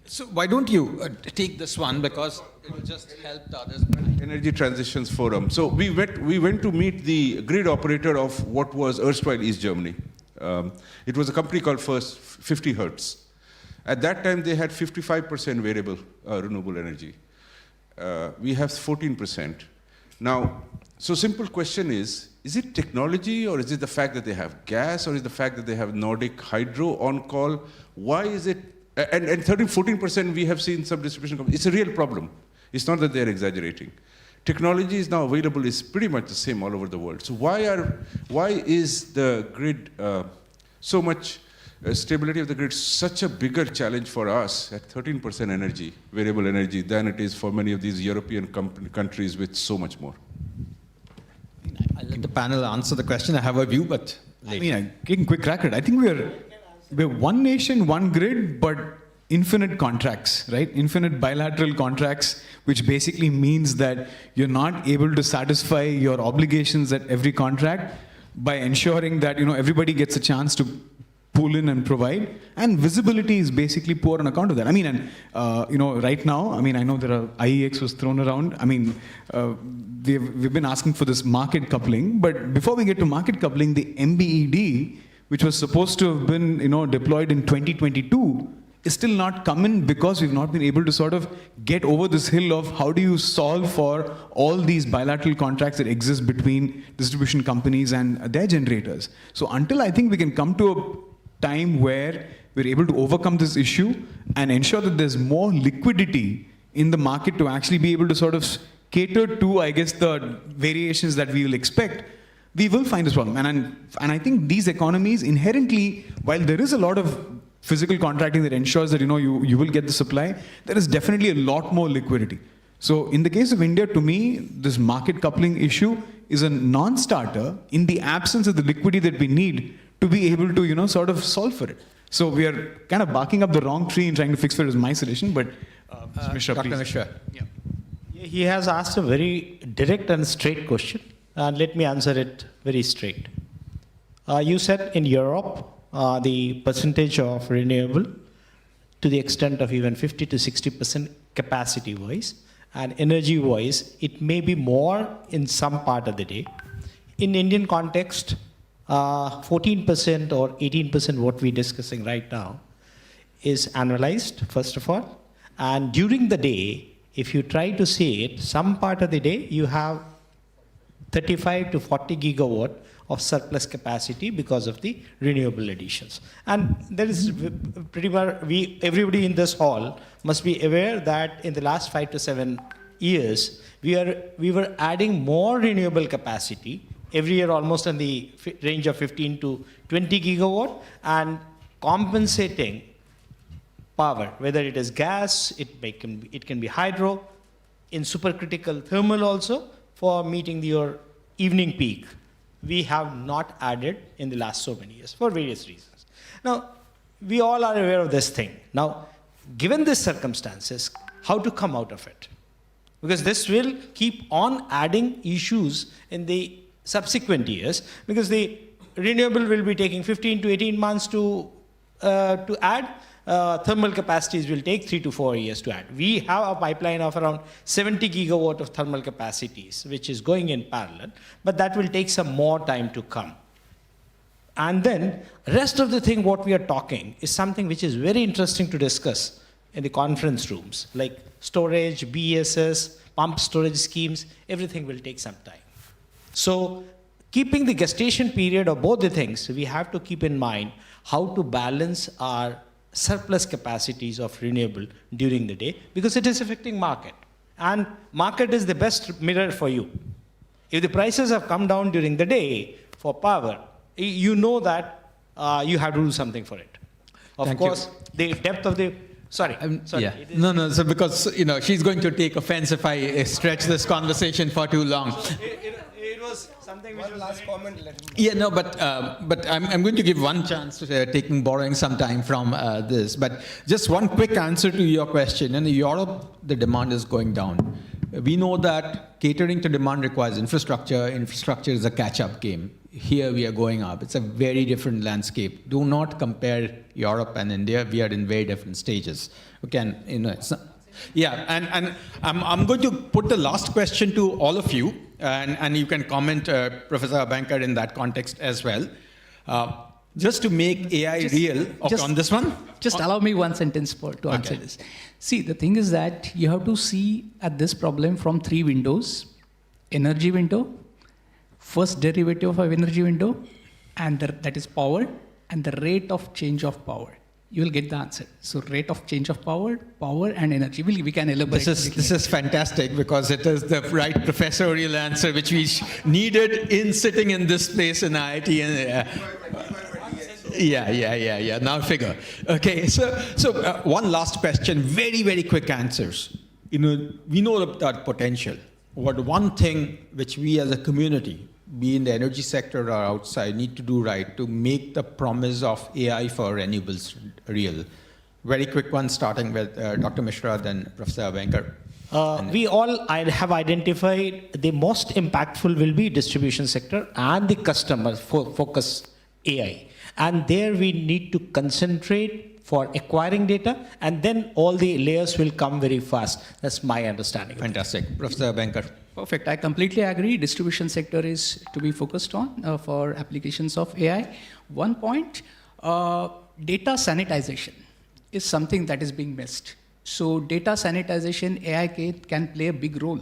So why don't you take this one, because it will just help the others. Energy Transitions Forum. So we went to meet the grid operator of what was erstwhile East Germany. It was a company called first 50 Hertz. At that time, they had 55% variable renewable energy. We have 14%. Now, so simple question is it technology, or is it the fact that they have gas, or is it the fact that they have Nordic hydro on call? Why is it, and 14% we have seen some distribution companies. It's a real problem. It's not that they're exaggerating. Technology is now available, is pretty much the same all over the world. So why is the grid so much stability of the grid such a bigger challenge for us at 13% energy, variable energy, than it is for many of these European countries with so much more? I'll let the panel answer the question. I have a view, but I mean, taking quick record, I think we're one nation, one grid, but infinite contracts, right? Infinite bilateral contracts, which basically means that you're not able to satisfy your obligations at every contract by ensuring that, everybody gets a chance to pull in and provide, and visibility is basically poor on account of that. I mean, and right now, I mean, I know there are IEX was thrown around. I mean, we've been asking for this market coupling, but before we get to market coupling, the MBED, which was supposed to have been, deployed in 2022, is still not come in because we've not been able to sort of get over this hill of how do you solve for all these bilateral contracts that exist between distribution companies and their generators. So until I think we can come to a time where we're able to overcome this issue and ensure that there's more liquidity in the market to actually be able to sort of cater to, I guess, the variations that we will expect, we will find this problem. And I think these economies inherently, while there is a lot of physical contracting that ensures that, you will get the supply, there is definitely a lot more liquidity. So in the case of India, to me, this market coupling issue is a non-starter in the absence of the liquidity that we need to be able to, sort of solve for it. So we are kind of barking up the wrong tree and trying to fix for it is my suggestion, but Mishra, Dr. please. Mishra. Yeah. He has asked a very direct and straight question, and let me answer it very straight. You said in Europe, the percentage of renewable to the extent of even 50 to 60% capacity-wise, and energy-wise, it may be more in some part of the day. In Indian context, 14% or 18% what we're discussing right now is annualized, first of all. And during the day, if you try to see it, some part of the day you have 35 to 40 gigawatt of surplus capacity because of the renewable additions. And there is pretty much, everybody in this hall must be aware that in the last 5 to 7 years, we were adding more renewable capacity every year, almost in the range of 15 to 20 gigawatt, and compensating power, whether it is gas, it can be hydro, in supercritical thermal also, for meeting your evening peak. We have not added in the last so many years for various reasons. Now, we all are aware of this thing. Now, given these circumstances, how to come out of it? Because this will keep on adding issues in the subsequent years, because the renewable will be taking 15 to 18 months to add. Thermal capacities will take 3 to 4 years to add. We have a pipeline of around 70 gigawatt of thermal capacities, which is going in parallel, but that will take some more time to come. And then, rest of the thing what we are talking is something which is very interesting to discuss in the conference rooms, like storage, BESS, pump storage schemes, everything will take some time. So, keeping the gestation period of both the things, we have to keep in mind how to balance our surplus capacities of renewable during the day, because it is affecting market. And market is the best mirror for you. If the prices have come down during the day for power, you know that you have to do something for it. Of course, the depth of the... Sorry. Yeah. No. So because, she's going to take offense if I stretch this conversation for too long. It was something which was last comment. Yeah, no, but I'm going to give one chance to borrowing some time from this. But just one quick answer to your question. In Europe, the demand is going down. We know that catering to demand requires infrastructure. Infrastructure is a catch-up game. Here we are going up. It's a very different landscape. Do not compare Europe and India. We are in very different stages. who can, it's not, yeah, and I'm going to put the last question to all of you, and you can comment, Professor Abankar, in that context as well. Just to make AI real, on this one? Just allow me one sentence to answer this. See, the thing is that you have to see at this problem from 3 windows: energy window, first derivative of energy window, and that is power, and the rate of change of power. You will get the answer. So rate of change of power, and energy. We can elaborate. This is fantastic, because it is the right professorial answer which we needed in sitting in this place in IIT. And, yeah. Now figure. Okay, so one last question. Very, very quick answers. We know that potential. What one thing which we as a community, be in the energy sector or outside, need to do right to make the promise of AI for renewables real? Very quick one, starting with Dr. Mishra, then Professor Abankar. We all have identified the most impactful will be distribution sector and the customer focus AI. And there we need to concentrate for acquiring data, and then all the layers will come very fast. That's my understanding. Fantastic. Professor Abankar. Perfect. I completely agree. Distribution sector is to be focused on for applications of AI. One point, data sanitization is something that is being missed. So data sanitization, AI can play a big role.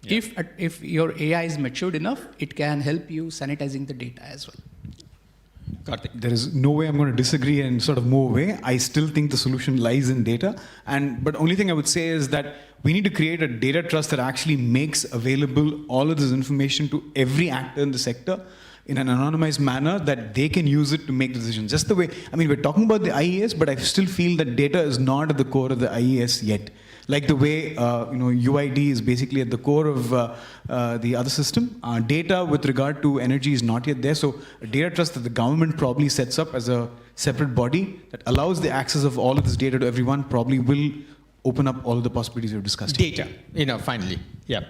Yeah. If your AI is matured enough, it can help you sanitizing the data as well. Karthik, there is no way I'm going to disagree and sort of move away. I still think the solution lies in data. But only thing I would say is that we need to create a data trust that actually makes available all of this information to every actor in the sector in an anonymized manner, that they can use it to make decisions. Just the way, we're talking about the IES, but I still feel that data is not at the core of the IES yet. Like the way UID is basically at the core of the other system. Data with regard to energy is not yet there. So a data trust that the government probably sets up as a separate body that allows the access of all of this data to everyone probably will open up all of the possibilities we've discussed. Data, finally. Yeah.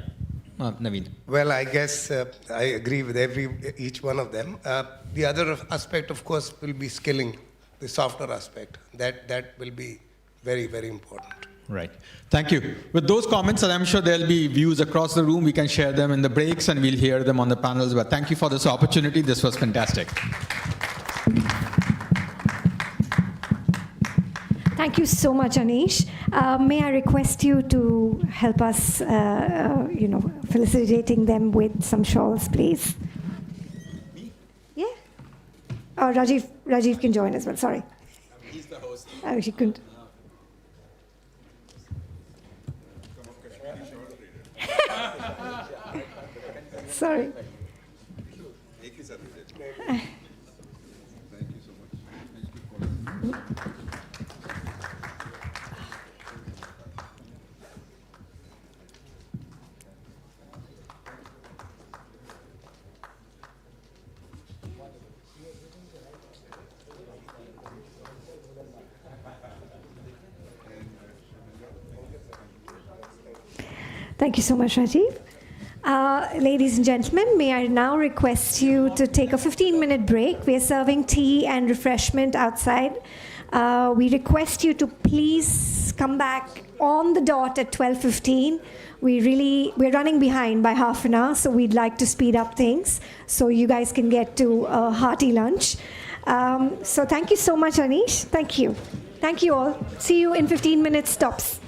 Naveen. Well, I guess I agree with each one of them. The other aspect, of course, will be skilling, the software aspect. That will be very, very important. Right. Thank you. With those comments, and I'm sure there'll be views across the room, we can share them in the breaks and we'll hear them on the panels. But thank you for this opportunity. This was fantastic. Thank you so much, Anish. May I request you to help us, felicitating them with some shawls, please? Yeah. Rajiv can join as well. Sorry. He's the host. He couldn't. Sorry. Thank you so much, Rajiv. Ladies and gentlemen, may I now request you to take a 15-minute break. We are serving tea and refreshment outside. We request you to please come back on the dot at 12:15. We're running behind by half an hour, so we'd like to speed up things so you guys can get to a hearty lunch. So thank you so much, Anish. Thank you. Thank you all. See you in 15 minutes tops.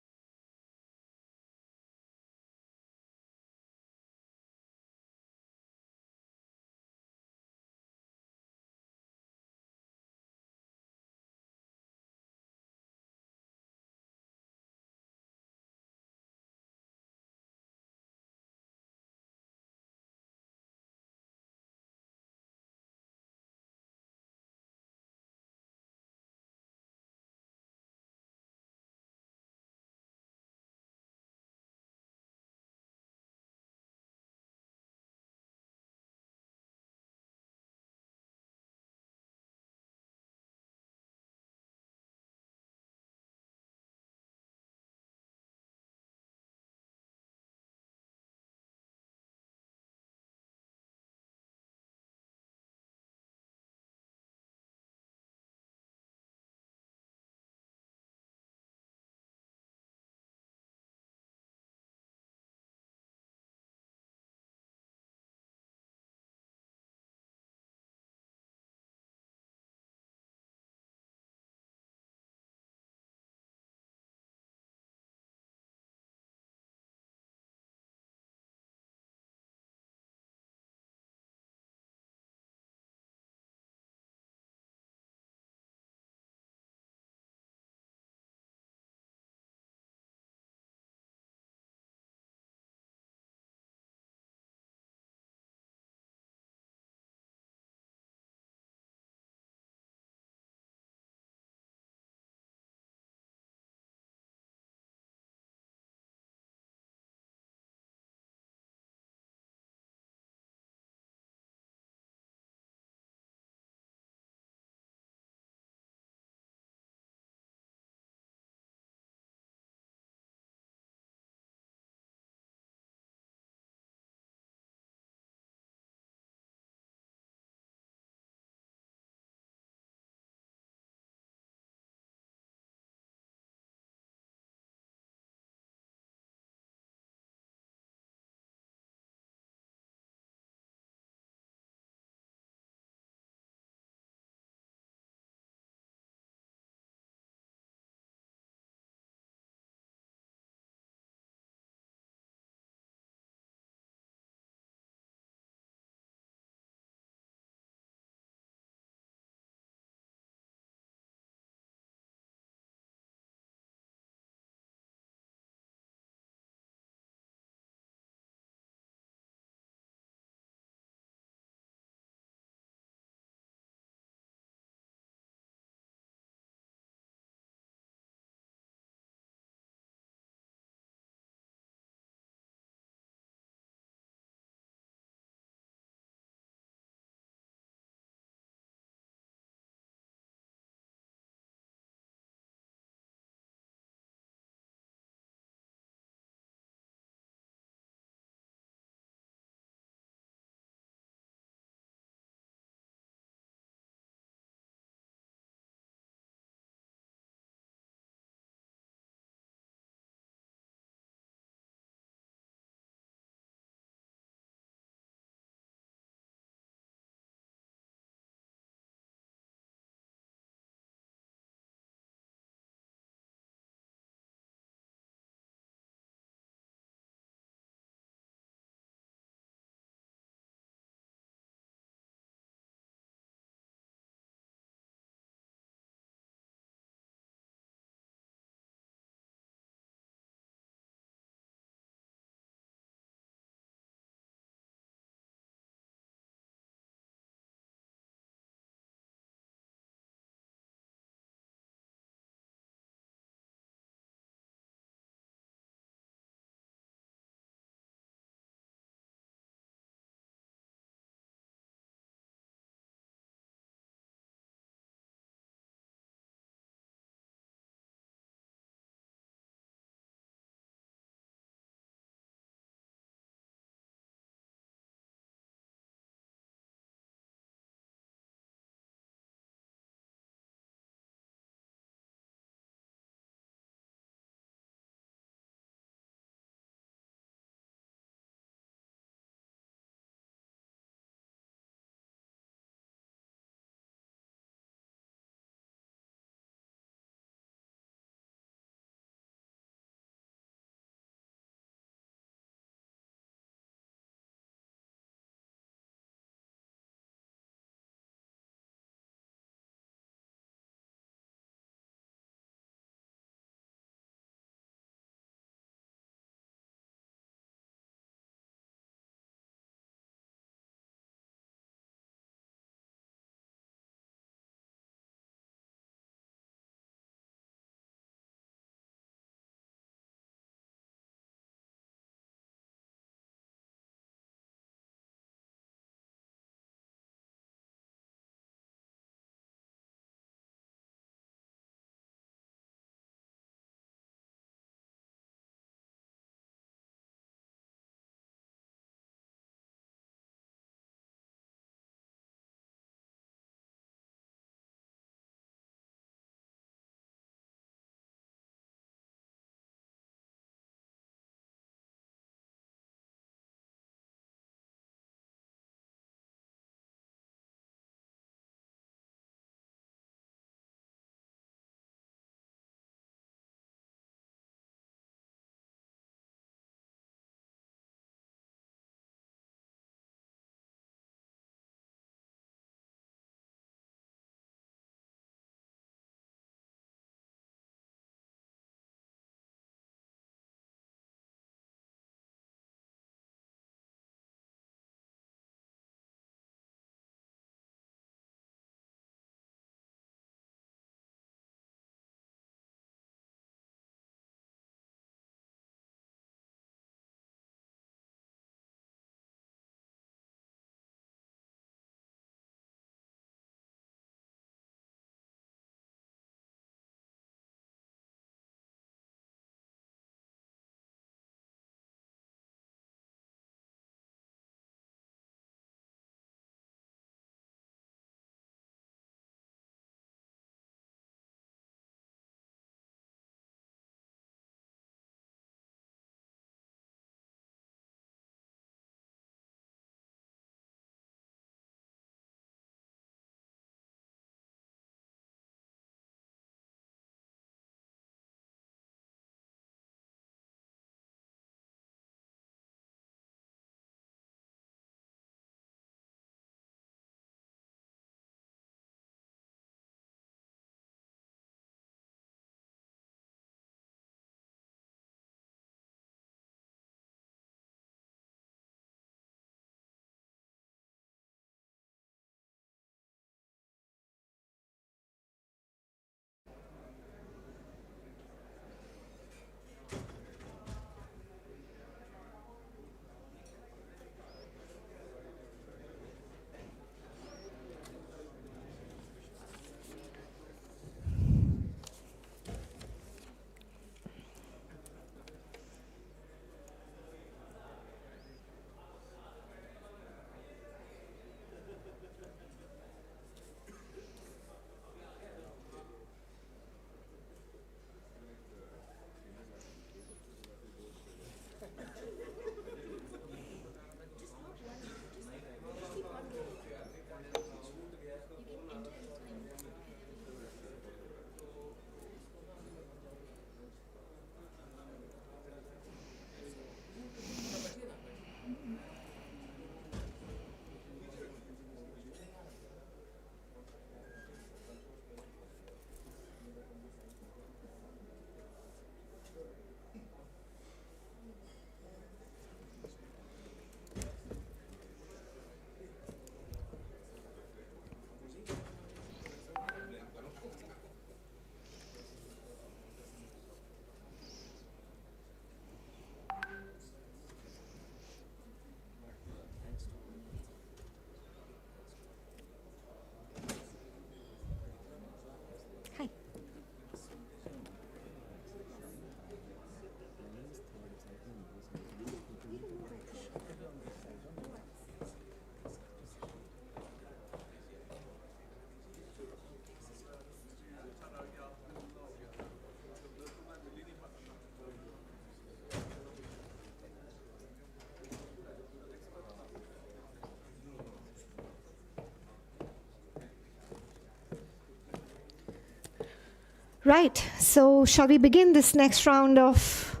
Right, so shall we begin this next round of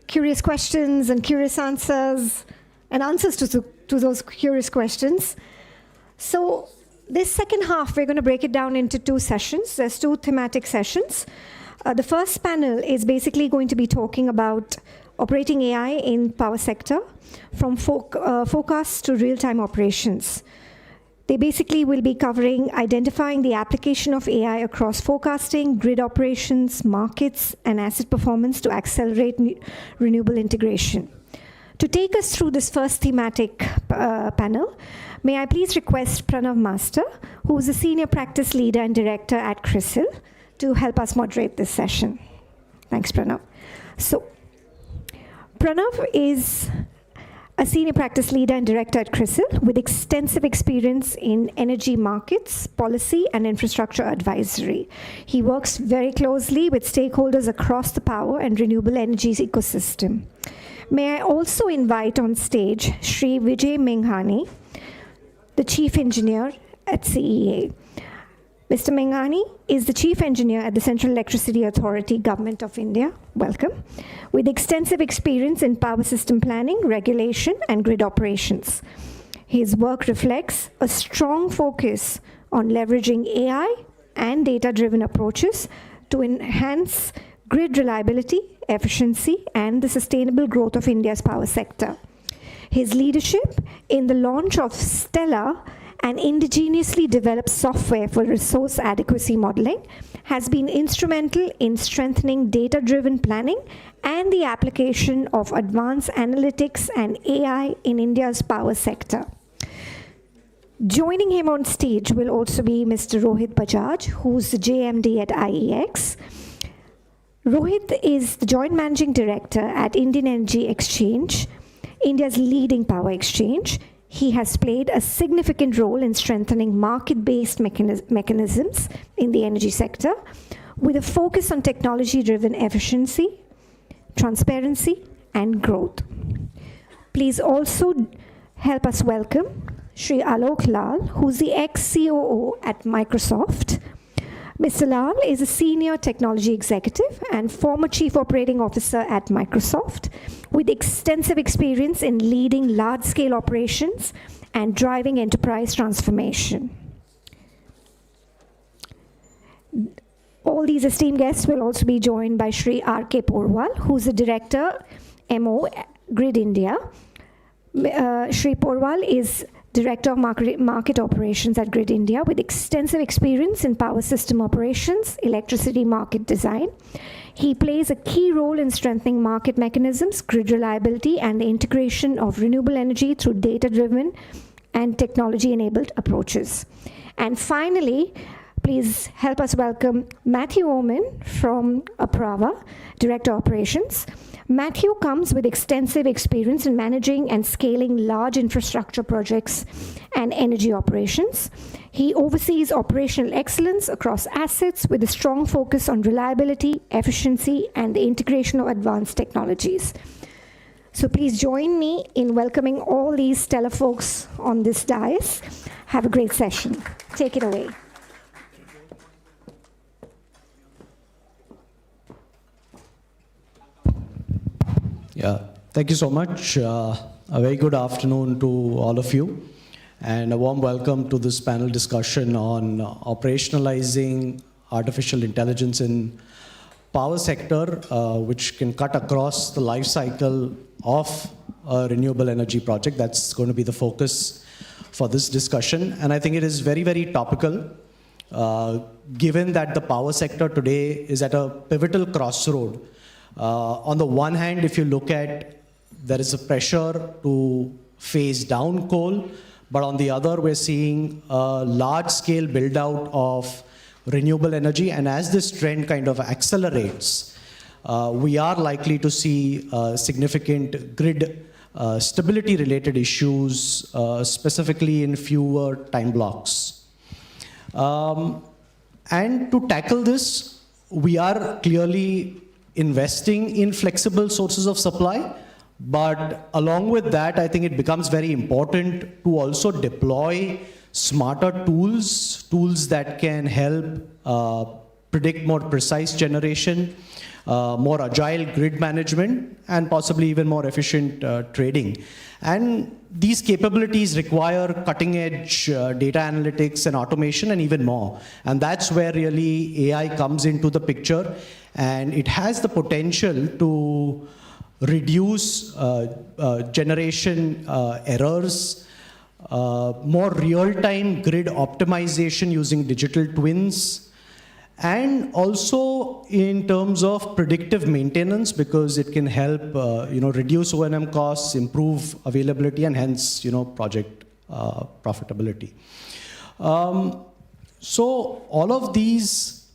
curious questions and curious answers and answers to those curious questions? So this second half, we're going to break it down into two sessions. There's two thematic sessions. The first panel is basically going to be talking about operating AI in power sector from forecast to real-time operations. They basically will be covering identifying the application of AI across forecasting, grid operations, markets, and asset performance to accelerate renewable integration. To take us through this first thematic panel, may I please request Pranav Master, who is a senior practice leader and director at CRISIL, to help us moderate this session. Thanks, Pranav. So, Pranav is a senior practice leader and director at CRISIL with extensive experience in energy markets, policy, and infrastructure advisory. He works very closely with stakeholders across the power and renewable energies ecosystem. May I also invite on stage Shri Vijay Menghani, the Chief Engineer at CEA. Mr. Menghani is the Chief Engineer at the Central Electricity Authority, Government of India. Welcome. With extensive experience in power system planning, regulation, and grid operations. His work reflects a strong focus on leveraging AI and data-driven approaches to enhance grid reliability, efficiency, and the sustainable growth of India's power sector. His leadership in the launch of Stella, an indigenously developed software for resource adequacy modeling, has been instrumental in strengthening data-driven planning and the application of advanced analytics and AI in India's power sector. Joining him on stage will also be Mr. Rohit Bajaj, who's the JMD at IEX. Rohit is the Joint Managing Director at Indian Energy Exchange, India's leading power exchange. He has played a significant role in strengthening market-based mechanisms in the energy sector with a focus on technology-driven efficiency, transparency, and growth. Please also help us welcome Shri Alok Lal, who's the ex-COO at Microsoft. Mr. Lal is a senior technology executive and former chief operating officer at Microsoft with extensive experience in leading large-scale operations and driving enterprise transformation. All these esteemed guests will also be joined by Shri R.K. Porwal, who's the director, MO, Grid India. Shri Porwal is Director of Market Operations at Grid India with extensive experience in power system operations, electricity market design. He plays a key role in strengthening market mechanisms, grid reliability, and the integration of renewable energy through data-driven and technology-enabled approaches. And finally, please help us welcome Matthew Oman from Apraava, Director of Operations. Matthew comes with extensive experience in managing and scaling large infrastructure projects and energy operations. He oversees operational excellence across assets with a strong focus on reliability, efficiency, and the integration of advanced technologies. So please join me in welcoming all these stellar folks on this dais. Have a great session. Take it away. Yeah, thank you so much. A very good afternoon to all of you, and a warm welcome to this panel discussion on operationalizing artificial intelligence in power sector, which can cut across the life cycle of a renewable energy project. That's going to be the focus for this discussion, and I think it is very, very topical, given that the power sector today is at a pivotal crossroad. On the one hand, if you look at, there is a pressure to phase down coal, but on the other, we're seeing a large-scale build-out of renewable energy, and as this trend kind of accelerates, we are likely to see significant grid stability-related issues, specifically in fewer time blocks. And to tackle this, we are clearly investing in flexible sources of supply, but along with that, I think it becomes very important to also deploy smarter tools that can help predict more precise generation, more agile grid management, and possibly even more efficient trading. And these capabilities require cutting-edge data analytics and automation and even more. And that's where really AI comes into the picture. And it has the potential to reduce generation errors, more real-time grid optimization using digital twins, and also in terms of predictive maintenance, because it can help reduce O&M costs, improve availability, and hence project profitability. So all of these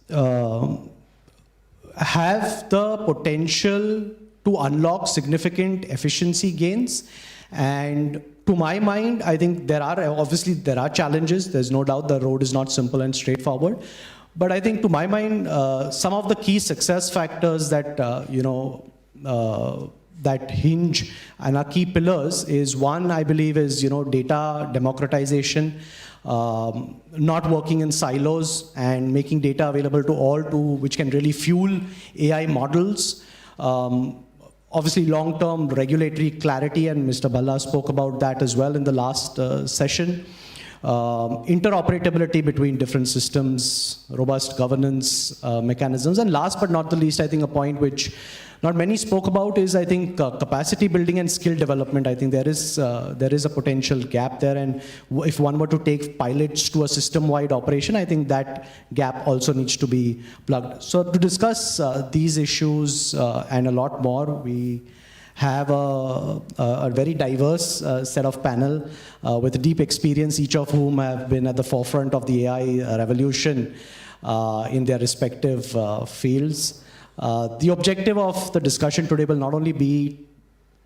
have the potential to unlock significant efficiency gains. And to my mind, I think there are challenges. There's no doubt the road is not simple and straightforward. But I think to my mind, some of the key success factors that, that hinge and are key pillars is one, I believe, is, data democratization, not working in silos and making data available to all, which can really fuel AI models. Obviously, long-term regulatory clarity, and Mr. Bhalla spoke about that as well in the last session. Interoperability between different systems, robust governance mechanisms, and last but not the least, I think a point which not many spoke about is, I think, capacity building and skill development. I think there is a potential gap there, and if one were to take pilots to a system-wide operation, I think that gap also needs to be plugged. So to discuss these issues and a lot more, we have a very diverse set of panel with deep experience, each of whom have been at the forefront of the AI revolution in their respective fields. The objective of the discussion today will not only be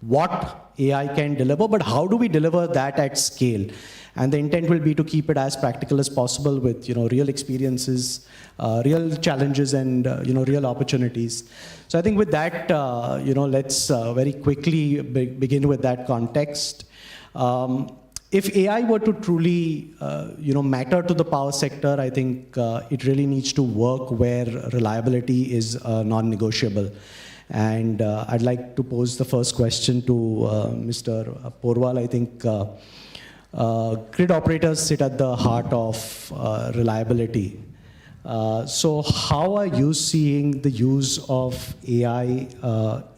what AI can deliver, but how do we deliver that at scale? And the intent will be to keep it as practical as possible with real experiences, real challenges, and real opportunities. So I think with that, let's very quickly begin with that context. If AI were to truly matter to the power sector, I think it really needs to work where reliability is non-negotiable. And I'd like to pose the first question to Mr. Porwal. I think grid operators sit at the heart of reliability. So how are you seeing the use of AI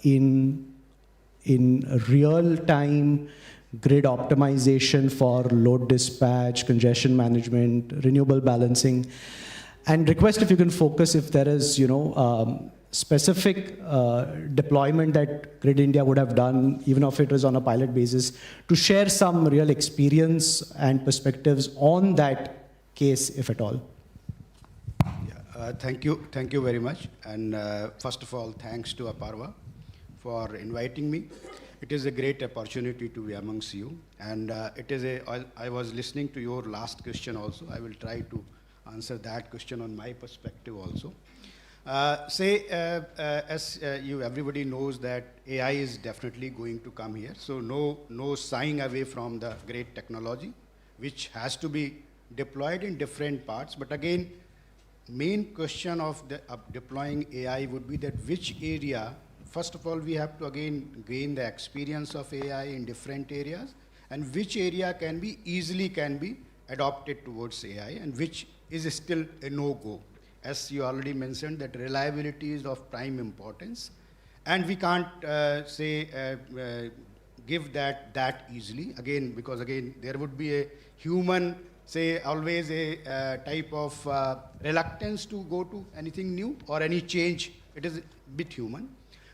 in real-time grid optimization for load dispatch, congestion management, renewable balancing? And request if you can focus if there is, specific deployment that Grid India would have done, even if it was on a pilot basis, to share some real experience and perspectives on that case, if at all. Thank you very much. And first of all, thanks to Apraava for inviting me. It is a great opportunity to be amongst you. And I was listening to your last question also. I will try to answer that question on my perspective also. Everybody knows that AI is definitely going to come here. So no shying away from the great technology, which has to be deployed in different parts. But again, main question of deploying AI would be that which area. First of all, we have to again gain the experience of AI in different areas, and which area can be easily adopted towards AI, and which is still a no-go. As you already mentioned, that reliability is of prime importance, and we can't give that easily. Again, because again there would be a human, always a type of reluctance to go to anything new or any change. It is a bit human.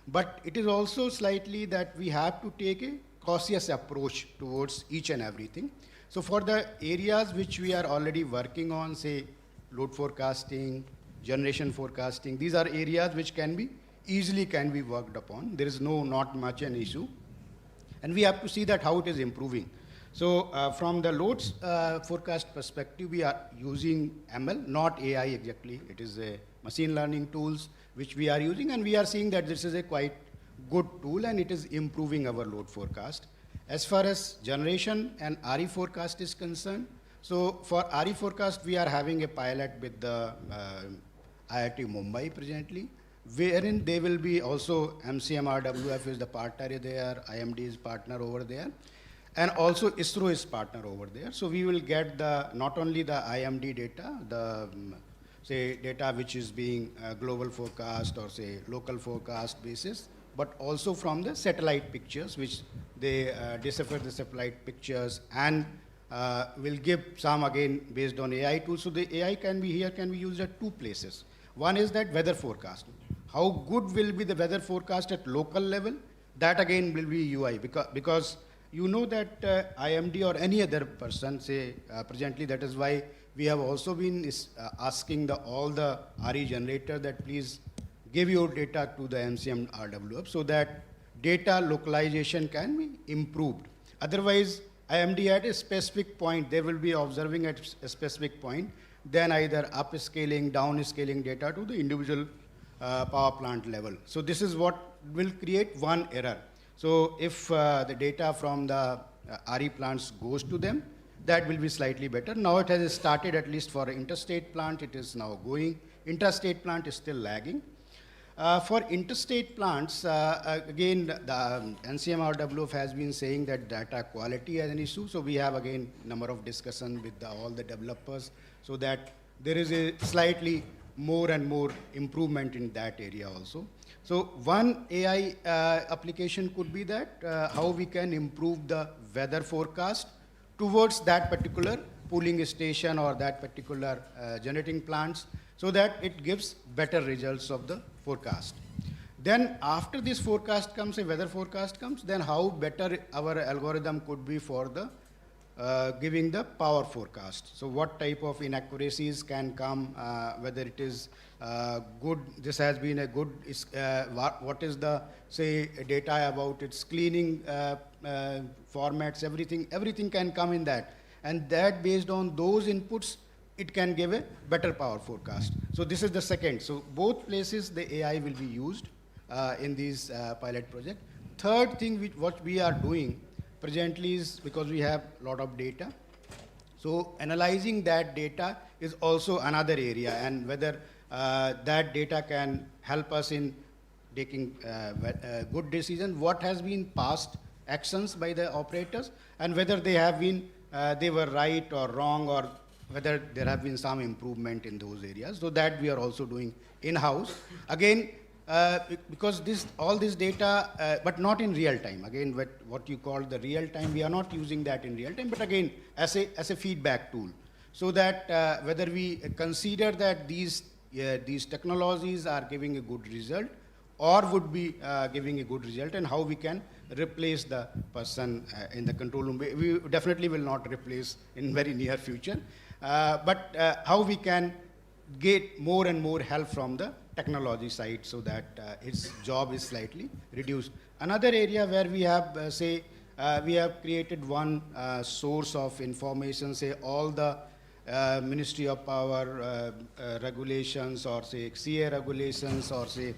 But it is also slightly that we have to take a cautious approach towards each and everything. So for the areas which we are already working on, say load forecasting, generation forecasting, these are areas which can be easily worked upon. There is not much an issue. And we have to see that how it is improving. So from the loads forecast perspective, we are using ML, not AI exactly. It is a machine learning tools which we are using, and we are seeing that this is a quite good tool and it is improving our load forecast. As far as generation and RE forecast is concerned, so for RE forecast, we are having a pilot with the IIT Mumbai presently, wherein they will be also MCMRWF is the partner there, IMD is partner over there, and also ISRO is partner over there. So we will get the not only the IMD data, the say data which is being global forecast or say local forecast basis, but also from the satellite pictures, which they decipher the satellite pictures and will give some again based on AI tools. So the AI can be used at two places. One is that weather forecast. How good will be the weather forecast at local level? That again will be UI because you know that IMD or any other person say presently, that is why we have also been asking all the RE generator that please give your data to the MCM RWF so that data localization can be improved. Otherwise, IMD at a specific point, they will be observing at a specific point, then either upscaling, downscaling data to the individual power plant level. So this is what will create one error. So if the data from the RE plants goes to them, that will be slightly better. Now it has started, at least for interstate plant, it is now going. Interstate plant is still lagging. For interstate plants, again, the NCMRWF has been saying that data quality is an issue. So we have again number of discussion with all the developers so that there is a slightly more and more improvement in that area also. So one AI application could be that how we can improve the weather forecast towards that particular pooling station or that particular generating plants so that it gives better results of the forecast. Then after this forecast comes, a weather forecast comes, then how better our algorithm could be for the giving the power forecast. So what type of inaccuracies can come, whether it is good, this has been a good, what is the, say, data about its cleaning formats, everything can come in that. And that based on those inputs, it can give a better power forecast. So this is the second. So both places the AI will be used in these pilot project. Third thing what we are doing presently is because we have a lot of data. So analyzing that data is also another area, and whether that data can help us in taking good decision, what has been past actions by the operators, and whether they have been they were right or wrong, or whether there have been some improvement in those areas. So that we are also doing in-house. Again, because all this data, but not in real time. Again, what you call the real time, we are not using that in real time, but again, as a feedback tool. So that whether we consider that these technologies are giving a good result or would be giving a good result, and how we can replace the person in the control room. We definitely will not replace in very near future, but how we can get more and more help from the technology side so that its job is slightly reduced. Another area where we have, we have created one source of information, say all the Ministry of Power regulations, or say CA regulations, or say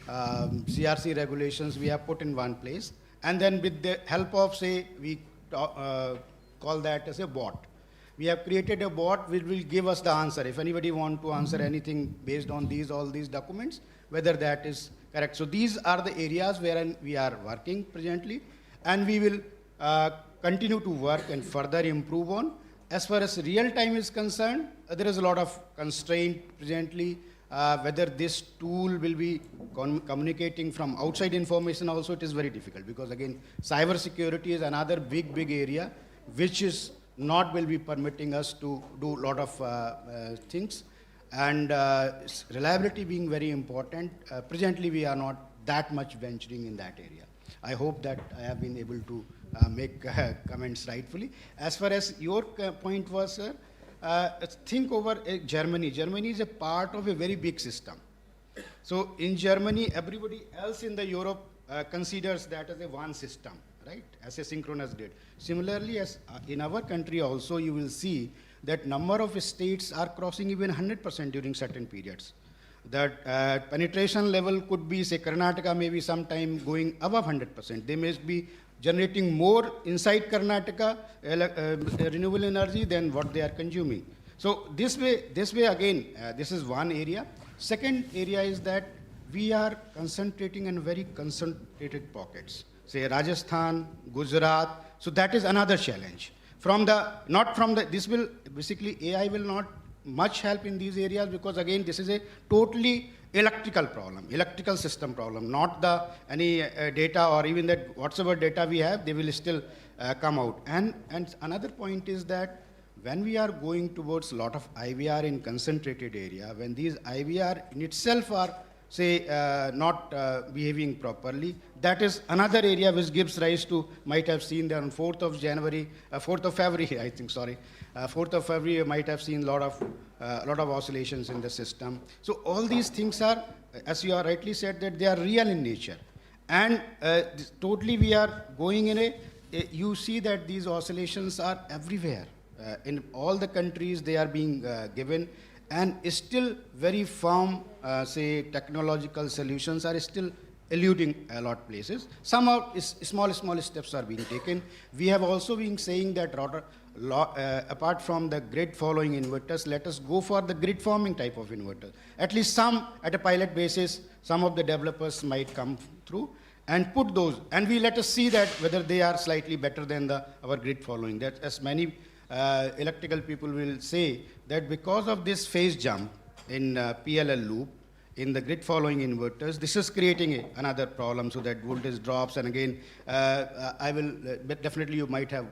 CRC regulations, we have put in one place. And then with the help of, say, we call that as a bot. We have created a bot which will give us the answer. If anybody want to answer anything based on all these documents, whether that is correct. So these are the areas where we are working presently, and we will continue to work and further improve on. As far as real time is concerned, there is a lot of constraint presently. Whether this tool will be communicating from outside information also, it is very difficult, because again, cyber security is another big area which is not will be permitting us to do a lot of things, and reliability being very important. Presently, we are not that much venturing in that area. I hope that I have been able to make comments rightfully. As far as your point was, sir, think over Germany. Germany is a part of a very big system. So in Germany, everybody else in the Europe considers that as a one system, right, as a synchronous grid. Similarly, as in our country also, you will see that number of states are crossing even 100% during certain periods. That penetration level could be, say, Karnataka may be sometime going above 100%. They may be generating more inside Karnataka renewable energy than what they are consuming. So this way again, this is one area. Second area is that we are concentrating in very concentrated pockets, say Rajasthan, Gujarat. So that is another challenge. This will, basically AI will not much help in these areas because again, this is a totally electrical problem, electrical system problem, not any data or even that whatsoever data we have, they will still come out. And another point is that when we are going towards a lot of IVR in concentrated area, when these IVR in itself are, say, not behaving properly, that is another area which gives rise to, might have seen there on 4th of February, I think, sorry. 4th of February, you might have seen a lot of oscillations in the system. So all these things are, as you are rightly said, that they are real in nature. And totally we are going in you see that these oscillations are everywhere. In all the countries they are being given, and still very firm, say, technological solutions are still eluding a lot of places. Some small steps are being taken. We have also been saying that apart from the grid following inverters, let us go for the grid forming type of inverter. At least some, at a pilot basis, some of the developers might come through and put those, and we let us see that whether they are slightly better than our grid following. That, as many electrical people will say, that because of this phase jump in PLL loop, in the grid following inverters, this is creating another problem, so that voltage drops. And again, but definitely you might have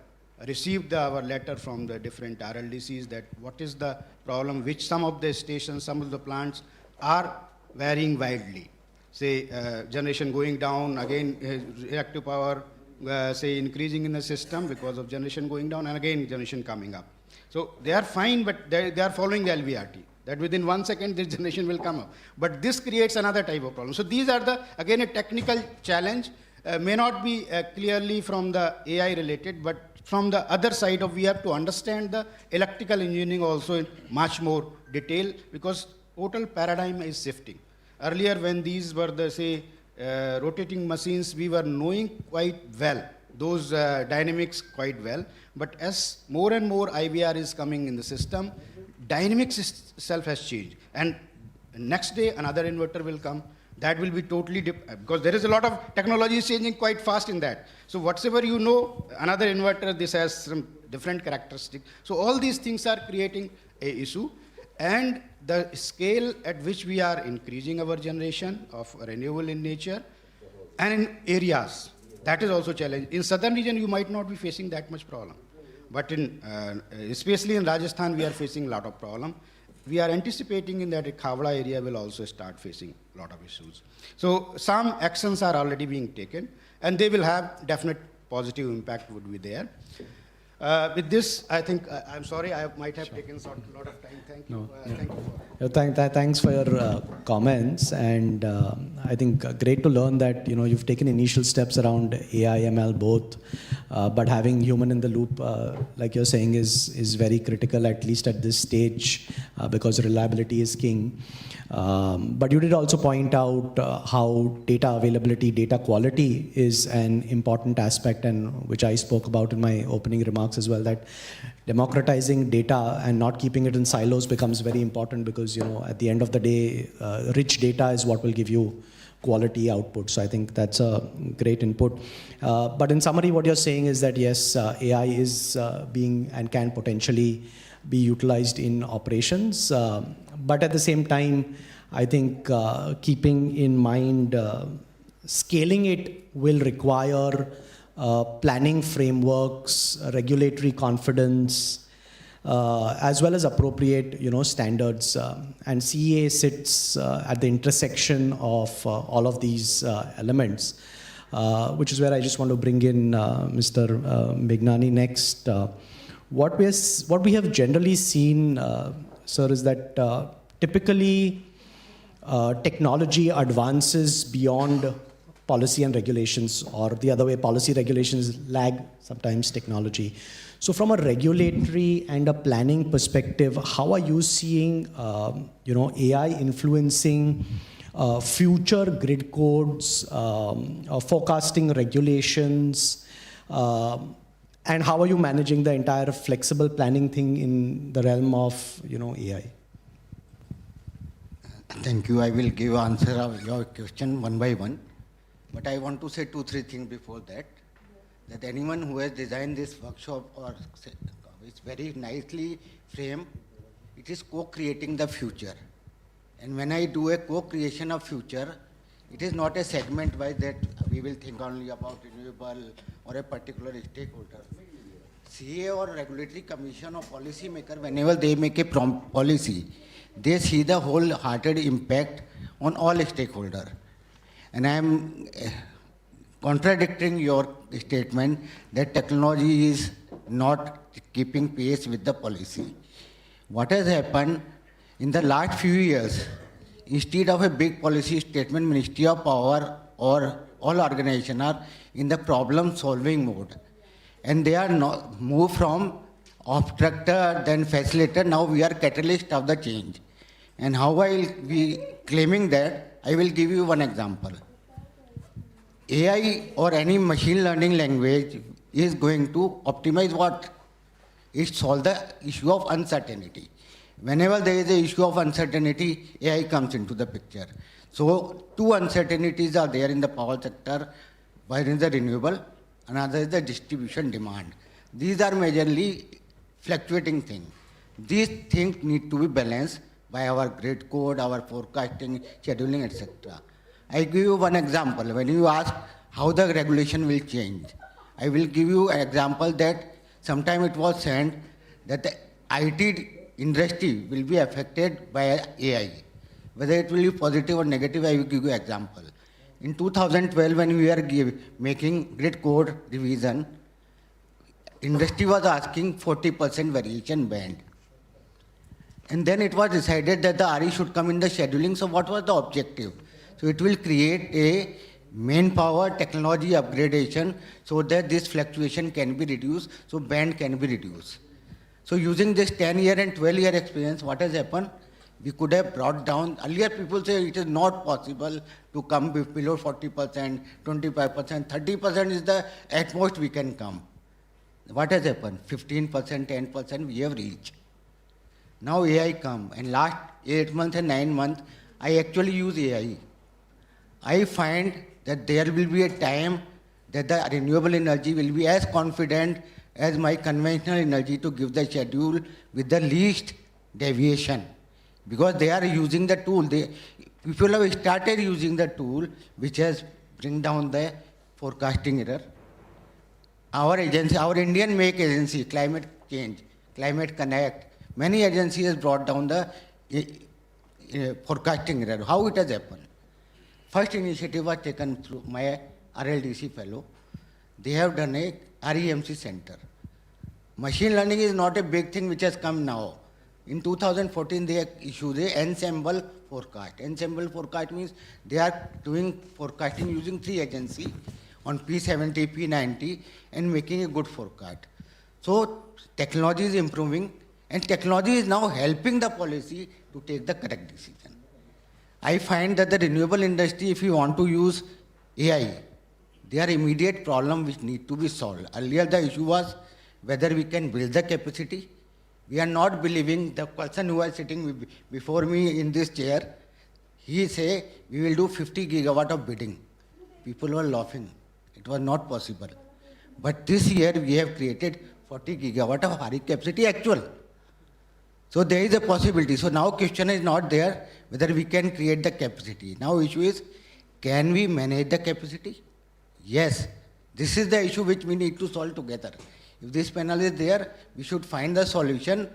received our letter from the different RLDCs that what is the problem, which some of the stations, some of the plants are varying wildly. Say generation going down, again reactive power, say increasing in the system because of generation going down, and again generation coming up. So they are fine, but they are following the LVRT. That within 1 second this generation will come up. But this creates another type of problem. So these are again a technical challenge, may not be clearly from the AI related, but from the other side of we have to understand the electrical engineering also in much more detail, because total paradigm is shifting. Earlier when these were the, say, rotating machines, we were knowing quite well, those dynamics quite well. But as more and more IVR is coming in the system, dynamics itself has changed. And next day another inverter will come. That will be totally because there is a lot of technology changing quite fast in that. So whatever you know, another inverter, this has some different characteristics. So all these things are creating a issue. And the scale at which we are increasing our generation of renewable in nature and in areas, that is also a challenge. In southern region, you might not be facing that much problem. But especially in Rajasthan, we are facing a lot of problem. We are anticipating in that Khavda area will also start facing a lot of issues. So some actions are already being taken, and they will have definite positive impact would be there. With this, I think, I'm sorry, I might have taken a lot of time. Thank you. Thank you. Thanks for your comments, and I think great to learn that you've taken initial steps around AI, ML both, but having human in the loop, like you're saying, is very critical, at least at this stage, because reliability is king. But you did also point out how data availability, data quality is an important aspect, and which I spoke about in my opening remarks as well, that democratizing data and not keeping it in silos becomes very important, because at the end of the day, rich data is what will give you quality output. So I think that's a great input. But in summary, what you're saying is that yes, AI is being and can potentially be utilized in operations. But at the same time, I think keeping in mind scaling it will require planning frameworks, regulatory confidence, as well as appropriate standards. And CEA sits at the intersection of all of these elements, which is where I just want to bring in Mr. Megnani next. What we have generally seen, sir, is that typically technology advances beyond policy and regulations, or the other way, policy regulations lag sometimes technology. So from a regulatory and a planning perspective, how are you seeing AI influencing future grid codes, forecasting regulations, and how are you managing the entire flexible planning thing in the realm of AI? Thank you. I will give answer of your question one by one. But I want to say 2-3 things before that. That anyone who has designed this workshop or it's very nicely framed, it is co-creating the future. And when I do a co-creation of future, it is not a segment wise that we will think only about renewable or a particular stakeholder. CA or regulatory commission or policy maker, whenever they make a policy, they see the wholehearted impact on all stakeholders. And I am contradicting your statement that technology is not keeping pace with the policy. What has happened in the last few years, instead of a big policy statement, Ministry of Power or all organizations are in the problem-solving mode. And they are not moved from obstructor, then facilitator, now we are catalyst of the change. And how I will be claiming that, I will give you one example. AI or any machine learning language is going to optimize what? It solves the issue of uncertainty. Whenever there is an issue of uncertainty, AI comes into the picture. So two uncertainties are there in the power sector. One is the renewable, another is the distribution demand. These are majorly fluctuating things. These things need to be balanced by our grid code, our forecasting, scheduling, etc. I give you one example. When you ask how the regulation will change, I will give you an example that sometime it was said that the IT industry will be affected by AI. Whether it will be positive or negative, I will give you an example. In 2012, when we were making grid code revision, industry was asking 40% variation band. And then it was decided that the RE should come in the scheduling. So what was the objective? So it will create a manpower technology upgradation so that this fluctuation can be reduced, so band can be reduced. So using this 10-year and 12-year experience, what has happened? We could have brought down, earlier people say it is not possible to come below 40%, 25%, 30% is the at most we can come. What has happened? 15%, 10% we have reached. Now AI come, and last 8 months and 9 months, I actually use AI. I find that there will be a time that the renewable energy will be as confident as my conventional energy to give the schedule with the least deviation. Because they are using the tool. People have started using the tool which has bring down the forecasting error. Our agency, our Indian make agency, Climate Change, Climate Connect, many agencies has brought down the forecasting error. How it has happened? First initiative was taken through my RLDC fellow. They have done a REMC center. Machine learning is not a big thing which has come now. In 2014, they issued a ensemble forecast. Ensemble forecast means they are doing forecasting using 3 agencies on P70, P90 and making a good forecast. So technology is improving and technology is now helping the policy to take the correct decision. I find that the renewable industry, if you want to use AI, there are immediate problems which need to be solved. Earlier the issue was whether we can build the capacity. We are not believing the person who was sitting before me in this chair, he say we will do 50 gigawatt of bidding. People were laughing. It was not possible. But this year we have created 40 gigawatt of RE capacity actual. So there is a possibility. So now question is not there whether we can create the capacity. Now issue is, can we manage the capacity? Yes. This is the issue which we need to solve together. If this panel is there, we should find the solution,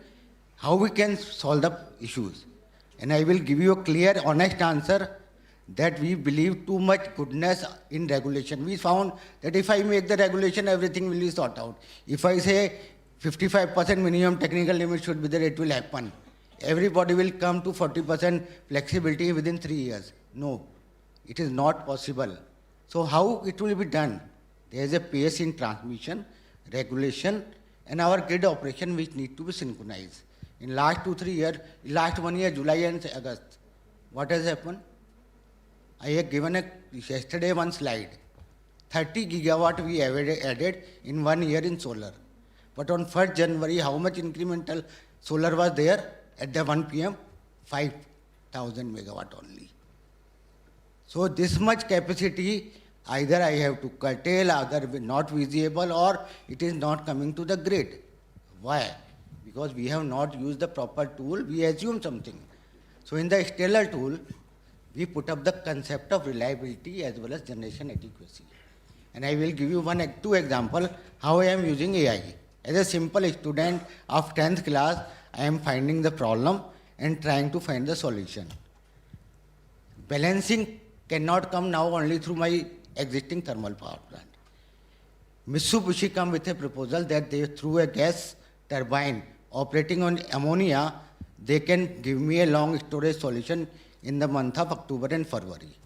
how we can solve the issues. And I will give you a clear, honest answer that we believe too much goodness in regulation. We found that if I make the regulation, everything will be sorted out. If I say 55% minimum technical limit should be there, it will happen. Everybody will come to 40% flexibility within 3 years. No, it is not possible. So how it will be done? There is a pace in transmission, regulation, and our grid operation which need to be synchronized. In last 2-3 years, last 1 year, July and August, what has happened? I have given yesterday one slide. 30 gigawatt we added in 1 year in solar. But on 1st January, how much incremental solar was there at the 1 p.m.? 5. 1000 megawatt only. So this much capacity, either I have to curtail, either not visible, or it is not coming to the grid. Why? Because we have not used the proper tool, we assume something. So in the Stellar tool, we put up the concept of reliability as well as generation adequacy. And I will give you two examples how I am using AI. As a simple student of 10th class, I am finding the problem and trying to find the solution. Balancing cannot come now only through my existing thermal power plant. Mitsubishi come with a proposal that they, through a gas turbine operating on ammonia, they can give me a long storage solution in the month of October and February.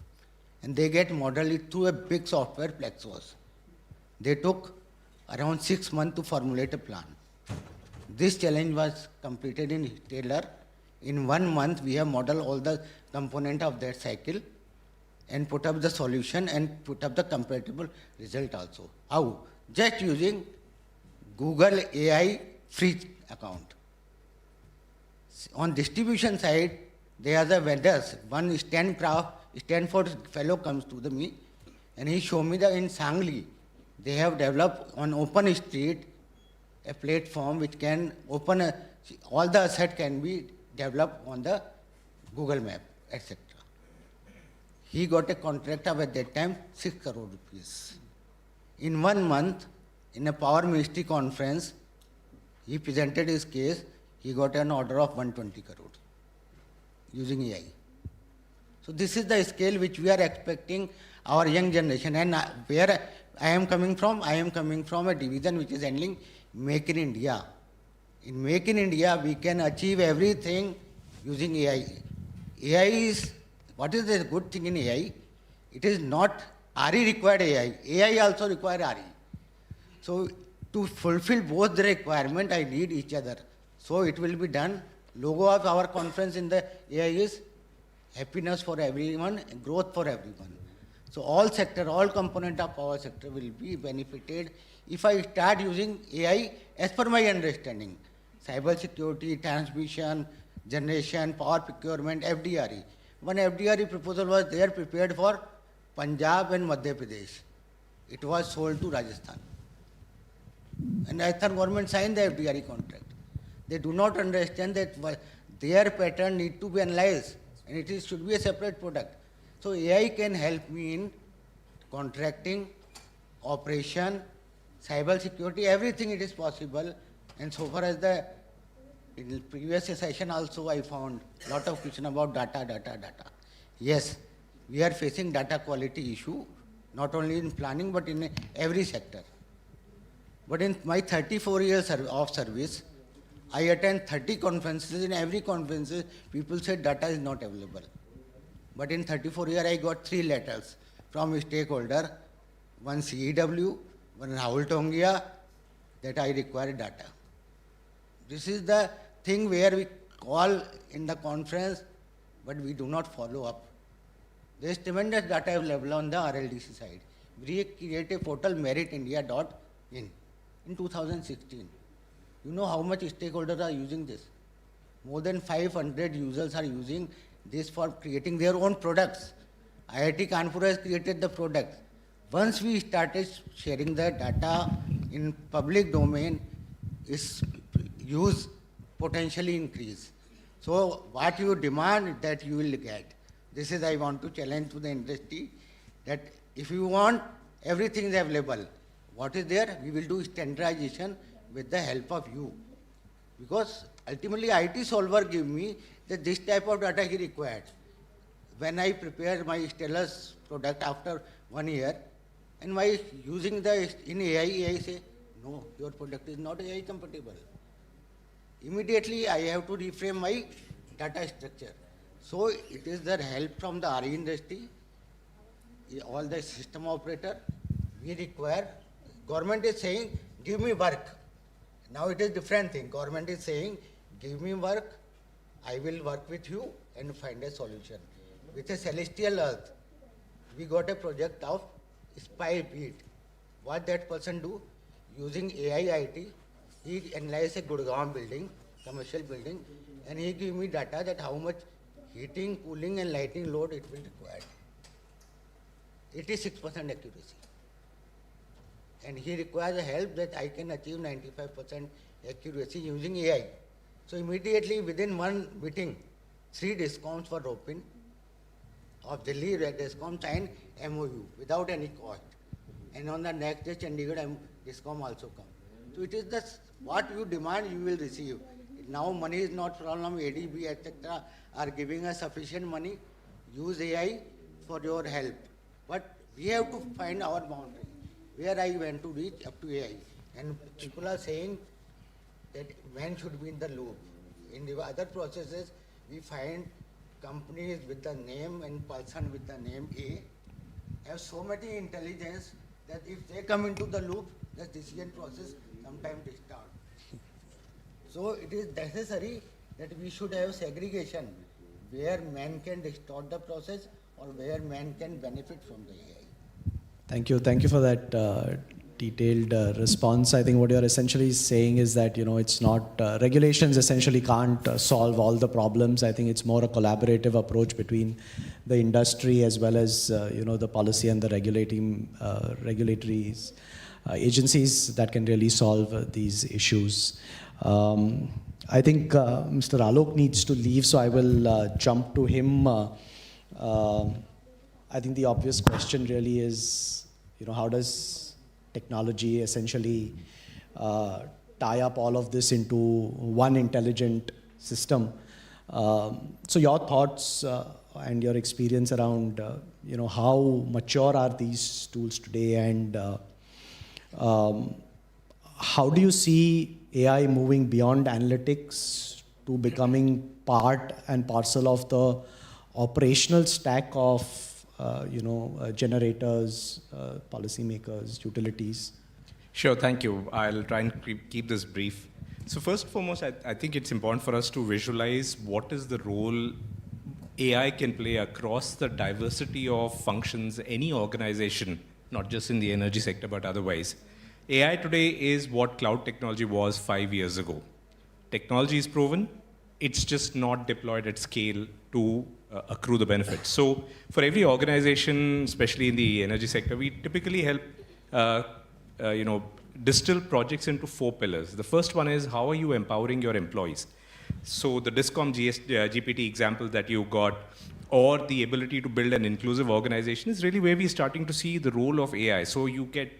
And they get modeled it through a big software, Plexos. They took around 6 months to formulate a plan. This challenge was completed in Taylor. In 1 month, we have modeled all the components of that cycle and put up the solution and put up the compatible result also. How? Just using Google AI free account. On distribution side, there are the vendors. One Stanford fellow comes to me and he showed me that in Sangli, they have developed on open street a platform which can open all the asset can be developed on the Google map, etc. He got a contract of at that time 6 crore rupees. In 1 month, in a power ministry conference, he presented his case, he got an order of 120 crore using AI. So this is the scale which we are expecting our young generation. And where I am coming from a division which is handling Make in India. In Make in India, we can achieve everything using AI. AI is, what is the good thing in AI? It is not RE required AI. AI also require RE. So to fulfill both the requirement, I need each other. So it will be done. Logo of our conference in the AI is happiness for everyone, and growth for everyone. So all sector, all component of power sector will be benefited if I start using AI as per my understanding. Cyber security, transmission, generation, power procurement, FDRE. One FDRE proposal was there prepared for Punjab and Madhya Pradesh. It was sold to Rajasthan. And Rajasthan government signed the FDRE contract. They do not understand that their pattern need to be analyzed and it should be a separate product. So AI can help me in contracting, operation, cyber security, everything it is possible. And so far as in the previous session also I found a lot of question about data. Yes, we are facing data quality issue, not only in planning but in every sector. But in my 34 years of service, I attend 30 conferences. In every conference, people say data is not available. But in 34 years, I got 3 letters from a stakeholder, one CEW, one Rahul Tongia, that I require data. This is the thing where we call in the conference, but we do not follow up. There is tremendous data available on the RLDC side. We create a portal meritindia.in in 2016. You know how much stakeholders are using this? More than 500 users are using this for creating their own products. IIT Kanpur has created the product. Once we started sharing the data in public domain, its use potentially increase. So what you demand, that you will get. This is I want to challenge to the industry that if you want, everything is available. What is there? We will do standardization with the help of you. Because ultimately IT solver give me that this type of data he required. When I prepare my Stellar's product after 1 year, and by using in AI say, no, your product is not AI compatible. Immediately I have to reframe my data structure. So it is the help from the RE industry, all the system operator, we require. Government is saying, give me work. Now it is different thing. Government is saying, give me work, I will work with you and find a solution. With a celestial earth, we got a project of spy beat. What that person do? Using AI IT, he analyzed a Gurgaon building, commercial building, and he give me data that how much heating, cooling and lighting load it will require. 86% accuracy. And he requires a help that I can achieve 95% accuracy using AI. So immediately within one meeting, 3 DISCOMs were open of Delhi DISCOM signed MOU without any cost. And on the next day, Chandigarh DISCOM also come. So it is just what you demand, you will receive. Now money is not problem, ADB, etc. are giving us sufficient money. Use AI for your help. But we have to find our boundary. Where I want to reach up to AI. And people are saying that when should be in the loop. In the other processes, we find companies with the name and person with the name A have so much intelligence that if they come into the loop, the decision process sometimes distorts. So it is necessary that we should have segregation where man can distort the process or where man can benefit from the AI. Thank you. Thank you for that detailed response. I think what you're essentially saying is that, it's not, regulations essentially can't solve all the problems. I think it's more a collaborative approach between the industry as well as, the policy and the regulatory agencies that can really solve these issues. I think Mr. Alok needs to leave, so I will jump to him. I think the obvious question really is, how does technology essentially tie up all of this into one intelligent system? So your thoughts and your experience around, how mature are these tools today, and how do you see AI moving beyond analytics to becoming part and parcel of the operational stack of generators, policymakers, utilities? Sure, thank you. I'll try and keep this brief. So first and foremost, I think it's important for us to visualize what is the role AI can play across the diversity of functions, any organization, not just in the energy sector, but otherwise. AI today is what cloud technology was 5 years ago. Technology is proven, it's just not deployed at scale to accrue the benefits. So for every organization, especially in the energy sector, we typically help distill projects into 4 pillars. The first one is, how are you empowering your employees? So the DISCOM GPT example that you got, or the ability to build an inclusive organization, is really where we're starting to see the role of AI. So you get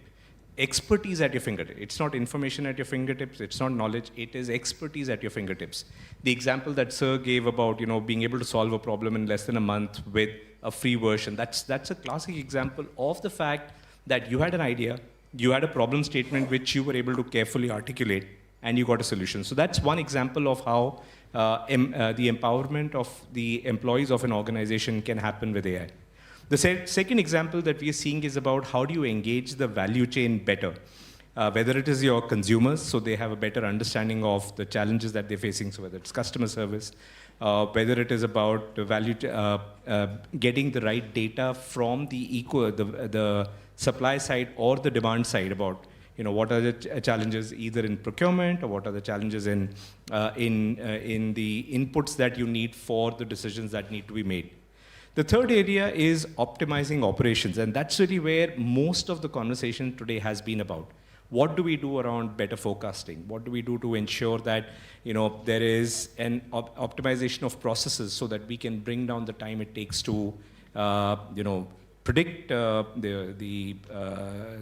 expertise at your fingertips. It's not information at your fingertips, it's not knowledge, it is expertise at your fingertips. The example that Sir gave about being able to solve a problem in less than a month with a free version, that's a classic example of the fact that you had an idea, you had a problem statement which you were able to carefully articulate, and you got a solution. So that's one example of how the empowerment of the employees of an organization can happen with AI. The second example that we are seeing is about how do you engage the value chain better, whether it is your consumers, so they have a better understanding of the challenges that they're facing, so whether it's customer service, whether it is about getting the right data from the supply side or the demand side about what are the challenges either in procurement, or what are the challenges in the inputs that you need for the decisions that need to be made. The third area is optimizing operations, and that's really where most of the conversation today has been about. What do we do around better forecasting? What do we do to ensure that there is an optimization of processes so that we can bring down the time it takes to predict the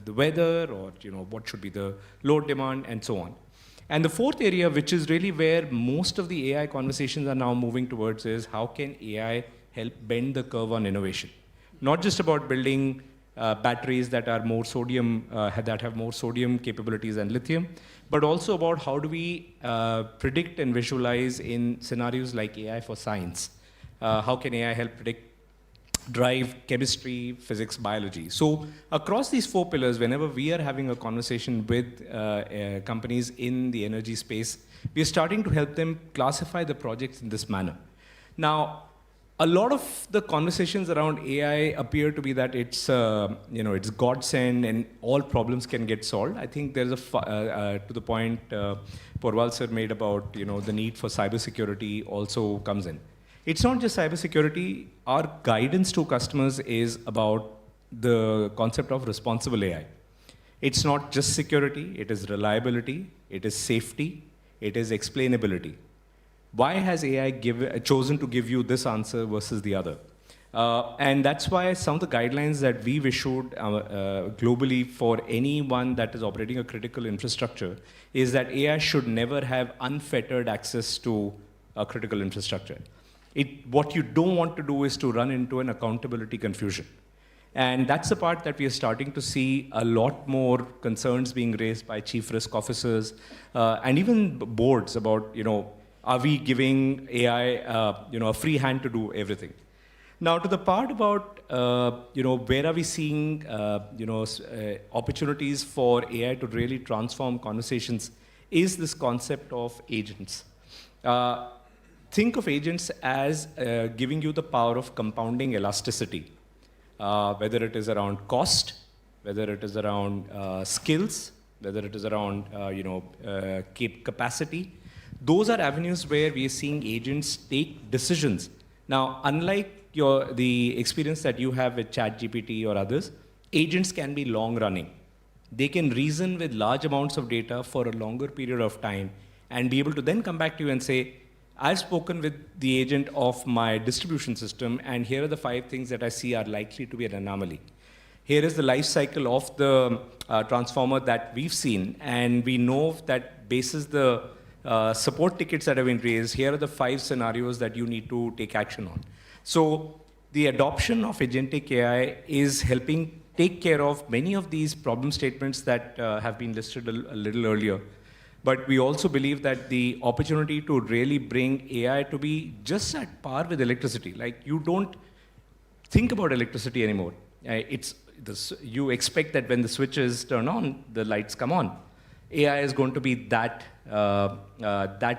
weather, or what should be the load demand, and so on. And the fourth area, which is really where most of the AI conversations are now moving towards, is how can AI help bend the curve on innovation? Not just about building batteries that are more sodium, that have more sodium capabilities than lithium, but also about how do we predict and visualize in scenarios like AI for science. How can AI help drive chemistry, physics, biology? So across these 4 pillars, whenever we are having a conversation with companies in the energy space, we are starting to help them classify the projects in this manner. Now, a lot of the conversations around AI appear to be that it's it's godsend and all problems can get solved. I think there's to the point Porwal sir made about the need for cybersecurity also comes in. It's not just cybersecurity. Our guidance to customers is about the concept of responsible AI. It's not just security, it is reliability, it is safety, it is explainability. Why has AI chosen to give you this answer versus the other? And that's why some of the guidelines that we've issued globally for anyone that is operating a critical infrastructure is that AI should never have unfettered access to a critical infrastructure. What you don't want to do is to run into an accountability confusion. And that's the part that we are starting to see a lot more concerns being raised by chief risk officers and even boards about, are we giving AI, a free hand to do everything? Now, to the part about, where are we seeing, opportunities for AI to really transform conversations is this concept of agents. Think of agents as giving you the power of compounding elasticity, whether it is around cost, whether it is around skills, whether it is around capacity. Those are avenues where we are seeing agents take decisions. Now, unlike the experience that you have with ChatGPT or others, agents can be long running. They can reason with large amounts of data for a longer period of time and be able to then come back to you and say, I've spoken with the agent of my distribution system, and here are the 5 things that I see are likely to be an anomaly. Here is the life cycle of the transformer that we've seen, and we know that basis the support tickets that have been raised, here are the 5 scenarios that you need to take action on. So the adoption of agentic AI is helping take care of many of these problem statements that have been listed a little earlier. But we also believe that the opportunity to really bring AI to be just at par with electricity, like you don't think about electricity anymore. You expect that when the switches turn on, the lights come on. AI is going to be that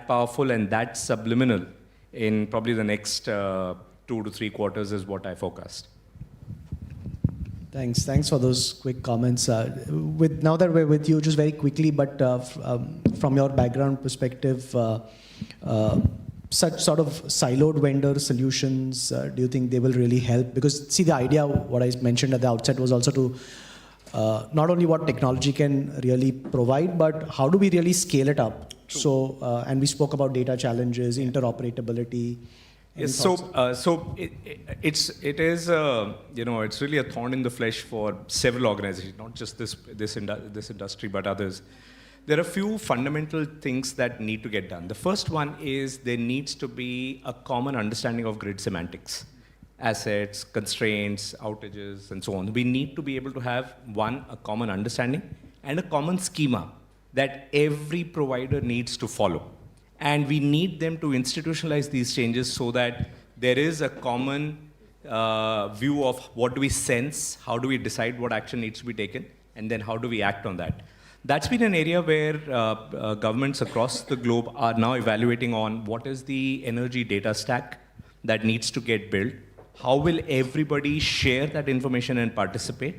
powerful and that subliminal in probably the next 2 to 3 quarters is what I forecast. Thanks for those quick comments. Now that we're with you, just very quickly, but from your background perspective, such sort of siloed vendor solutions, do you think they will really help? Because see, the idea, what I mentioned at the outset was also to not only what technology can really provide, but how do we really scale it up? True. So, and we spoke about data challenges, interoperability. Yes, so it's really a thorn in the flesh for several organizations, not just this industry, but others. There are a few fundamental things that need to get done. The first one is there needs to be a common understanding of grid semantics, assets, constraints, outages, and so on. We need to be able to have, a common understanding and a common schema that every provider needs to follow. And we need them to institutionalize these changes so that there is a common view of what do we sense, how do we decide what action needs to be taken, and then how do we act on that. That's been an area where governments across the globe are now evaluating on what is the energy data stack that needs to get built, how will everybody share that information and participate,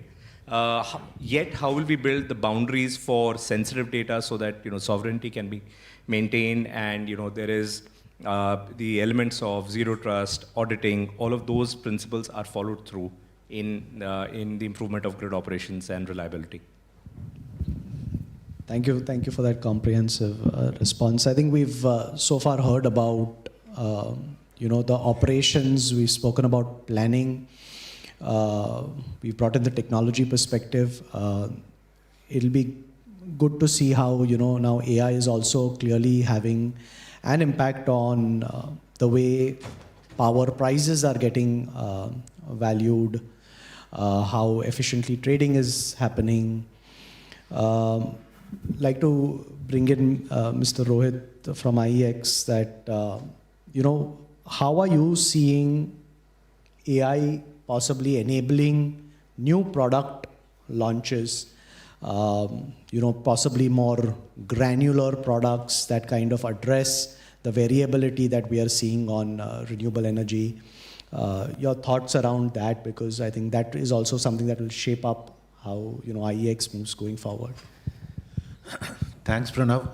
yet how will we build the boundaries for sensitive data so that sovereignty can be maintained, and there is the elements of zero trust, auditing, all of those principles are followed through in the improvement of grid operations and reliability. Thank you for that comprehensive response. I think we've so far heard about the operations. We've spoken about planning. We brought in the technology perspective. It'll be good to see how now AI is also clearly having an impact on the way power prices are getting valued, how efficiently trading is happening. Like to bring in Mr. Rohit from IEX that how are you seeing AI possibly enabling new product launches? Possibly more granular products that kind of address the variability that we are seeing on renewable energy. Your thoughts around that, because I think that is also something that will shape up how IEX moves going forward. Thanks, Pranav.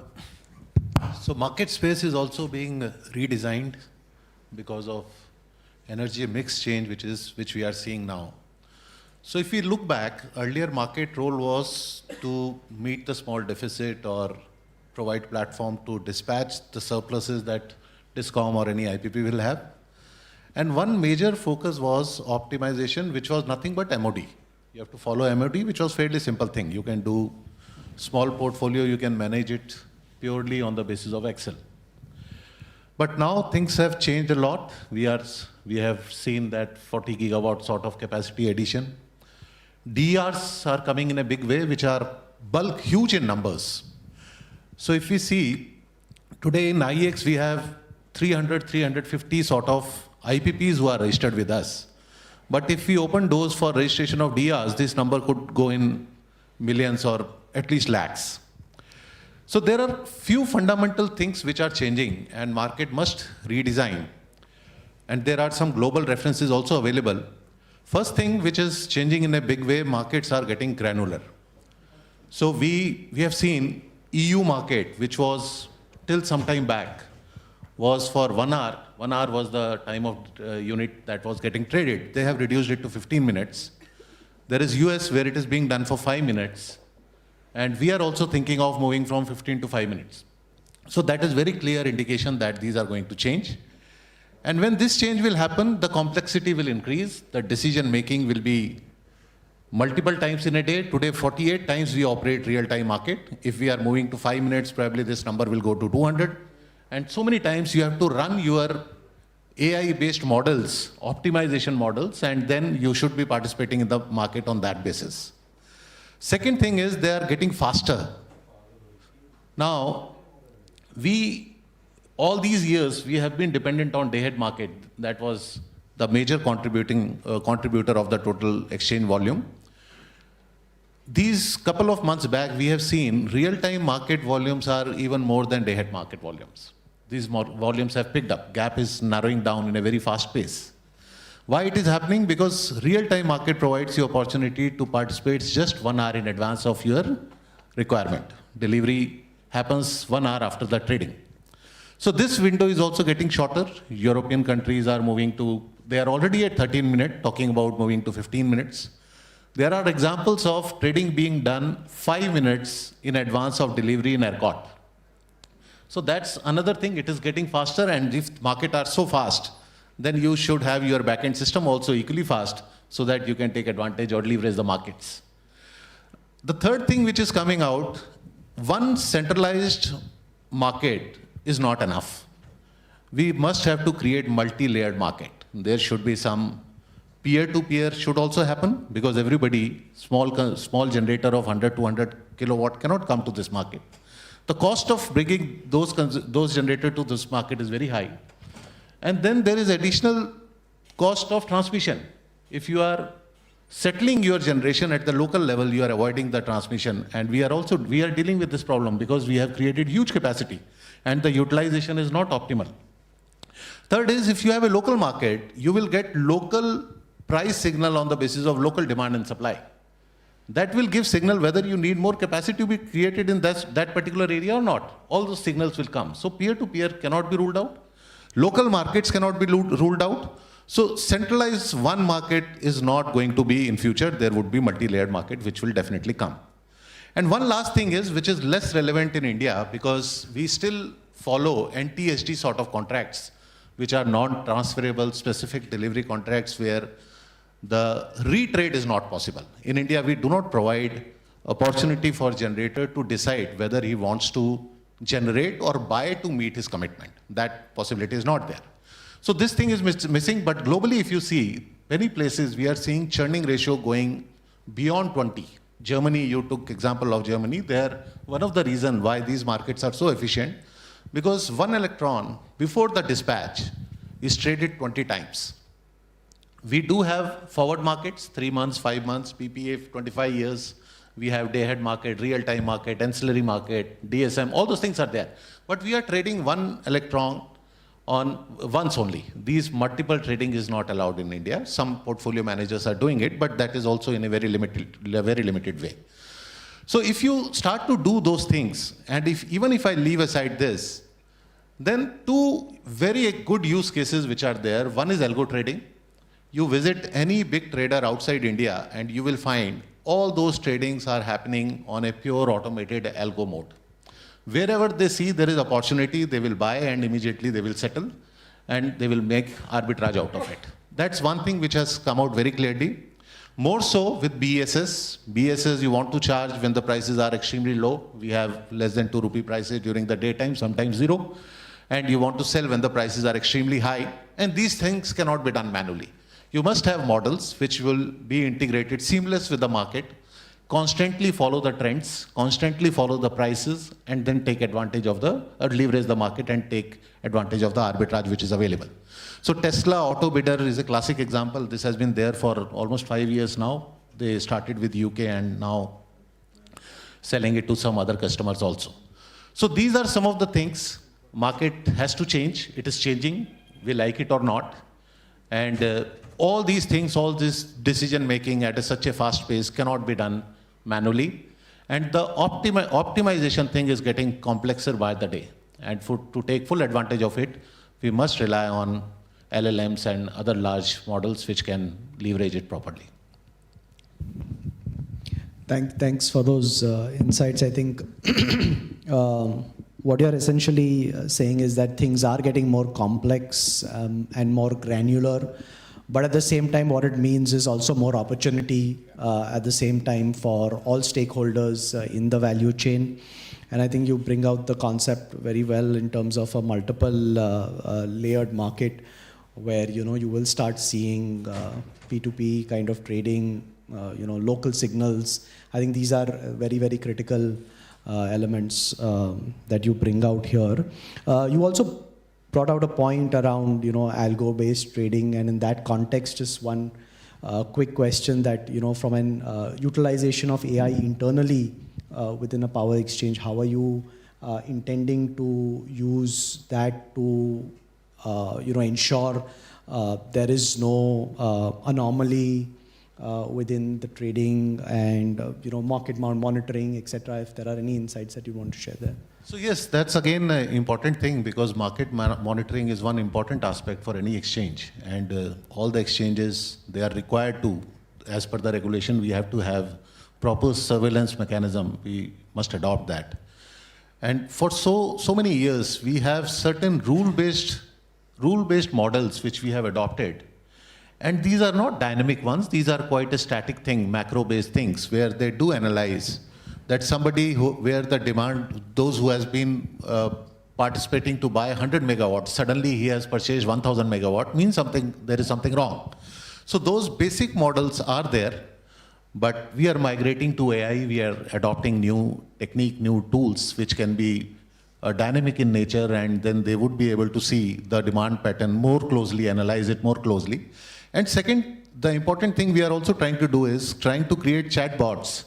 So market space is also being redesigned because of energy mix change, which we are seeing now. So if we look back, earlier market role was to meet the small deficit or provide platform to dispatch the surpluses that DISCOM or any IPP will have. And one major focus was optimization, which was nothing but MOD. You have to follow MOD, which was fairly simple thing. You can do small portfolio, you can manage it purely on the basis of Excel. But now things have changed a lot. We have seen that 40 gigawatt sort of capacity addition. DRs are coming in a big way, which are bulk, huge in numbers. So if we see, today in IEX we have 300, 350 sort of IPPs who are registered with us. But if we open doors for registration of DRs, this number could go in millions or at least lakhs. So there are few fundamental things which are changing and market must redesign. And there are some global references also available. First thing which is changing in a big way, markets are getting granular. So we have seen EU market, which was till some time back, was for 1 hour. 1 hour was the time of unit that was getting traded. They have reduced it to 15 minutes. There is US where it is being done for 5 minutes. And we are also thinking of moving from 15 to 5 minutes. So that is very clear indication that these are going to change. And when this change will happen, the complexity will increase. The decision making will be multiple times in a day. Today, 48 times we operate real-time market. If we are moving to 5 minutes, probably this number will go to 200. And so many times you have to run your AI-based models, optimization models, and then you should be participating in the market on that basis. Second thing is they are getting faster. Now, all these years, we have been dependent on day-ahead market. That was the major contributor of the total exchange volume. These couple of months back, we have seen real-time market volumes are even more than day-ahead market volumes. These volumes have picked up. Gap is narrowing down in a very fast pace. Why it is happening? Because real-time market provides you opportunity to participate just 1 hour in advance of your requirement. Delivery happens 1 hour after the trading. So this window is also getting shorter. European countries are moving to, they are already at 13 minutes, talking about moving to 15 minutes. There are examples of trading being done 5 minutes in advance of delivery in ERCOT. So that's another thing, it is getting faster, and if market are so fast, then you should have your backend system also equally fast so that you can take advantage or leverage the markets. The third thing which is coming out, one centralized market is not enough. We must have to create multi-layered market. There should be some peer-to-peer should also happen, because everybody, small generator of 100, 200 kilowatt cannot come to this market. The cost of bringing those generators to this market is very high. And then there is additional cost of transmission. If you are settling your generation at the local level, you are avoiding the transmission. And we are dealing with this problem because we have created huge capacity and the utilization is not optimal. Third is, if you have a local market, you will get local price signal on the basis of local demand and supply. That will give signal whether you need more capacity to be created in that particular area or not. All those signals will come. So peer-to-peer cannot be ruled out. Local markets cannot be ruled out. So centralized one market is not going to be in future. There would be multi-layered market, which will definitely come. And one last thing is, which is less relevant in India, because we still follow NTSD sort of contracts, which are non-transferable specific delivery contracts where the retrade is not possible. In India, we do not provide opportunity for generator to decide whether he wants to generate or buy to meet his commitment. That possibility is not there. So this thing is missing, but globally, if you see, many places we are seeing churning ratio going beyond 20. Germany, you took example of Germany. There, one of the reasons why these markets are so efficient, because one electron before the dispatch is traded 20 times. We do have forward markets, 3 months, 5 months, PPA, 25 years. We have day-ahead market, real-time market, ancillary market, DSM, all those things are there. But we are trading one electron on once only. These multiple trading is not allowed in India. Some portfolio managers are doing it, but that is also in a very limited way. So if you start to do those things, and even if I leave aside this, Then two very good use cases which are there. One is algo trading. You visit any big trader outside India and you will find all those tradings are happening on a pure automated algo mode. Wherever they see there is opportunity, they will buy and immediately they will settle and they will make arbitrage out of it. That's one thing which has come out very clearly. More so with BSS. BSS you want to charge when the prices are extremely low. We have less than 2 rupee prices during the daytime, sometimes 0. And you want to sell when the prices are extremely high. And these things cannot be done manually. You must have models which will be integrated seamless with the market, constantly follow the trends, constantly follow the prices, and then take advantage of or leverage the market and take advantage of the arbitrage which is available. So Tesla Auto Bidder is a classic example. This has been there for almost 5 years now. They started with UK and now selling it to some other customers also. So these are some of the things. Market has to change. It is changing. We like it or not. And all these things, all this decision making at such a fast pace cannot be done manually. And the optimization thing is getting complexer by the day. And to take full advantage of it, we must rely on LLMs and other large models which can leverage it properly. Thanks for those insights. I think what you're essentially saying is that things are getting more complex and more granular, but at the same time, what it means is also more opportunity at the same time for all stakeholders in the value chain. And I think you bring out the concept very well in terms of a multiple layered market where, you will start seeing P2P kind of trading, local signals. I think these are very, very critical elements that you bring out here. You also brought out a point around, algo-based trading, and in that context, just one quick question that, from an utilization of AI internally within a power exchange, how are you intending to use that to, ensure there is no anomaly within the trading and market monitoring, etc. If there are any insights that you want to share there. So yes, that's again an important thing because market monitoring is one important aspect for any exchange, and all the exchanges, they are required to, as per the regulation, we have to have proper surveillance mechanism. We must adopt that. And for so many years, we have certain rule-based models which we have adopted. And these are not dynamic ones. These are quite a static thing, macro-based things, where they do analyze that somebody where the demand, those who has been participating to buy 100 megawatts, suddenly he has purchased 1000 megawatt, means there is something wrong. So those basic models are there, but we are migrating to AI. We are adopting new technique, new tools, which can be dynamic in nature, and then they would be able to see the demand pattern more closely, analyze it more closely. And second, the important thing we are also trying to do is trying to create chatbots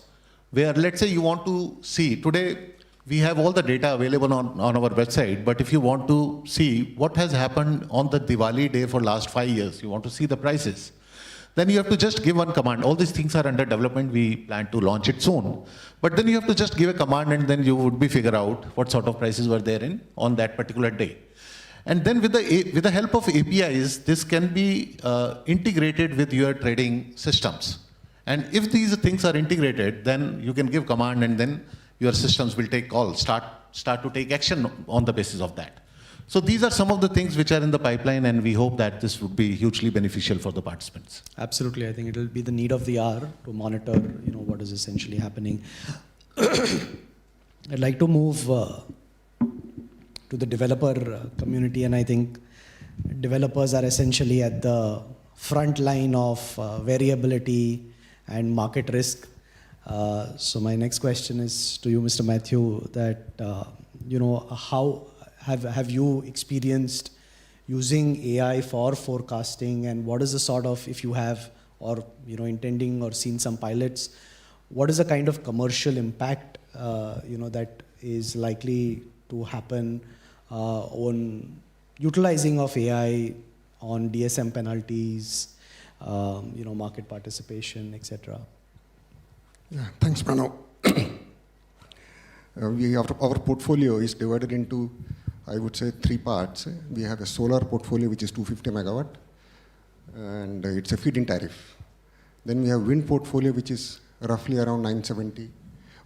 where, let's say you want to see, today we have all the data available on our website, but if you want to see what has happened on the Diwali day for last 5 years, you want to see the prices, then you have to just give one command. All these things are under development. We plan to launch it soon. But then you have to just give a command and then you would figure out what sort of prices were there on that particular day. And then with the help of APIs, this can be integrated with your trading systems. And if these things are integrated, then you can give command and then your systems will take calls, start to take action on the basis of that. So these are some of the things which are in the pipeline, and we hope that this would be hugely beneficial for the participants. Absolutely. I think it will be the need of the hour to monitor, what is essentially happening. I'd like to move to the developer community, and I think developers are essentially at the front line of variability and market risk. So my next question is to you, Mr. Matthew, that, how have you experienced using AI for forecasting, and what is the sort of, if you have, or, intending or seen some pilots, what is the kind of commercial impact, that is likely to happen on utilizing of AI on DSM penalties, market participation, etc.? Yeah, thanks, Pranav. Our portfolio is divided into I would say, three parts. We have a solar portfolio, which is 250 megawatt, and it's a feed-in tariff. Then we have wind portfolio, which is roughly around 970,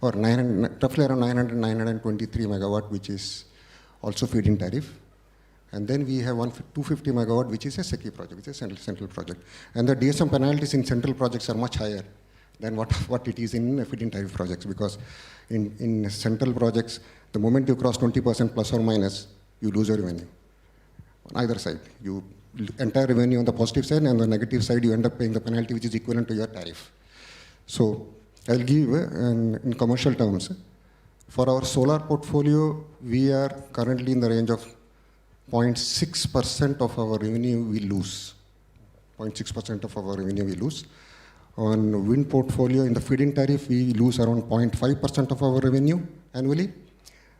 or 900, roughly around 923 megawatt, which is also feed-in tariff. And then we have 250 megawatt, which is a SECI project, which is a central project. And the DSM penalties in central projects are much higher than what it is in feed-in tariff projects, because in central projects, the moment you cross 20% plus or minus, you lose your revenue. On either side, you entire revenue on the positive side, and on the negative side, you end up paying the penalty, which is equivalent to your tariff. So I'll give, in commercial terms, for our solar portfolio, we are currently in the range of 0.6% of our revenue we lose. 0.6% of our revenue we lose. On wind portfolio, in the feed-in tariff, we lose around 0.5% of our revenue annually.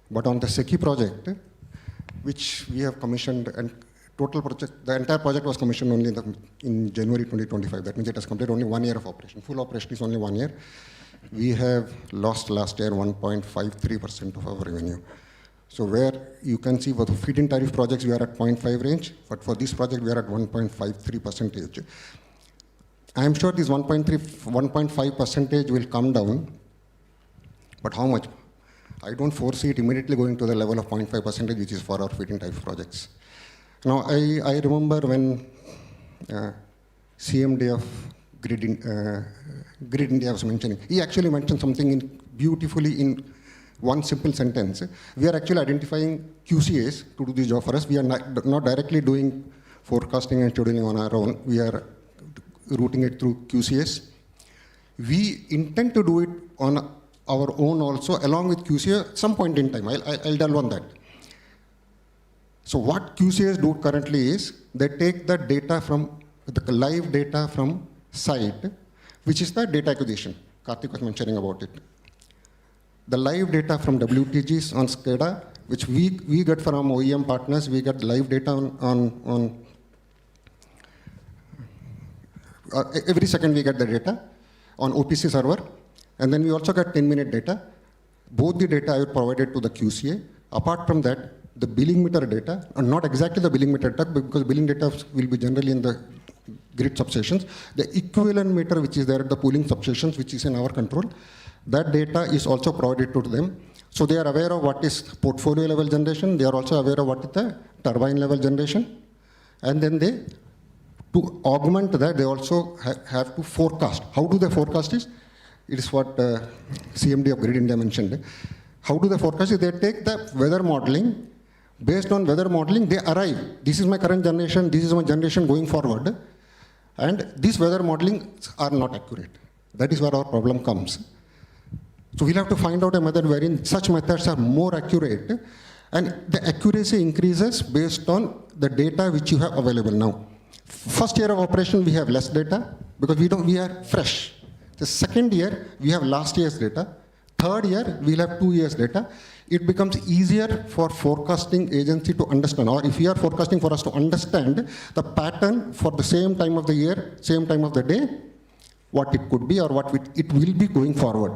But on the SECI project, which we have commissioned, and total project, the entire project was commissioned only in January 2025. That means it has completed only 1 year of operation. Full operation is only 1 year. We have lost last year 1.53% of our revenue. So where you can see for the feed-in tariff projects, we are at 0.5 range, but for this project, we are at 1.53%. I am sure this 1.5% will come down, but how much? I don't foresee it immediately going to the level of 0.5%, which is for our feed-in tariff projects. Now, I remember when CMD of Grid India was mentioning, he actually mentioned something beautifully in one simple sentence. We are actually identifying QCAs to do this job for us. We are not directly doing forecasting and scheduling on our own. We are routing it through QCAs. We intend to do it on our own also, along with QCA, at some point in time. I'll delve on that. So what QCAs do currently is, they take the data from, the live data from site, which is the data acquisition. Karthik was mentioning about it. The live data from WTGs on SCADA, which we get from OEM partners, we get live data on every second we get the data on OPC server, and then we also get 10-minute data. Both the data are provided to the QCA. Apart from that, the billing meter data, and not exactly the billing meter data, because billing data will be generally in the grid substations. The equivalent meter, which is there at the pooling substations, which is in our control, that data is also provided to them. So they are aware of what is portfolio level generation. They are also aware of what is the turbine level generation. And then they, to augment that, they also have to forecast. How do they forecast this? It is what CMD of Grid India mentioned. How do they forecast it? They take the weather modeling. Based on weather modeling, they arrive. This is my current generation. This is my generation going forward. And these weather modeling are not accurate. That is where our problem comes. So we'll have to find out a method wherein such methods are more accurate, and the accuracy increases based on the data which you have available now. First year of operation, we have less data because we are fresh. The second year, we have last year's data. Third year, we'll have 2 years data. It becomes easier for forecasting agency to understand, or if we are forecasting, for us to understand the pattern for the same time of the year, same time of the day, what it could be or what it will be going forward.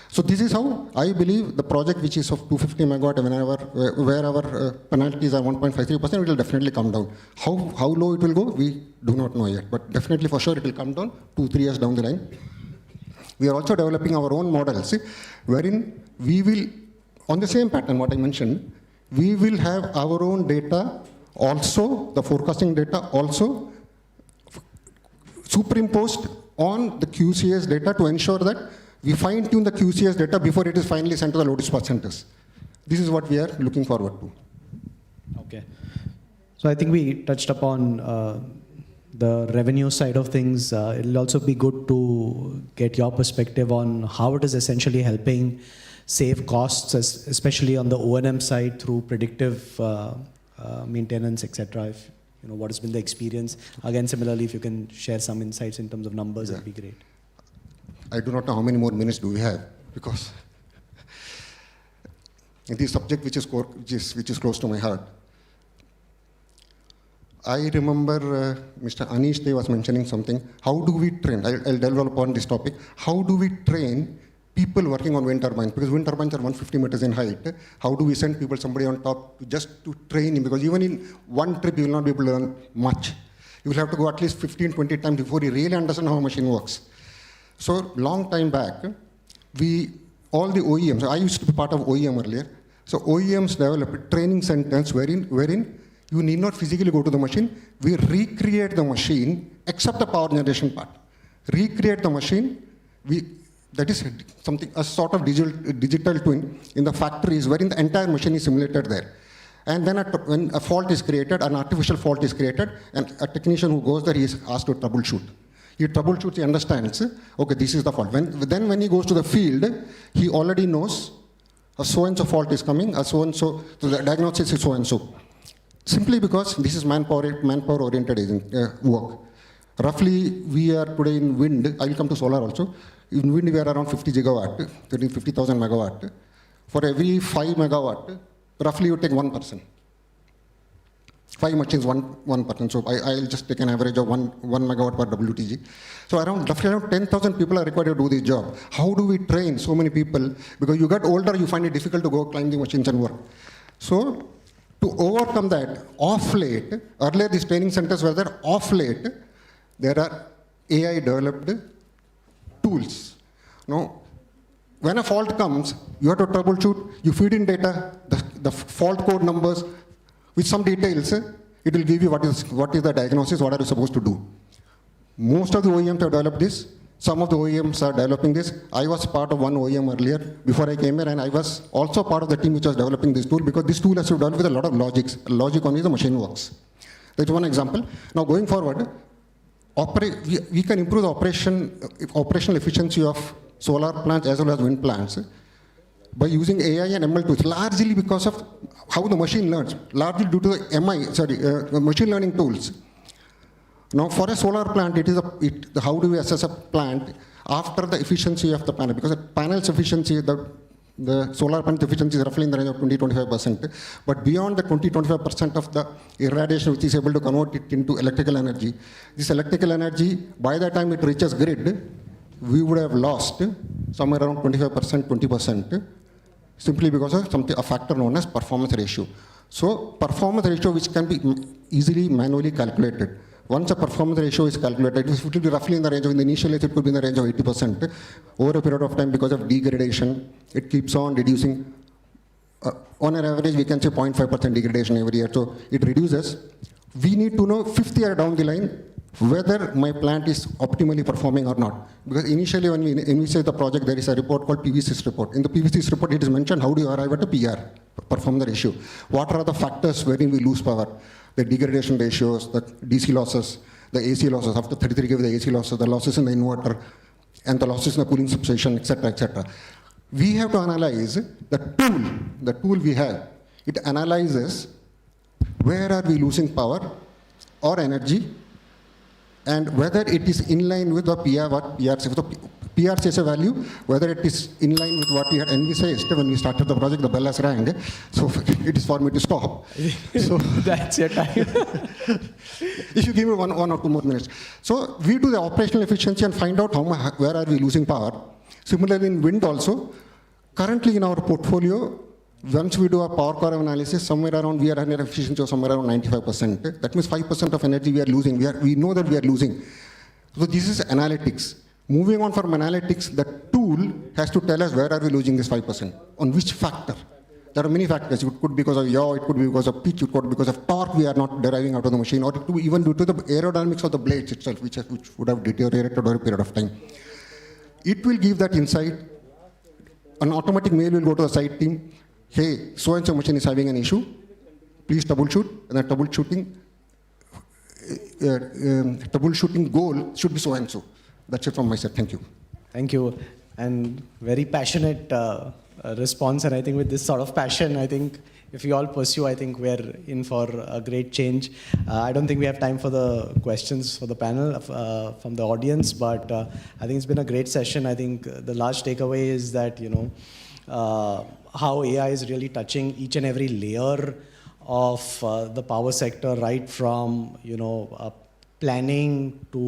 So this is how I believe the project, which is of 250 megawatt, where our penalties are 1.53%, it will definitely come down. How low it will go, we do not know yet, but definitely for sure it will come down 2-3 years down the line. We are also developing our own models, wherein we will, on the same pattern, what I mentioned, we will have our own data also, the forecasting data also superimposed on the QCS data to ensure that we fine-tune the QCS data before it is finally sent to the load dispatch centers. This is what we are looking forward to. Okay. So I think we touched upon the revenue side of things. It'll also be good to get your perspective on how it is essentially helping save costs, especially on the O&M side through predictive maintenance, etc. If you know what has been the experience. Again, similarly, if you can share some insights in terms of numbers, that'd be great. I do not know how many more minutes do we have, because it is a subject which is close to my heart. I remember Mr. Anish was mentioning something. How do we train? I'll delve upon this topic. How do we train people working on wind turbines, because wind turbines are 150 meters in height. How do we send somebody on top just to train him? Because even in one trip, you will not be able to learn much. You will have to go at least 15, 20 times before you really understand how a machine works. So long time back, all the OEMs, I used to be part of OEM earlier. So OEMs developed training centers wherein you need not physically go to the machine. We recreate the machine, except the power generation part. Recreate the machine. That is a sort of digital twin in the factories wherein the entire machine is simulated there. And then when a fault is created, an artificial fault is created, and a technician who goes there, he is asked to troubleshoot. He troubleshoots, he understands, okay, this is the fault. Then when he goes to the field, he already knows a so-and-so fault is coming, a so-and-so, so the diagnosis is so-and-so. Simply because this is manpower-oriented work. Roughly, we are today in wind, I will come to solar also. In wind, we are around 50 gigawatt, 50,000 megawatt. For every 5 megawatt, roughly you take one person. 5 machines, one person. So I'll just take an average of 1 megawatt per WTG. So roughly around 10,000 people are required to do this job. How do we train so many people? Because you get older, you find it difficult to go climb the machines and work. So to overcome that, off late, earlier these training centers were there, off late, there are AI developed tools. Now, when a fault comes, you have to troubleshoot, you feed in data, the fault code numbers, with some details, it will give you what is the diagnosis, what are you supposed to do. Most of the OEMs have developed this. Some of the OEMs are developing this. I was part of one OEM earlier before I came here, and I was also part of the team which was developing this tool, because this tool has to develop with a lot of logics. Logic on which the machine works. That's one example. Now going forward, we can improve the operational efficiency of solar plants as well as wind plants by using AI and ML tools, largely because of how the machine learns, largely due to the machine learning tools. Now, for a solar plant, how do we assess a plant after the efficiency of the panel? Because the panel's efficiency, the solar panel efficiency is roughly in the range of 20-25%. But beyond the 20-25% of the irradiation, which is able to convert it into electrical energy, this electrical energy, by the time it reaches grid, we would have lost somewhere around 25%, 20%, simply because of a factor known as performance ratio. So performance ratio, which can be easily manually calculated. Once a performance ratio is calculated, it will be roughly in the range of, in the initial age, it could be in the range of 80%. Over a period of time, because of degradation, it keeps on reducing. On an average, we can say 0.5% degradation every year. So it reduces. We need to know 5th year down the line whether my plant is optimally performing or not. Because initially, when we say the project, there is a report called PVSys report. In the PVSys report, it is mentioned how do you arrive at a PR, performance ratio. What are the factors wherein we lose power? The degradation ratios, the DC losses, the AC losses, after 33 kV, the AC losses, the losses in the inverter, and the losses in the cooling substation, etc., etc. We have to analyze the tool we have. It analyzes where are we losing power or energy, and whether it is in line with the PR says. The PR says a value, whether it is in line with what we had envisaged when we started the project, the bell has rang, so it is for me to stop. So that's your time. If you give me one or two more minutes. So we do the operational efficiency and find out where are we losing power. Similarly in wind also, currently in our portfolio, once we do a power curve analysis, somewhere around we are having an efficiency of somewhere around 95%. That means 5% of energy we are losing. We know that we are losing. So this is analytics. Moving on from analytics, the tool has to tell us where are we losing this 5%, on which factor. There are many factors. It could be because of yaw, it could be because of pitch, it could be because of torque we are not deriving out of the machine, or it could be even due to the aerodynamics of the blades itself, which would have deteriorated over a period of time. It will give that insight. An automatic mail will go to the site team. Hey, so-and-so machine is having an issue. Please troubleshoot. And the troubleshooting goal should be so-and-so. That's it from my side. Thank you. Thank you. And very passionate response. And I think with this sort of passion, I think if we all pursue, I think we're in for a great change. I don't think we have time for the questions for the panel from the audience, but I think it's been a great session. I think the large takeaway is that, how AI is really touching each and every layer of the power sector, right from, planning to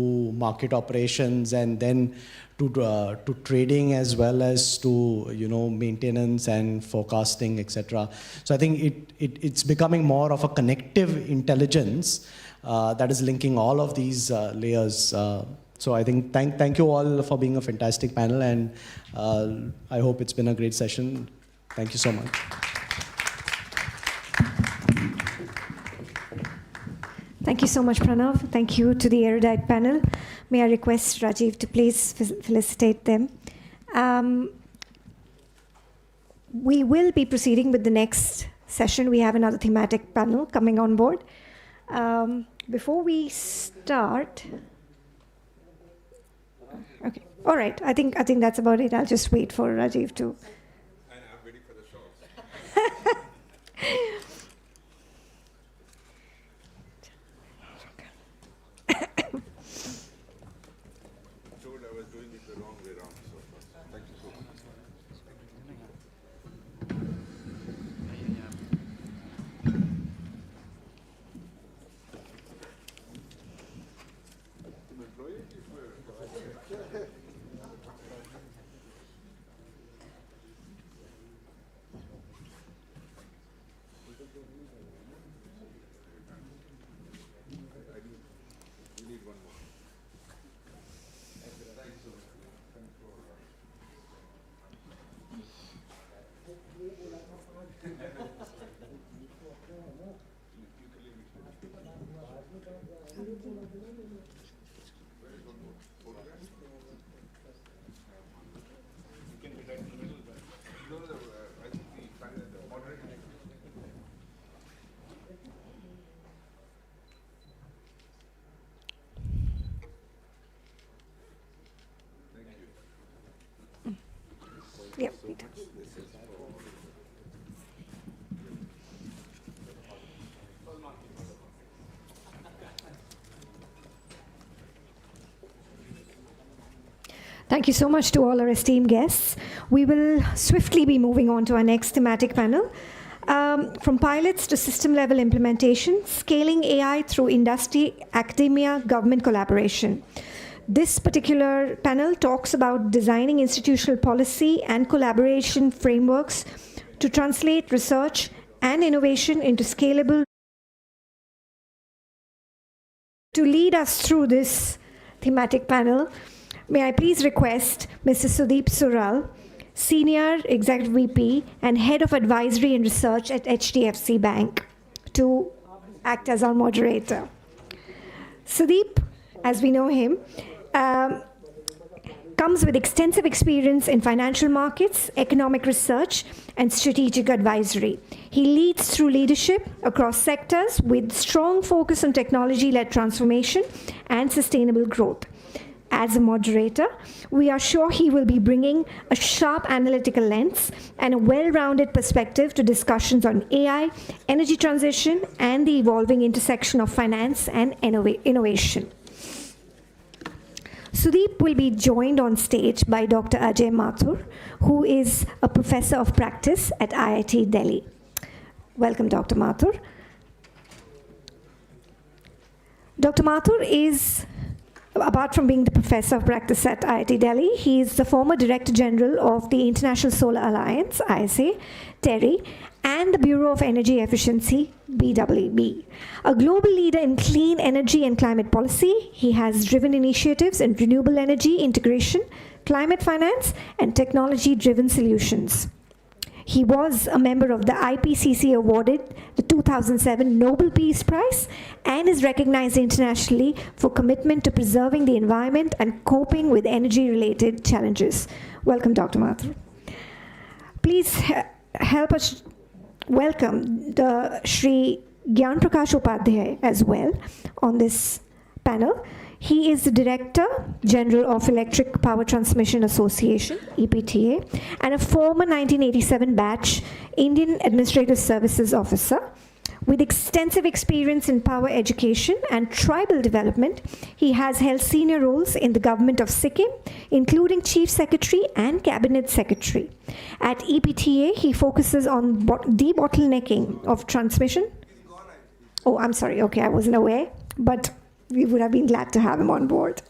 market operations and then to trading as well as to maintenance and forecasting, etc. So I think it's becoming more of a connective intelligence that is linking all of these layers. So I think thank you all for being a fantastic panel, and I hope it's been a great session. Thank you so much. Thank you so much, Pranav. Thank you to the erudite panel. May I request Rajiv to please felicitate them. We will be proceeding with the next session. We have another thematic panel coming on board. Before we start, okay, all right. I think that's about it. I'll just wait for Rajiv to. And I'm waiting for the shots. Yep. Thank you so much to all our esteemed guests. We will swiftly be moving on to our next thematic panel. From pilots to system-level implementation, scaling AI through industry, academia, government collaboration. This particular panel talks about designing institutional policy and collaboration frameworks to translate research and innovation into scalable. To lead us through this thematic panel, may I please request Mr. Sudeep Sural, Senior Executive VP and Head of Advisory and Research at HDFC Bank, to act as our moderator. Sudeep, as we know him, comes with extensive experience in financial markets, economic research, and strategic advisory. He leads through leadership across sectors with strong focus on technology-led transformation and sustainable growth. As a moderator, we are sure he will be bringing a sharp analytical lens and a well-rounded perspective to discussions on AI, energy transition, and the evolving intersection of finance and innovation. Sudeep will be joined on stage by Dr. Ajay Mathur, who is a professor of practice at IIT Delhi. Welcome, Dr. Mathur. Dr. Mathur is, apart from being the professor of practice at IIT Delhi, he is the former Director General of the International Solar Alliance, ISA, TERI, and the Bureau of Energy Efficiency, BEE. A global leader in clean energy and climate policy, he has driven initiatives in renewable energy integration, climate finance, and technology-driven solutions. He was a member of the IPCC awarded the 2007 Nobel Peace Prize and is recognized internationally for commitment to preserving the environment and coping with energy-related challenges. Welcome, Dr. Mathur. Please help us welcome the Shri Gyan Prakash Upadhyay as well on this panel. He is the Director General of Electric Power Transmission Association, EPTA, and a former 1987 batch Indian Administrative Services Officer. With extensive experience in power education and tribal development, he has held senior roles in the government of Sikkim, including Chief Secretary and Cabinet Secretary. At EPTA, he focuses on debottlenecking of transmission. Oh, I'm sorry. Okay, I wasn't aware. But we would have been glad to have him on board.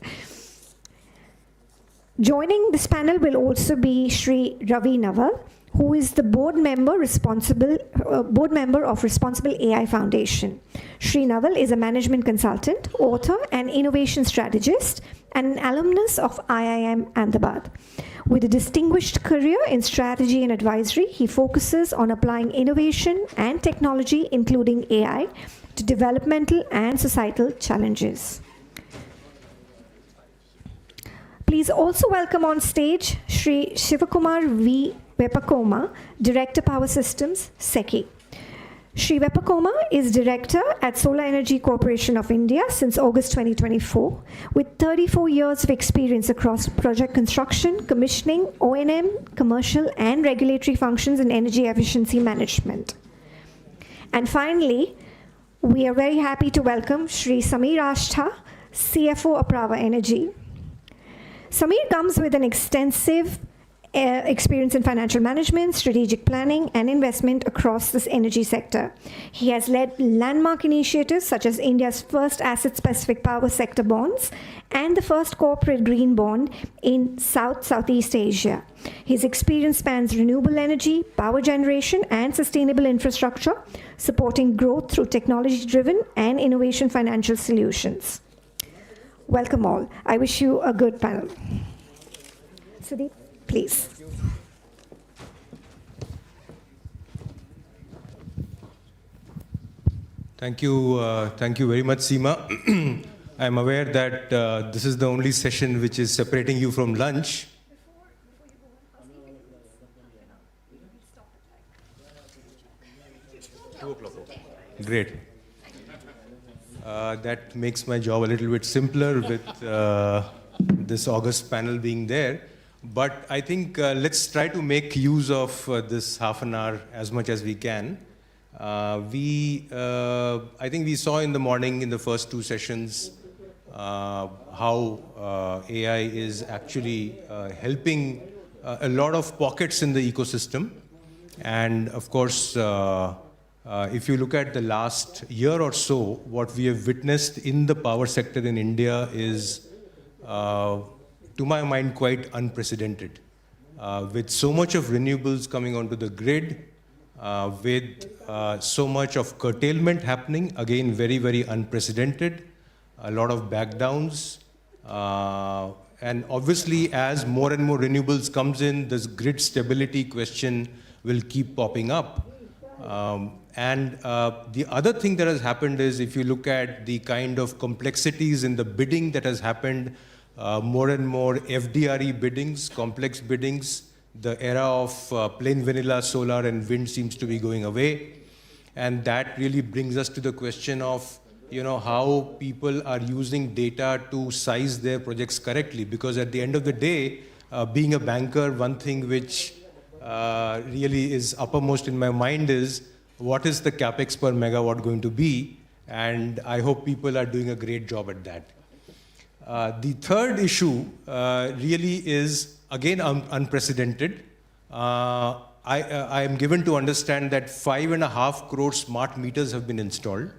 Joining this panel will also be Shri Ravi Naval, who is the board member of Responsible AI Foundation. Shri Naval is a management consultant, author, and innovation strategist, and an alumnus of IIM Ahmedabad. With a distinguished career in strategy and advisory, he focuses on applying innovation and technology, including AI, to developmental and societal challenges. Please also welcome on stage Shri Shivakumar V. Vepakoma, Director Power Systems, SECI. Shri Vepakoma is Director at Solar Energy Corporation of India since August 2024, with 34 years of experience across project construction, commissioning, O&M, commercial and regulatory functions in energy efficiency management. And finally, we are very happy to welcome Shri Samir Ashtha, CFO Apraava Energy. Samir comes with an extensive experience in financial management, strategic planning, and investment across this energy sector. He has led landmark initiatives such as India's first asset-specific power sector bonds and the first corporate green bond in Southeast Asia. His experience spans renewable energy, power generation, and sustainable infrastructure, supporting growth through technology-driven and innovation financial solutions. Welcome all. I wish you a good panel. Sudeep, please. Thank you very much, Seema. I'm aware that this is the only session which is separating you from lunch. Great. That makes my job a little bit simpler with this August panel being there. But I think let's try to make use of this half an hour as much as we can. I think we saw in the morning in the first two sessions how AI is actually helping a lot of pockets in the ecosystem. And of course, if you look at the last year or so, what we have witnessed in the power sector in India is, to my mind, quite unprecedented. With so much of renewables coming onto the grid, with so much of curtailment happening, again, very, very unprecedented, a lot of backdowns. And obviously, as more and more renewables comes in, this grid stability question will keep popping up. And the other thing that has happened is, if you look at the kind of complexities in the bidding that has happened, more and more FDRE biddings, complex biddings, the era of plain vanilla solar and wind seems to be going away. And that really brings us to the question of, how people are using data to size their projects correctly. Because at the end of the day, being a banker, one thing which really is uppermost in my mind is, what is the capex per megawatt going to be? And I hope people are doing a great job at that. The third issue really is, again, unprecedented. I am given to understand that 5.5 crore smart meters have been installed,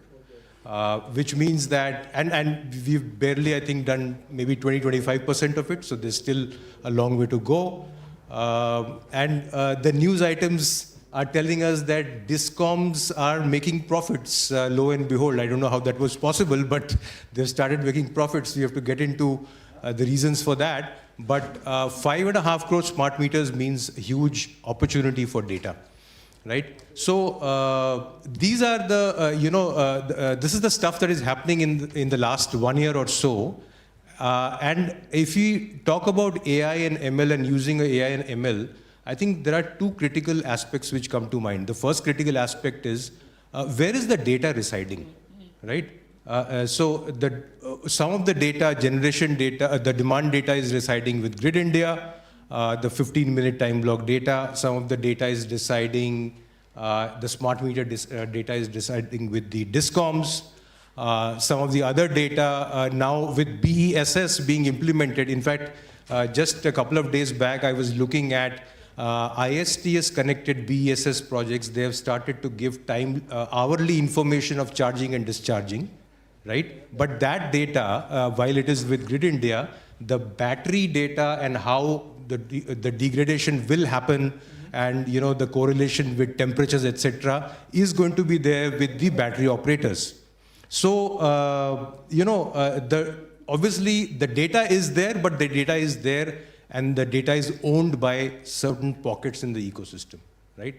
which means that, and we've barely, I think, done maybe 20-25% of it, so there's still a long way to go. And the news items are telling us that DISCOMs are making profits, lo and behold. I don't know how that was possible, but they've started making profits. We have to get into the reasons for that. But 5.5 crore smart meters means huge opportunity for data, right? So these are the, this is the stuff that is happening in the last 1 year or so. And if we talk about AI and ML and using AI and ML, I think there are two critical aspects which come to mind. The first critical aspect is, where is the data residing, right? So some of the data, generation data, the demand data is residing with Grid India, the 15-minute time block data. Some of the data is residing, the smart meter data is residing with the DISCOMs. Some of the other data now with BESS being implemented. In fact, just a couple of days back, I was looking at ISTS connected BESS projects. They have started to give hourly information of charging and discharging. right? But that data, while it is with Grid India, the battery data and how the degradation will happen, and the correlation with temperatures, etc., is going to be there with the battery operators. So obviously the data is there, but the data is there, and the data is owned by certain pockets in the ecosystem, right?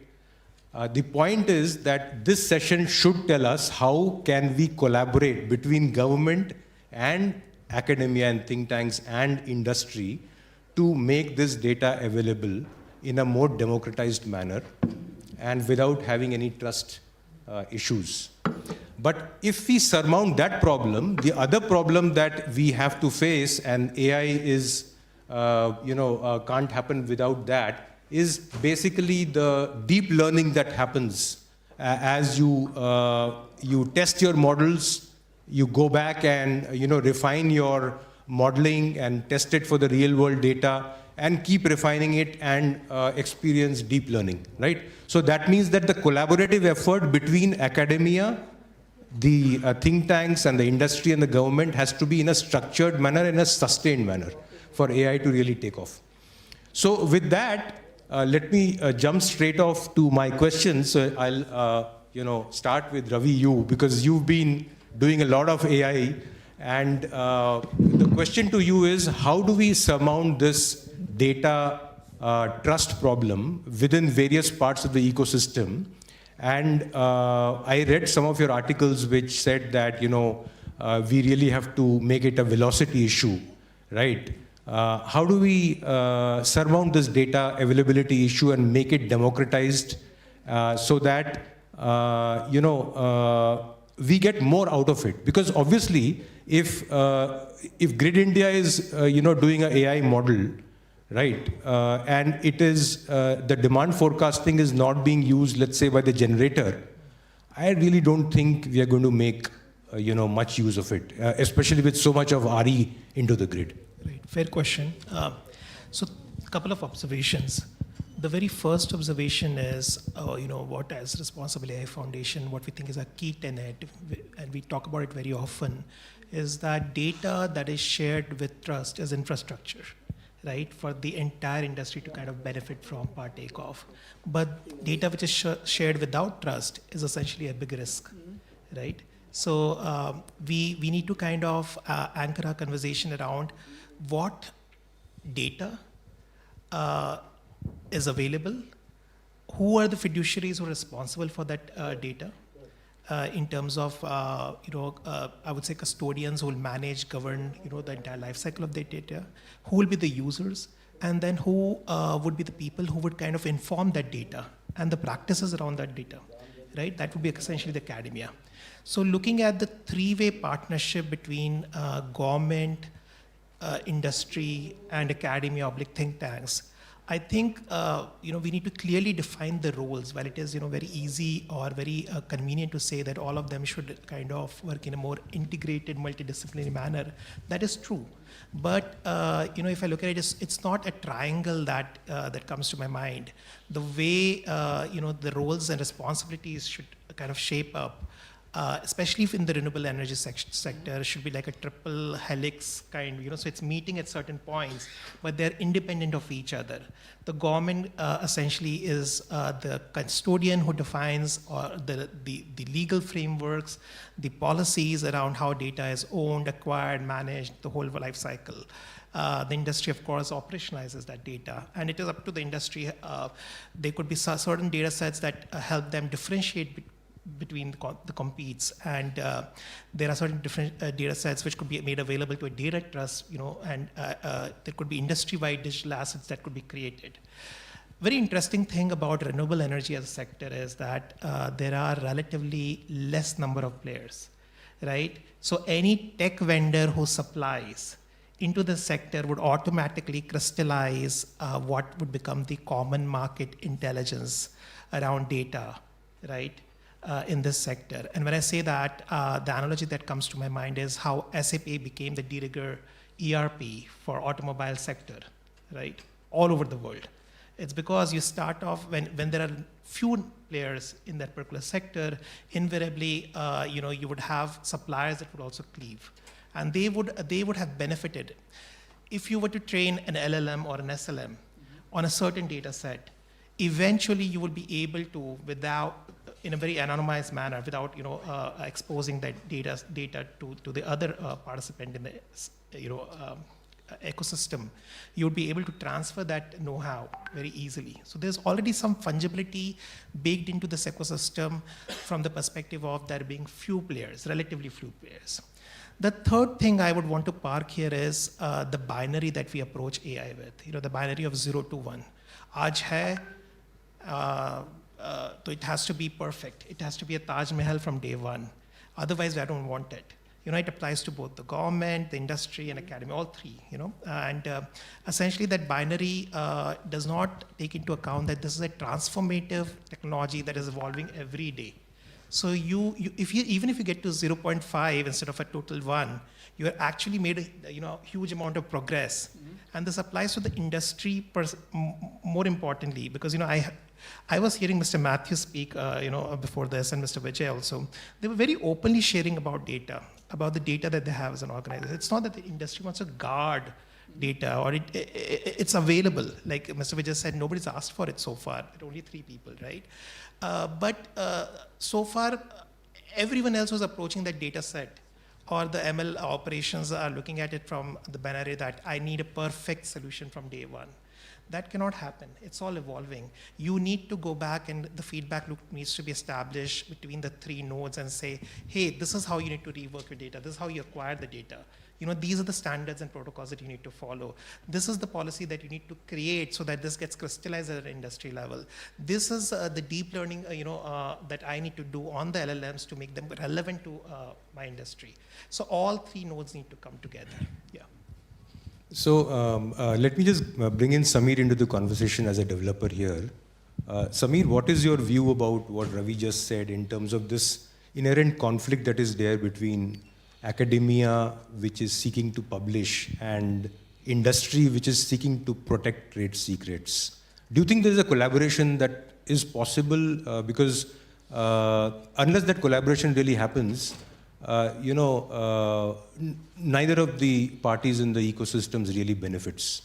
The point is that this session should tell us how can we collaborate between government and academia and think tanks and industry to make this data available in a more democratized manner and without having any trust issues. But if we surmount that problem, the other problem that we have to face, and AI is, can't happen without that, is basically the deep learning that happens as you test your models, you go back and refine your modeling and test it for the real world data and keep refining it and experience deep learning, right? So that means that the collaborative effort between academia, the think tanks and the industry and the government has to be in a structured manner, in a sustained manner for AI to really take off. So with that, let me jump straight off to my questions. So I'll start with Ravi, you, because you've been doing a lot of AI, and the question to you is, how do we surmount this data trust problem within various parts of the ecosystem? And I read some of your articles which said that we really have to make it a velocity issue, right? How do we surmount this data availability issue and make it democratized so that we get more out of it? Because obviously, if Grid India is doing an AI model, right, and it is the demand forecasting is not being used, let's say, by the generator, I really don't think we are going to make much use of it, especially with so much of RE into the grid. Right, fair question. So, a couple of observations. The very first observation is, what as Responsible AI Foundation, what we think is a key tenet, and we talk about it very often, is that data that is shared with trust is infrastructure, right, for the entire industry to kind of benefit from, partake of. But data which is shared without trust is essentially a big risk, right? So we need to kind of anchor our conversation around what data is available, who are the fiduciaries who are responsible for that data, in terms of, I would say custodians who will manage, govern, the entire life cycle of the data, who will be the users, and then who would be the people who would kind of inform that data and the practices around that data, right? That would be essentially the academia. So looking at the three-way partnership between government, industry, and academia, think tanks, I think we need to clearly define the roles. While it is very easy or very convenient to say that all of them should kind of work in a more integrated, multidisciplinary manner, that is true. But if I look at it, it's not a triangle that that comes to my mind. The way the roles and responsibilities should kind of shape up, especially if in the renewable energy sector, should be like a triple helix kind, so it's meeting at certain points, but they're independent of each other. The government essentially is the custodian who defines the legal frameworks, the policies around how data is owned, acquired, managed, the whole life cycle. The industry, of course, operationalizes that data, and it is up to the industry. There could be certain data sets that help them differentiate between the competes, and there are certain different data sets which could be made available to a data trust, and there could be industry-wide digital assets that could be created. Very interesting thing about renewable energy as a sector is that there are relatively less number of players, right? So any tech vendor who supplies into the sector would automatically crystallize what would become the common market intelligence around data, right? In this sector. And when I say that, the analogy that comes to my mind is how SAP became the de rigueur ERP for automobile sector, right? All over the world, It's because you start off when there are few players in that particular sector, invariably, you would have suppliers that would also cleave, and they would have benefited. If you were to train an LLM or an SLM on a certain data set, eventually you will be able to, in a very anonymized manner, without exposing that data to the other participant in the ecosystem, you would be able to transfer that know-how very easily. So there's already some fungibility baked into this ecosystem from the perspective of there being few players, relatively few players. The third thing I would want to park here is the binary that we approach AI with. The binary of 0 to 1. Aaj hai, so it has to be perfect. It has to be a Taj Mahal from day one. Otherwise, I don't want it. It applies to both the government, the industry, and academy, all three. And essentially, that binary does not take into account that this is a transformative technology that is evolving every day. So even if you get to 0.5 instead of a total 1, you have actually made a huge amount of progress. Mm-hmm. And this applies to the industry more importantly, because I was hearing Mr. Matthews speak before this, and Mr. Vijay also. They were very openly sharing about the data that they have as an organization. It's not that the industry wants to guard data or it's available. Like Mr. Vijay said, nobody's asked for it so far. There are only 3 people, right? But so far, everyone else was approaching that data set, or the ML operations are looking at it from the binary that I need a perfect solution from day one. That cannot happen. It's all evolving. You need to go back, and the feedback loop needs to be established between the 3 nodes and say, hey, this is how you need to rework your data. This is how you acquire the data. These are the standards and protocols that you need to follow. This is the policy that you need to create so that this gets crystallized at an industry level. This is the deep learning, that I need to do on the LLMs to make them relevant to my industry. So all 3 nodes need to come together. Yeah. So let me just bring in Samir into the conversation as a developer here. Samir, what is your view about what Ravi just said in terms of this inherent conflict that is there between academia, which is seeking to publish, and industry, which is seeking to protect trade secrets? Do you think there is a collaboration that is possible? Because unless that collaboration really happens, neither of the parties in the ecosystems really benefits.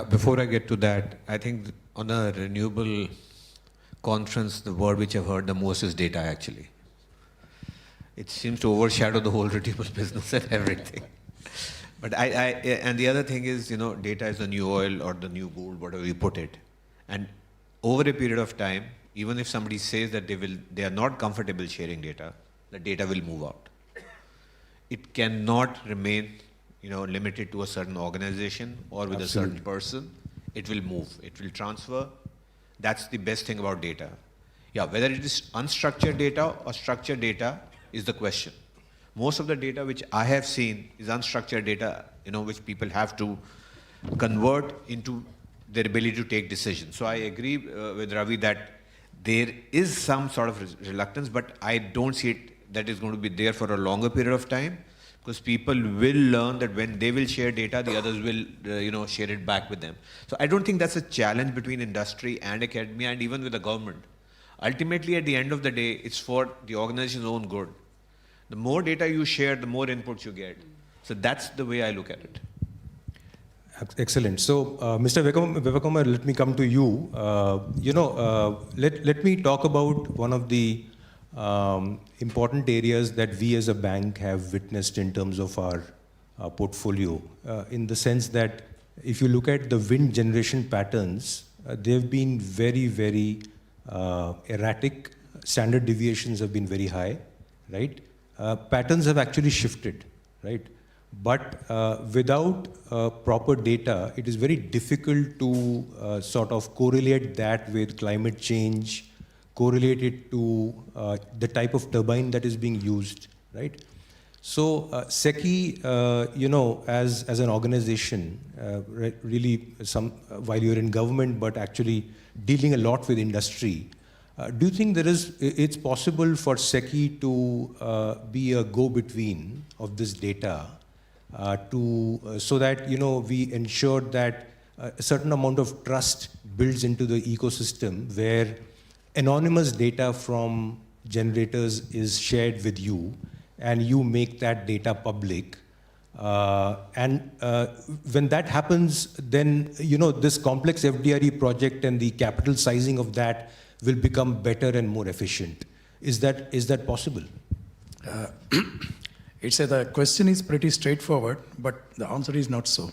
Before I get to that, I think on a renewable conference, the word which I've heard the most is data, actually. It seems to overshadow the whole renewable business and everything. But and the other thing is, data is the new oil or the new gold, whatever you put it. And over a period of time, even if somebody says that they are not comfortable sharing data, the data will move out. It cannot remain, limited to a certain organization or with Absolutely. a certain person. It will move. It will transfer. That's the best thing about data. Whether it is unstructured data or structured data is the question. Most of the data which I have seen is unstructured data, which people have to convert into their ability to take decisions. So I agree with Ravi that there is some sort of reluctance, but I don't see it that is going to be there for a longer period of time, because people will learn that when they will share data, the others will, share it back with them. So I don't think that's a challenge between industry and academia and even with the government. Ultimately, at the end of the day, it's for the organization's own good. The more data you share, the more inputs you get. So that's the way I look at it. Excellent. So, Mr. Vivekumar, let me come to you. Let me talk about one of the important areas that we as a bank have witnessed in terms of our portfolio, in the sense that if you look at the wind generation patterns, they've been very, very erratic. Standard deviations have been very high, right? Patterns have actually shifted, right? But without proper data, it is very difficult to sort of correlate that with climate change, correlate it to the type of turbine that is being used, right? So SECI, as an organization, really while you're in government, but actually dealing a lot with industry, do you think it's possible for SECI to be a go-between of this data so that, we ensure that a certain amount of trust builds into the ecosystem where anonymous data from generators is shared with you and you make that data public. And when that happens, then this complex FDRE project and the capital sizing of that will become better and more efficient. Is that possible? The question is pretty straightforward, but the answer is not so.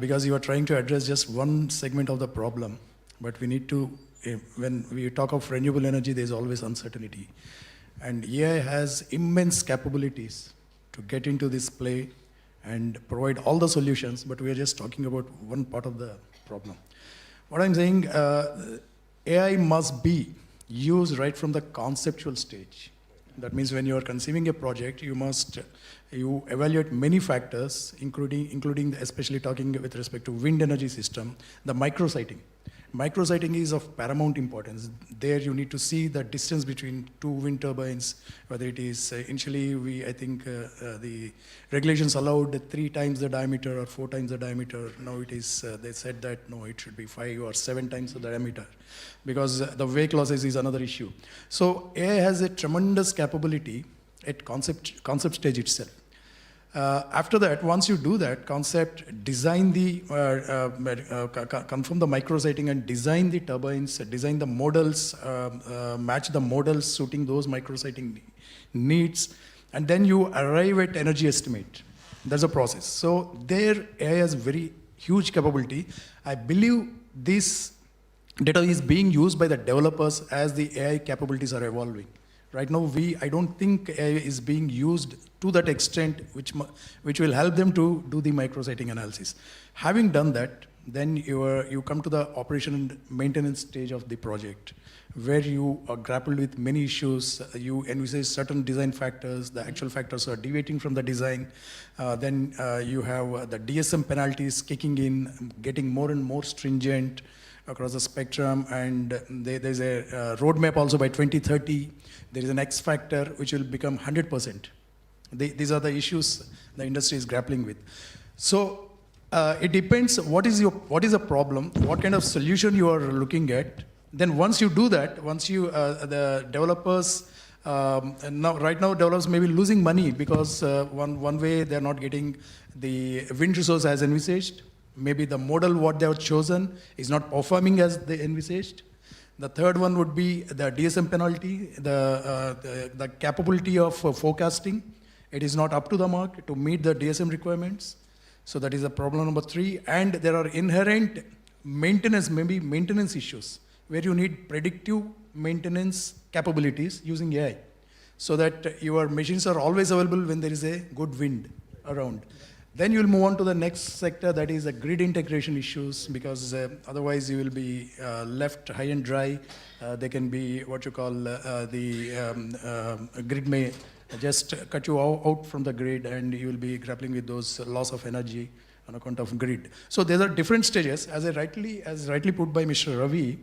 Because you are trying to address just one segment of the problem, but we need to, when we talk of renewable energy, there's always uncertainty. And AI has immense capabilities to get into this play and provide all the solutions, but we are just talking about one part of the problem. What I'm saying, AI must be used right from the conceptual stage. That means when you are conceiving a project, you evaluate many factors, including especially talking with respect to wind energy system, the micrositing. Micrositing is of paramount importance. There you need to see the distance between two wind turbines, whether it is initially I think the regulations allowed 3 times the diameter or 4 times the diameter. Now it is, they said that no, it should be 5 or 7 times the diameter, because the wake losses is another issue. So AI has a tremendous capability at concept stage itself. After that, once you do that concept, design the, confirm the micrositing and design the turbines, design the models, match the models suiting those micrositing needs, and then you arrive at energy estimate. That's a process. So there AI has very huge capability. I believe this data is being used by the developers as the AI capabilities are evolving. Right now, I don't think AI is being used to that extent, which will help them to do the micrositing analysis. Having done that, then you come to the operation and maintenance stage of the project, where you are grappled with many issues. You envisage certain design factors, the actual factors are deviating from the design. Then you have the DSM penalties kicking in, getting more and more stringent across the spectrum, and there's a roadmap also by 2030. There is an X factor which will become 100%. These are the issues the industry is grappling with. So it depends what is the problem, what kind of solution you are looking at. Then once you do that, the developers, right now developers may be losing money because one way they're not getting the wind resource as envisaged. Maybe the model what they have chosen is not performing as they envisaged. The third one would be the DSM penalty, the capability of forecasting. It is not up to the mark to meet the DSM requirements. So that is a problem number 3. And there are inherent maintenance issues where you need predictive maintenance capabilities using AI, so that your machines are always available when there is a good wind around. Then you will move on to the next sector, that is the grid integration issues, because otherwise you will be left high and dry. They can be what you call the grid may just cut you out from the grid, and you will be grappling with those loss of energy on account of grid. So there are different stages. As rightly put by Mr. Ravi,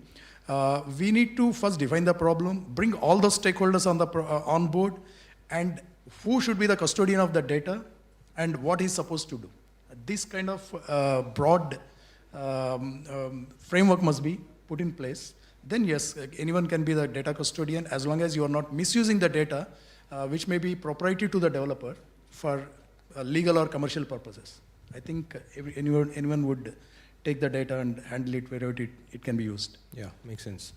we need to first define the problem, bring all the stakeholders on board, and who should be the custodian of the data, and what he's supposed to do. This kind of broad framework must be put in place. Then yes, anyone can be the data custodian as long as you are not misusing the data, which may be proprietary to the developer for legal or commercial purposes. I think anyone would take the data and handle it wherever it can be used. Yeah, makes sense.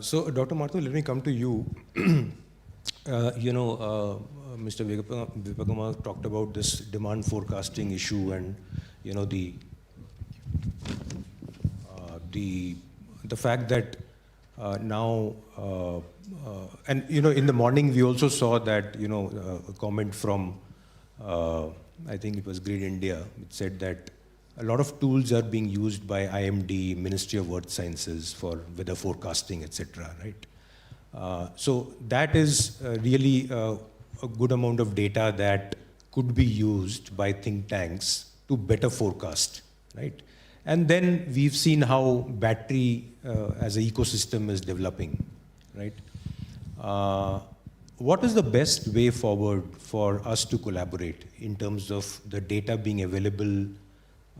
So Dr. Marthu, let me come to you. Mr. Vipagama talked about this demand forecasting issue and the fact that now and in the morning we also saw that a comment from I think it was Grid India, which said that a lot of tools are being used by IMD, Ministry of Earth Sciences, for weather forecasting, etc. Right? So that is really a good amount of data that could be used by think tanks to better forecast, right? And then we've seen how battery as an ecosystem is developing, right? What is the best way forward for us to collaborate in terms of the data being available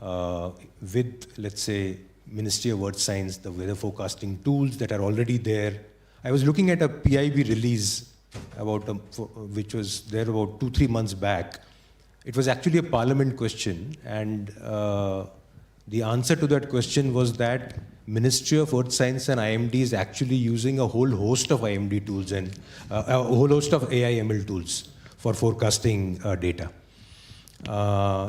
with, let's say, Ministry of Earth Science, the weather forecasting tools that are already there. I was looking at a PIB release which was there about 2-3 months back. It was actually a parliament question, and the answer to that question was that Ministry of Earth Science and IMD is actually using a whole host of IMD tools and a whole host of AI ML tools for forecasting data.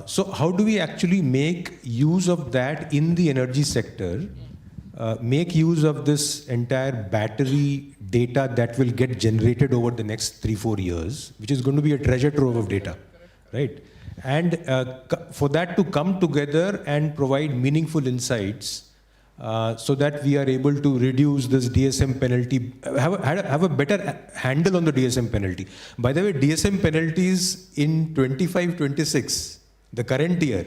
So how do we actually make use of that in the energy sector, make use of this entire battery data that will get generated over the next 3-4 years, which is going to be a treasure trove of data, right? And for that to come together and provide meaningful insights so that we are able to reduce this DSM penalty, have a better handle on the DSM penalty. By the way, DSM penalties in 25-26, the current year,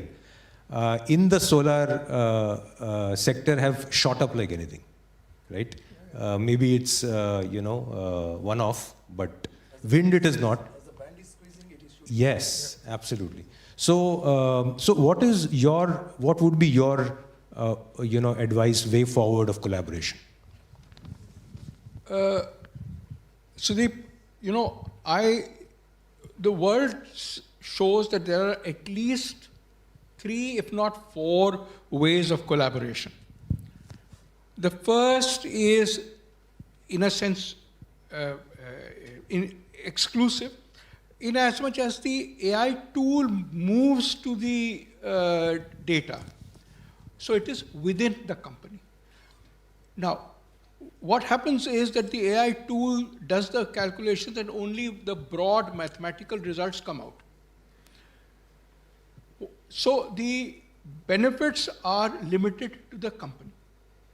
in the solar sector have shot up like anything, right? Maybe it's, one-off, but wind it is not. Yes, absolutely. So, what would be your advice, way forward of collaboration? Sudeep, the world shows that there are at least 3, if not 4 ways of collaboration. The first is, in a sense, exclusive, in as much as the AI tool moves to the data. So it is within the company. Now, what happens is that the AI tool does the calculations and only the broad mathematical results come out. So the benefits are limited to the company.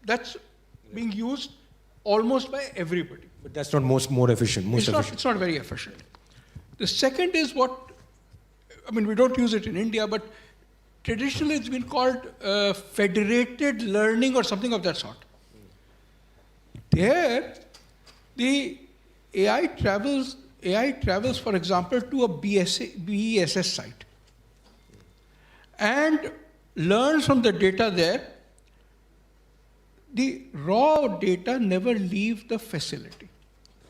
That's being used almost by everybody. But that's not more efficient. It's not very efficient. The second is we don't use it in India, but traditionally it's been called federated learning or something of that sort. There, the AI travels, for example, to a BESS site and learns from the data there. The raw data never leave the facility.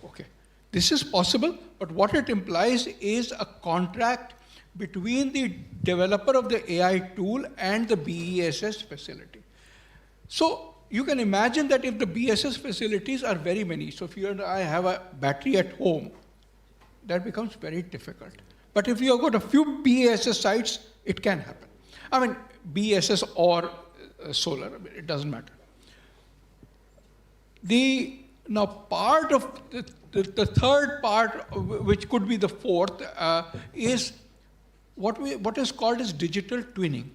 Okay, this is possible, but what it implies is a contract between the developer of the AI tool and the BESS facility. So you can imagine that if the BESS facilities are very many, so if you and I have a battery at home, that becomes very difficult. But if you have got a few BESS sites, it can happen. BESS or solar, it doesn't matter. Now part of the third part, which could be the fourth, is what is called as digital twinning.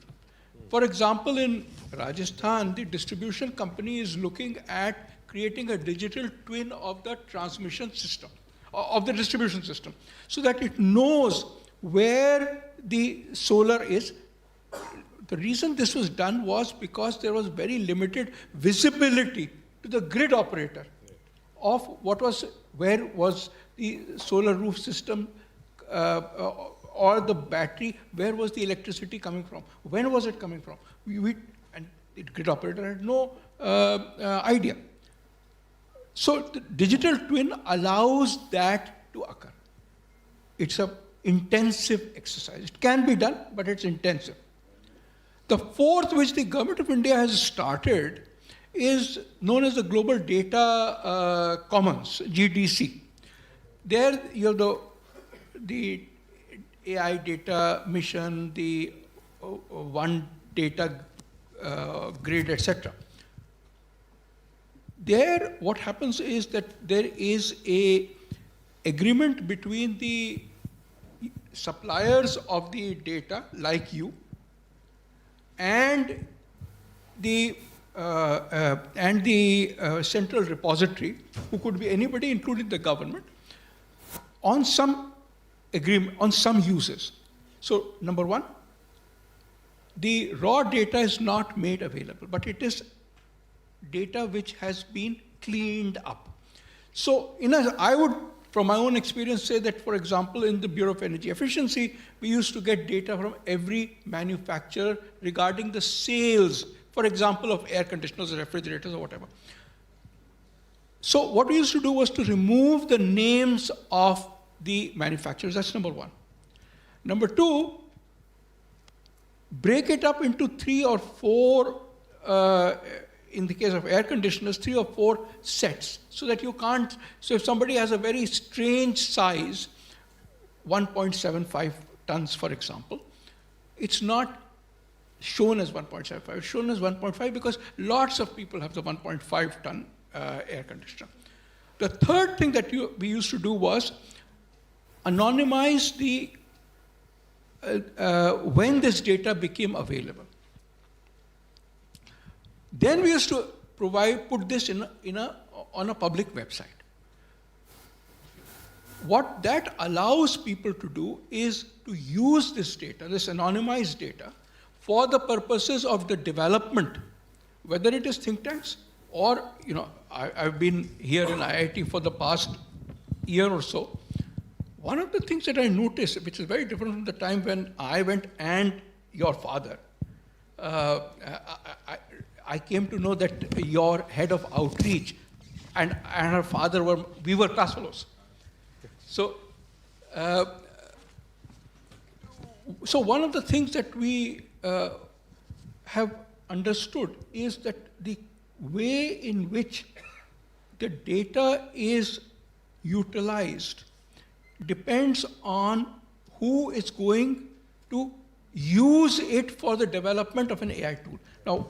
For example, in Rajasthan, the distribution company is looking at creating a digital twin of the transmission system, of the distribution system, so that it knows where the solar is. The reason this was done was because there was very limited visibility to the grid operator of where was the solar roof system or the battery, where was the electricity coming from, when was it coming from. And the grid operator had no idea. So the digital twin allows that to occur. It's an intensive exercise. It can be done, but it's intensive. The fourth, which the government of India has started, is known as the Global Data Commons, GDC. There you have the AI data mission, the one data grid, etc. There, what happens is that there is an agreement between the suppliers of the data, like you, and the central repository, who could be anybody, including the government, on some agreement, on some uses. So, number one, the raw data is not made available, but it is data which has been cleaned up. So, I would from my own experience, say that, for example, in the Bureau of Energy Efficiency, we used to get data from every manufacturer regarding the sales, for example, of air conditioners or refrigerators or whatever. So what we used to do was to remove the names of the manufacturers. That's number one. Number two, break it up into 3 or 4, in the case of air conditioners, 3 or 4 sets, so that you can't, so if somebody has a very strange size, 1.75 tons, for example, it's not shown as 1.75, it's shown as 1.5 because lots of people have the 1.5 ton air conditioner. The third thing that we used to do was anonymize the when this data became available. Then we used to put this on a public website. What that allows people to do is to use this data, this anonymized data, for the purposes of the development, whether it is think tanks or, I've been here in IIT for the past year or so. One of the things that I noticed, which is very different from the time when I went and your father, I came to know that your head of outreach and her father we were class fellows. So, so one of the things that we have understood is that the way in which the data is utilized depends on who is going to use it for the development of an AI tool. Now,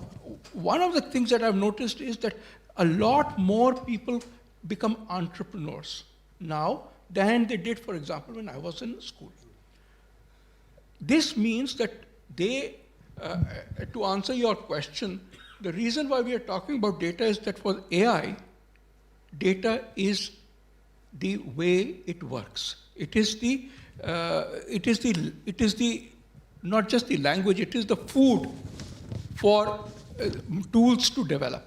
one of the things that I've noticed is that a lot more people become entrepreneurs now than they did, for example, when I was in school. This means that they, to answer your question, the reason why we are talking about data is that for AI, data is the way it works. It is not just the language, it is the food for tools to develop.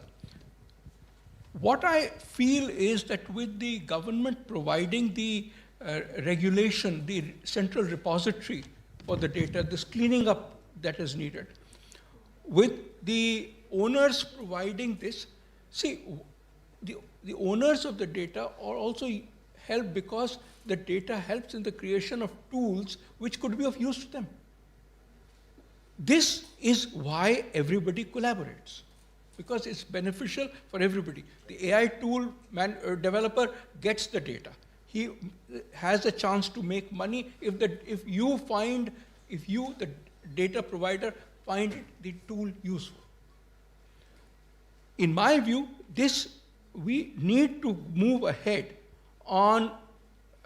What I feel is that with the government providing the regulation, the central repository for the data, this cleaning up that is needed, with the owners providing this, see, the owners of the data are also help because the data helps in the creation of tools which could be of use to them. This is why everybody collaborates, because it's beneficial for everybody. The AI tool developer gets the data. He has a chance to make money if the data provider, find the tool useful. In my view, we need to move ahead on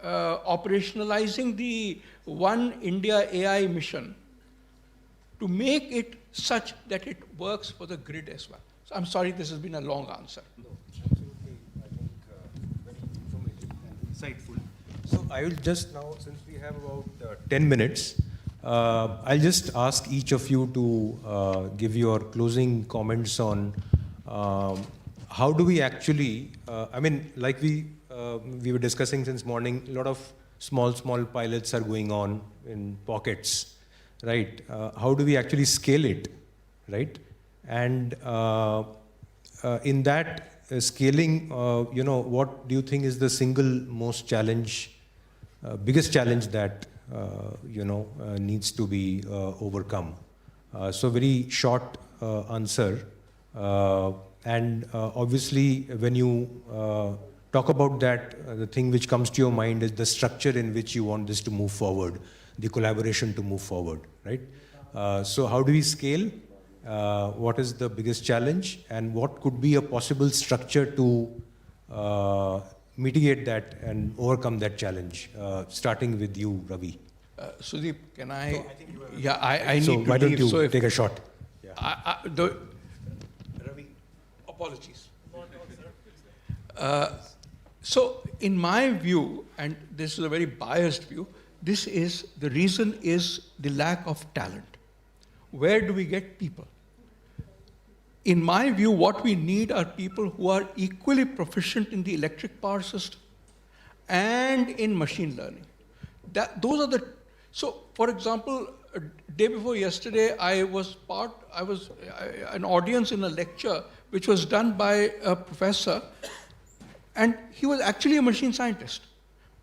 operationalizing the One India AI mission to make it such that it works for the grid as well. So I'm sorry this has been a long answer. No, absolutely. I think very informative and insightful. So I will just now, since we have about 10 minutes, I'll just ask each of you to give your closing comments on how do we actually, like we were discussing since morning, a lot of small pilots are going on in pockets, right? How do we actually scale it, right? And in that scaling, what do you think is the single most biggest challenge that, needs to be overcome? So very short answer. And obviously, when you talk about that, the thing which comes to your mind is the structure in which you want this to move forward, the collaboration to move forward, right? So how do we scale? What is the biggest challenge? And what could be a possible structure to mitigate that and overcome that challenge? Starting with you, Ravi. Sudeep, can I? No, I think you have I need to why leave. Don't you take a shot? Yeah. Ravi, apologies. So in my view, and this is a very biased view, the reason is the lack of talent. Where do we get people? In my view, what we need are people who are equally proficient in the electric power system and in machine learning. Those are the, so for example, day before yesterday, I was an audience in a lecture which was done by a professor, and he was actually a machine scientist,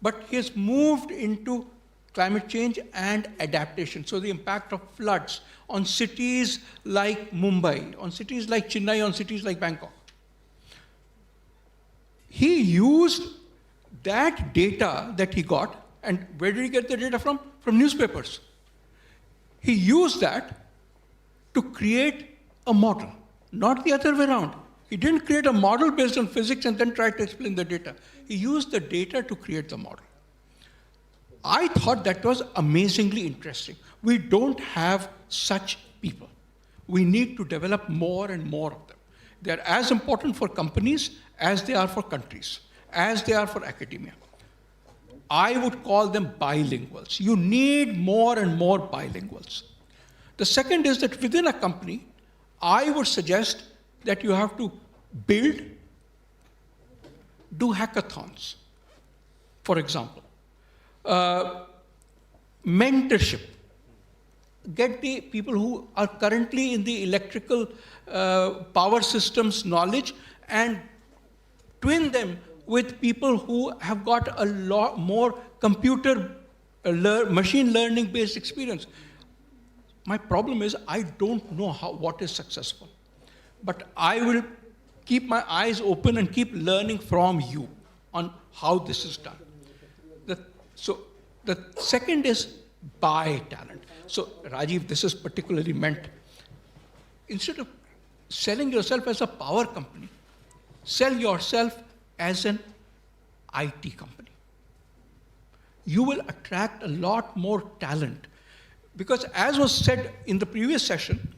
but he has moved into climate change and adaptation. So the impact of floods on cities like Mumbai, on cities like Chennai, on cities like Bangkok. He used that data that he got, and where did he get the data from? From newspapers. He used that to create a model, not the other way around. He didn't create a model based on physics and then try to explain the data. He used the data to create the model. I thought that was amazingly interesting. We don't have such people. We need to develop more and more of them. They're as important for companies as they are for countries, as they are for academia. I would call them bilinguals. You need more and more bilinguals. The second is that within a company, I would suggest that you have to build, do hackathons, for example. Mentorship. Get the people who are currently in the electrical power systems knowledge and twin them with people who have got a lot more machine learning based experience. My problem is I don't know what is successful, but I will keep my eyes open and keep learning from you on how this is done. So the second is buy talent. So Rajiv, this is particularly meant, instead of selling yourself as a power company, sell yourself as an IT company. You will attract a lot more talent. Because as was said in the previous session,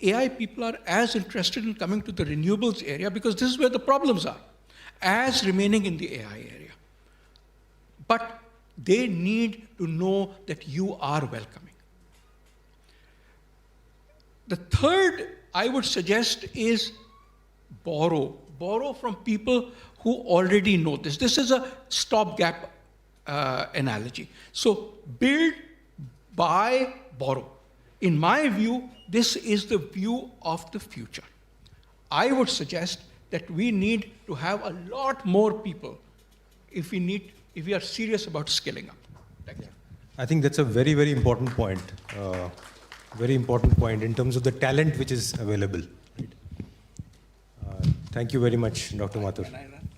AI people are as interested in coming to the renewables area because this is where the problems are, as remaining in the AI area. But they need to know that you are welcoming. The third I would suggest is borrow. Borrow from people who already know this. This is a stopgap analogy. So build, buy, borrow. In my view, this is the view of the future. I would suggest that we need to have a lot more people if we are serious about scaling up. Thank you. I think that's a very, very important point. Very important point in terms of the talent which is available. Right? Thank you very much, Dr. Mathur.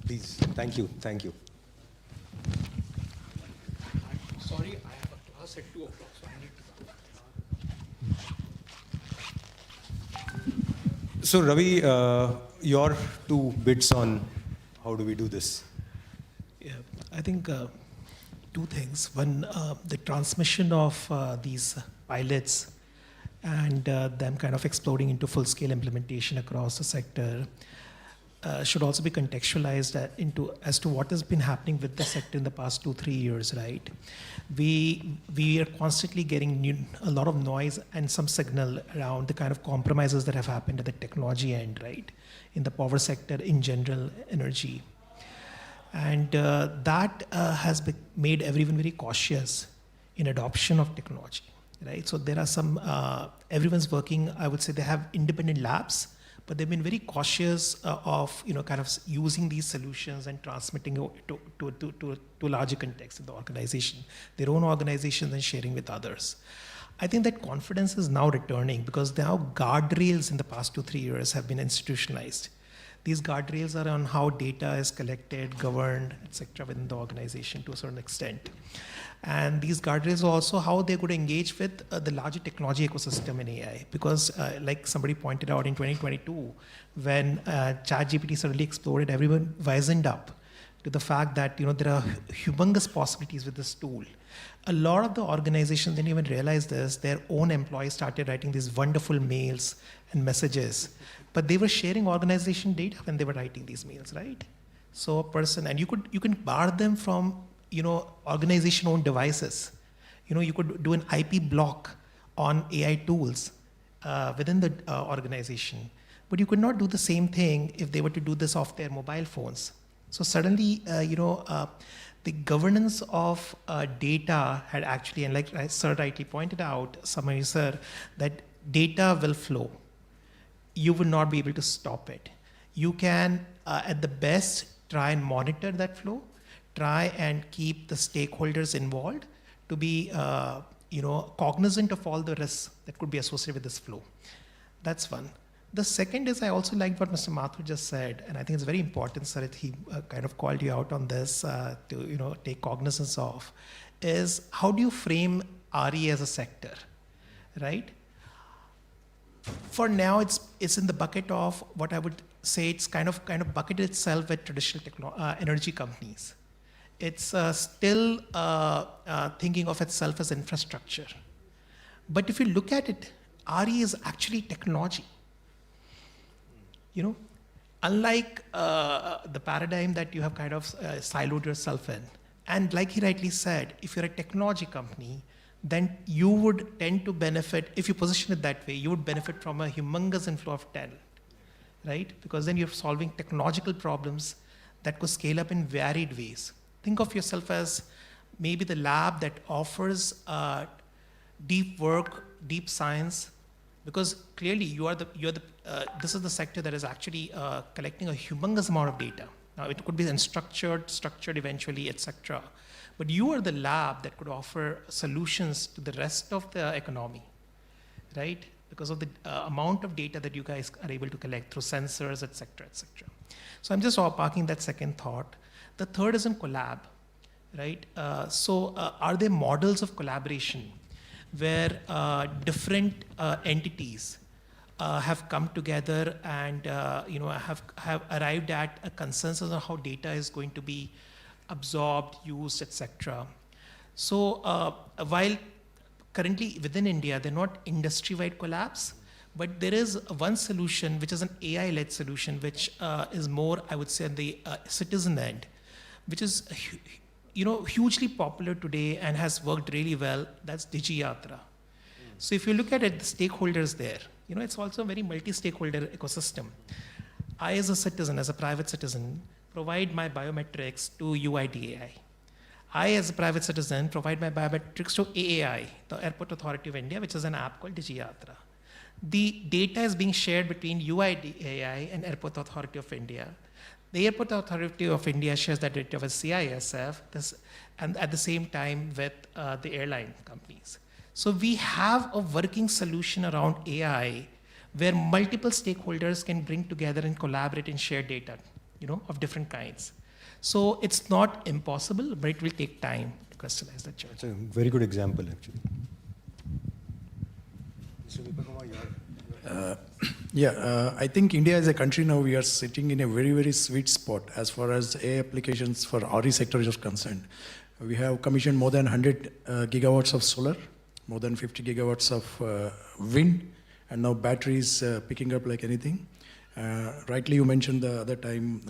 Please, thank you, thank you. Sorry, I have a class at 2 o'clock, so I need to go. So Ravi, your 2 bits on how do we do this? Yeah, I think 2 things. One, the transmission of these pilots and them kind of exploding into full-scale implementation across the sector should also be contextualized as to what has been happening with the sector in the past 2-3 years, right? We are constantly getting a lot of noise and some signal around the kind of compromises that have happened at the technology end, right? In the power sector, in general, energy. And that has made everyone very cautious in adoption of technology, right? So there are some, everyone's working, I would say they have independent labs, but they've been very cautious of, kind of using these solutions and transmitting it to larger context in the organization, their own organizations and sharing with others. I think that confidence is now returning because now guardrails in the past 2-3 years have been institutionalized. These guardrails are on how data is collected, governed, etc., within the organization to a certain extent. And these guardrails are also how they're going to engage with the larger technology ecosystem in AI. Because like somebody pointed out in 2022, when ChatGPT suddenly exploded, everyone wisened up to the fact that there are humongous possibilities with this tool. A lot of the organizations didn't even realize this. Their own employees started writing these wonderful mails and messages. But they were sharing organization data when they were writing these mails, right? So a person, and you can bar them from organization-owned devices. You could do an IP block on AI tools within the organization. But you could not do the same thing if they were to do this off their mobile phones. So suddenly, the governance of data had actually, and like Sir rightly pointed out, Samay sir, that data will flow. You will not be able to stop it. You can, at the best, try and monitor that flow, try and keep the stakeholders involved to be, cognizant of all the risks that could be associated with this flow. That's one. The second is, I also liked what Mr. Mathur just said, and I think it's very important, sir, that he kind of called you out on this to take cognizance of, is how do you frame RE as a sector, right? For now, it's in the bucket of what I would say it's kind of bucketed itself with traditional energy companies. It's still thinking of itself as infrastructure. But if you look at it, RE is actually technology. Unlike the paradigm that you have kind of siloed yourself in, and like he rightly said, if you're a technology company, then you would tend to benefit, if you position it that way, you would benefit from a humongous inflow of talent, right? Because then you're solving technological problems that could scale up in varied ways. Think of yourself as maybe the lab that offers deep work, deep science, because clearly this is the sector that is actually collecting a humongous amount of data. Now it could be unstructured, structured eventually, etc. But you are the lab that could offer solutions to the rest of the economy, right? Because of the amount of data that you guys are able to collect through sensors, etc., etc. So I'm just parking that second thought. The third is in collab, right? Are there models of collaboration where different entities have come together and have arrived at a consensus on how data is going to be absorbed, used, etc. So while currently within India, they're not industry-wide collabs, but there is one solution which is an AI-led solution, which is more, I would say, on the citizen end, which is hugely popular today and has worked really well. That's DigiYatra. So if you look at it, the stakeholders there, it's also a very multi-stakeholder ecosystem. I, as a citizen, as a private citizen, provide my biometrics to UIDAI. I, as a private citizen, provide my biometrics to AAI, the Airport Authority of India, which is an app called DigiYatra. The data is being shared between UIDAI and Airport Authority of India. The Airport Authority of India shares that data with CISF, and at the same time with the airline companies. So we have a working solution around AI where multiple stakeholders can bring together and collaborate and share data, of different kinds. So it's not impossible, but it will take time to crystallize that church. It's a very good example, actually. I think India as a country now, we are sitting in a very, very sweet spot as far as AI applications for RE sector is concerned. We have commissioned more than 100 gigawatts of solar, more than 50 gigawatts of wind, and now batteries picking up like anything. Rightly you mentioned the other time,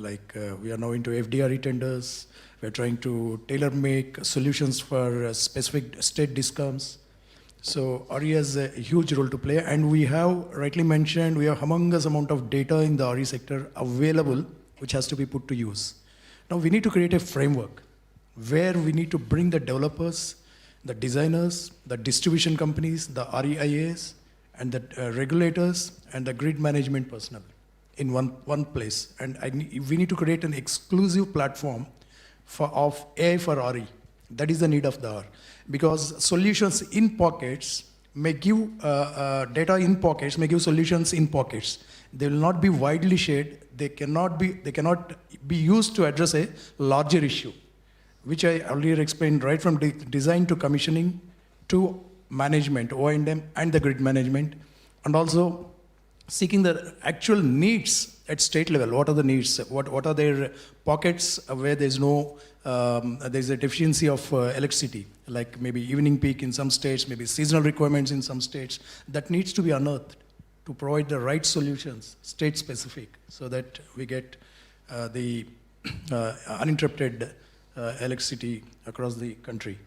we are now into FDRE tenders. We're trying to tailor-make solutions for specific state discoms. So RE has a huge role to play, and we have, rightly mentioned, we have humongous amount of data in the RE sector available, which has to be put to use. Now we need to create a framework where we need to bring the developers, the designers, the distribution companies, the REIAs, and the regulators, and the grid management personnel in one place. And we need to create an exclusive platform of AI for RE. That is the need of the hour. Because solutions in pockets may give data in pockets, may give solutions in pockets. They will not be widely shared. They cannot be used to address a larger issue, which I earlier explained, right from design to commissioning to management, O&M, and the grid management, and also seeking the actual needs at state level. What are the needs? What are their pockets where there's no there's a deficiency of electricity, like maybe evening peak in some states, maybe seasonal requirements in some states, that needs to be unearthed to provide the right solutions, state specific, so that we get the uninterrupted electricity across the country.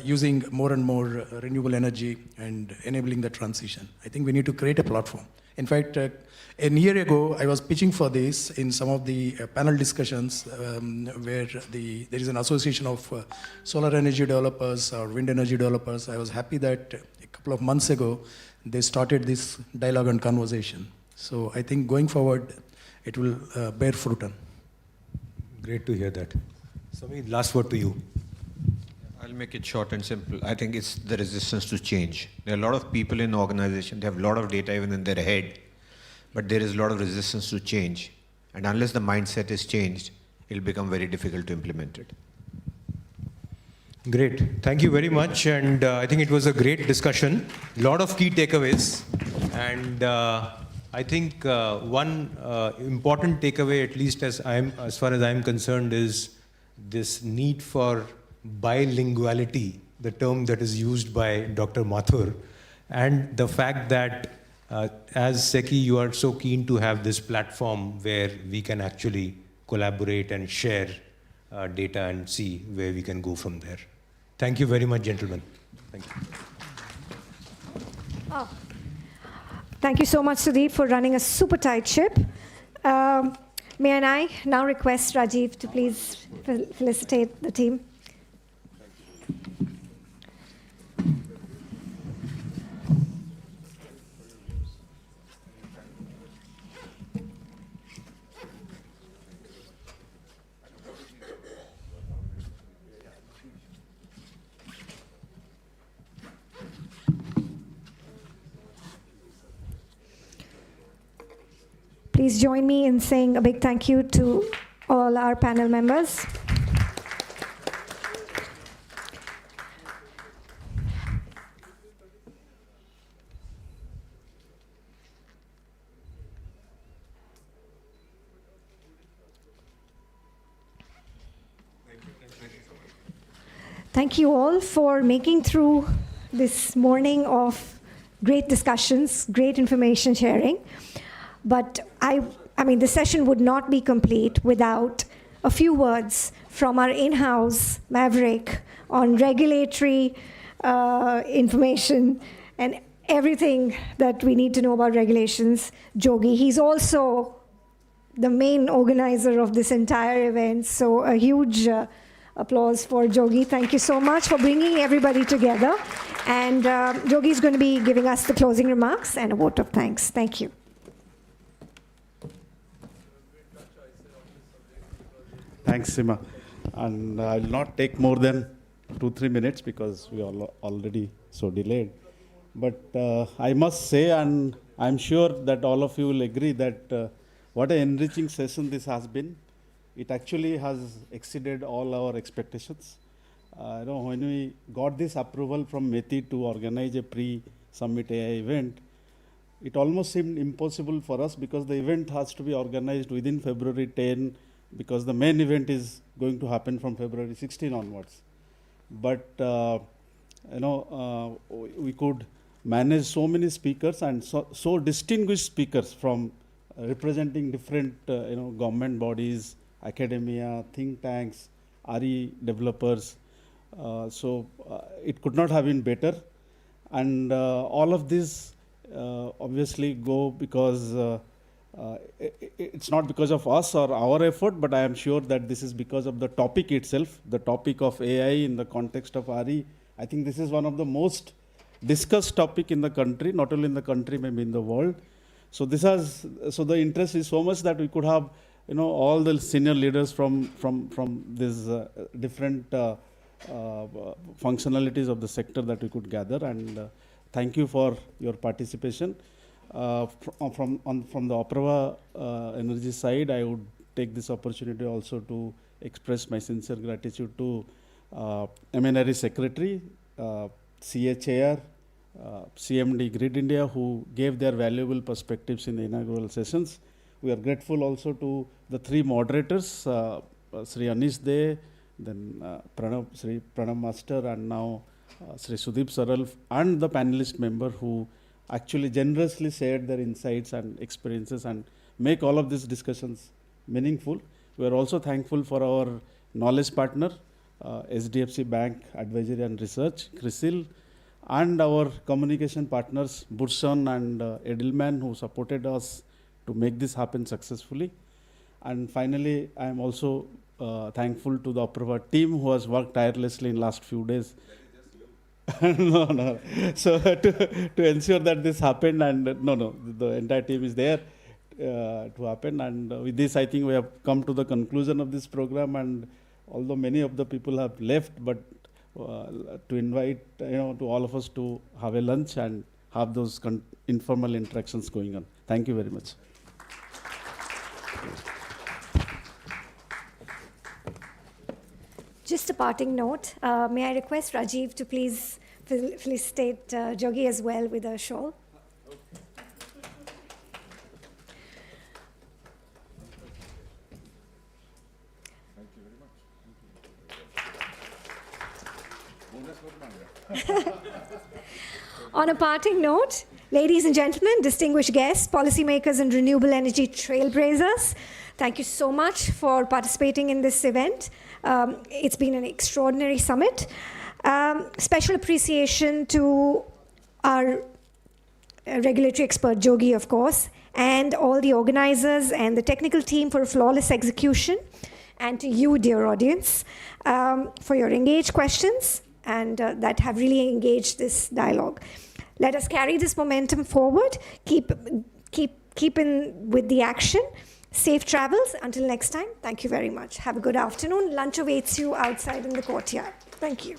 using more and more renewable energy and enabling the transition. I think we need to create a platform. In fact, a year ago, I was pitching for this in some of the panel discussions where there is an association of solar energy developers or wind energy developers. I was happy that a couple of months ago, they started this dialogue and conversation. So I think going forward, it will bear fruit on. Great to hear that. Samir, last word to you. I'll make it short and simple. I think it's the resistance to change. There are a lot of people in the organization, they have a lot of data even in their head, but there is a lot of resistance to change. And unless the mindset is changed, it'll become very difficult to implement it. Great. Thank you very much. And I think it was a great discussion. A lot of key takeaways. And I think one important takeaway, at least as far as I'm concerned, is this need for bilinguality, the term that is used by Dr. Mathur, and the fact that as SECI, you are so keen to have this platform where we can actually collaborate and share data and see where we can go from there. Thank you very much, gentlemen. Thank you. Oh. Thank you so much, Sudeep, for running a super tight ship. May I now request Rajiv to please felicitate the team. Please join me in saying a big thank you to all our panel members. Thank you all for making through this morning of great discussions, great information sharing. But I mean, the session would not be complete without a few words from our in-house maverick on regulatory information and everything that we need to know about regulations, Jogi. He's also the main organizer of this entire event, so a huge applause for Jogi. Thank you so much for bringing everybody together. And Jogi is going to be giving us the closing remarks and a vote of thanks. Thank you. Thanks, Seema. And I'll not take more than 2-3 minutes because we are already so delayed. But I must say, and I'm sure that all of you will agree that what an enriching session this has been. It actually has exceeded all our expectations. When we got this approval from METI to organize a pre-summit AI event, it almost seemed impossible for us because the event has to be organized within February 10, because the main event is going to happen from February 16 onwards. But we could manage so many speakers and so distinguished speakers from representing different government bodies, academia, think tanks, RE developers. It could not have been better. And all of this obviously go because it's not because of us or our effort, but I am sure that this is because of the topic itself, the topic of AI in the context of RE. I think this is one of the most discussed topic in the country, not only in the country, maybe in the world. So the interest is so much that we could have all the senior leaders from these different functionalities of the sector that we could gather. And thank you for your participation. From the Apraava Energy side, I would take this opportunity also to express my sincere gratitude to MNRE Secretary, CA Chair, CMD Grid India, who gave their valuable perspectives in the inaugural sessions. We are grateful also to the 3 moderators, Sri Anish De, then Sri Pranam Master, and now Sri Sudeep Saral, and the panelist member who actually generously shared their insights and experiences and make all of these discussions meaningful. We are also thankful for our knowledge partner, SDFC Bank Advisory and Research, CRISIL, and our communication partners, Burson and Edelman, who supported us to make this happen successfully. And finally, I am also thankful to the Apraava team who has worked tirelessly in last few days. No. So to ensure that this happened, and the entire team is there to happen. And with this, I think we have come to the conclusion of this program. And although many of the people have left, but to invite to all of us to have a lunch and have those informal interactions going on. Thank you very much. Just a parting note, may I request Rajiv to please felicitate Jogi as well with a shawl. On a parting note, ladies and gentlemen, distinguished guests, policymakers and renewable energy trailblazers, thank you so much for participating in this event. It's been an extraordinary summit. Special appreciation to our regulatory expert, Jogi, of course, and all the organizers and the technical team for flawless execution, and to you, dear audience, for your engaged questions and that have really engaged this dialogue. Let us carry this momentum forward. Keep in with the action. Safe travels. Until next time, thank you very much. Have a good afternoon. Lunch awaits you outside in the courtyard. Thank you.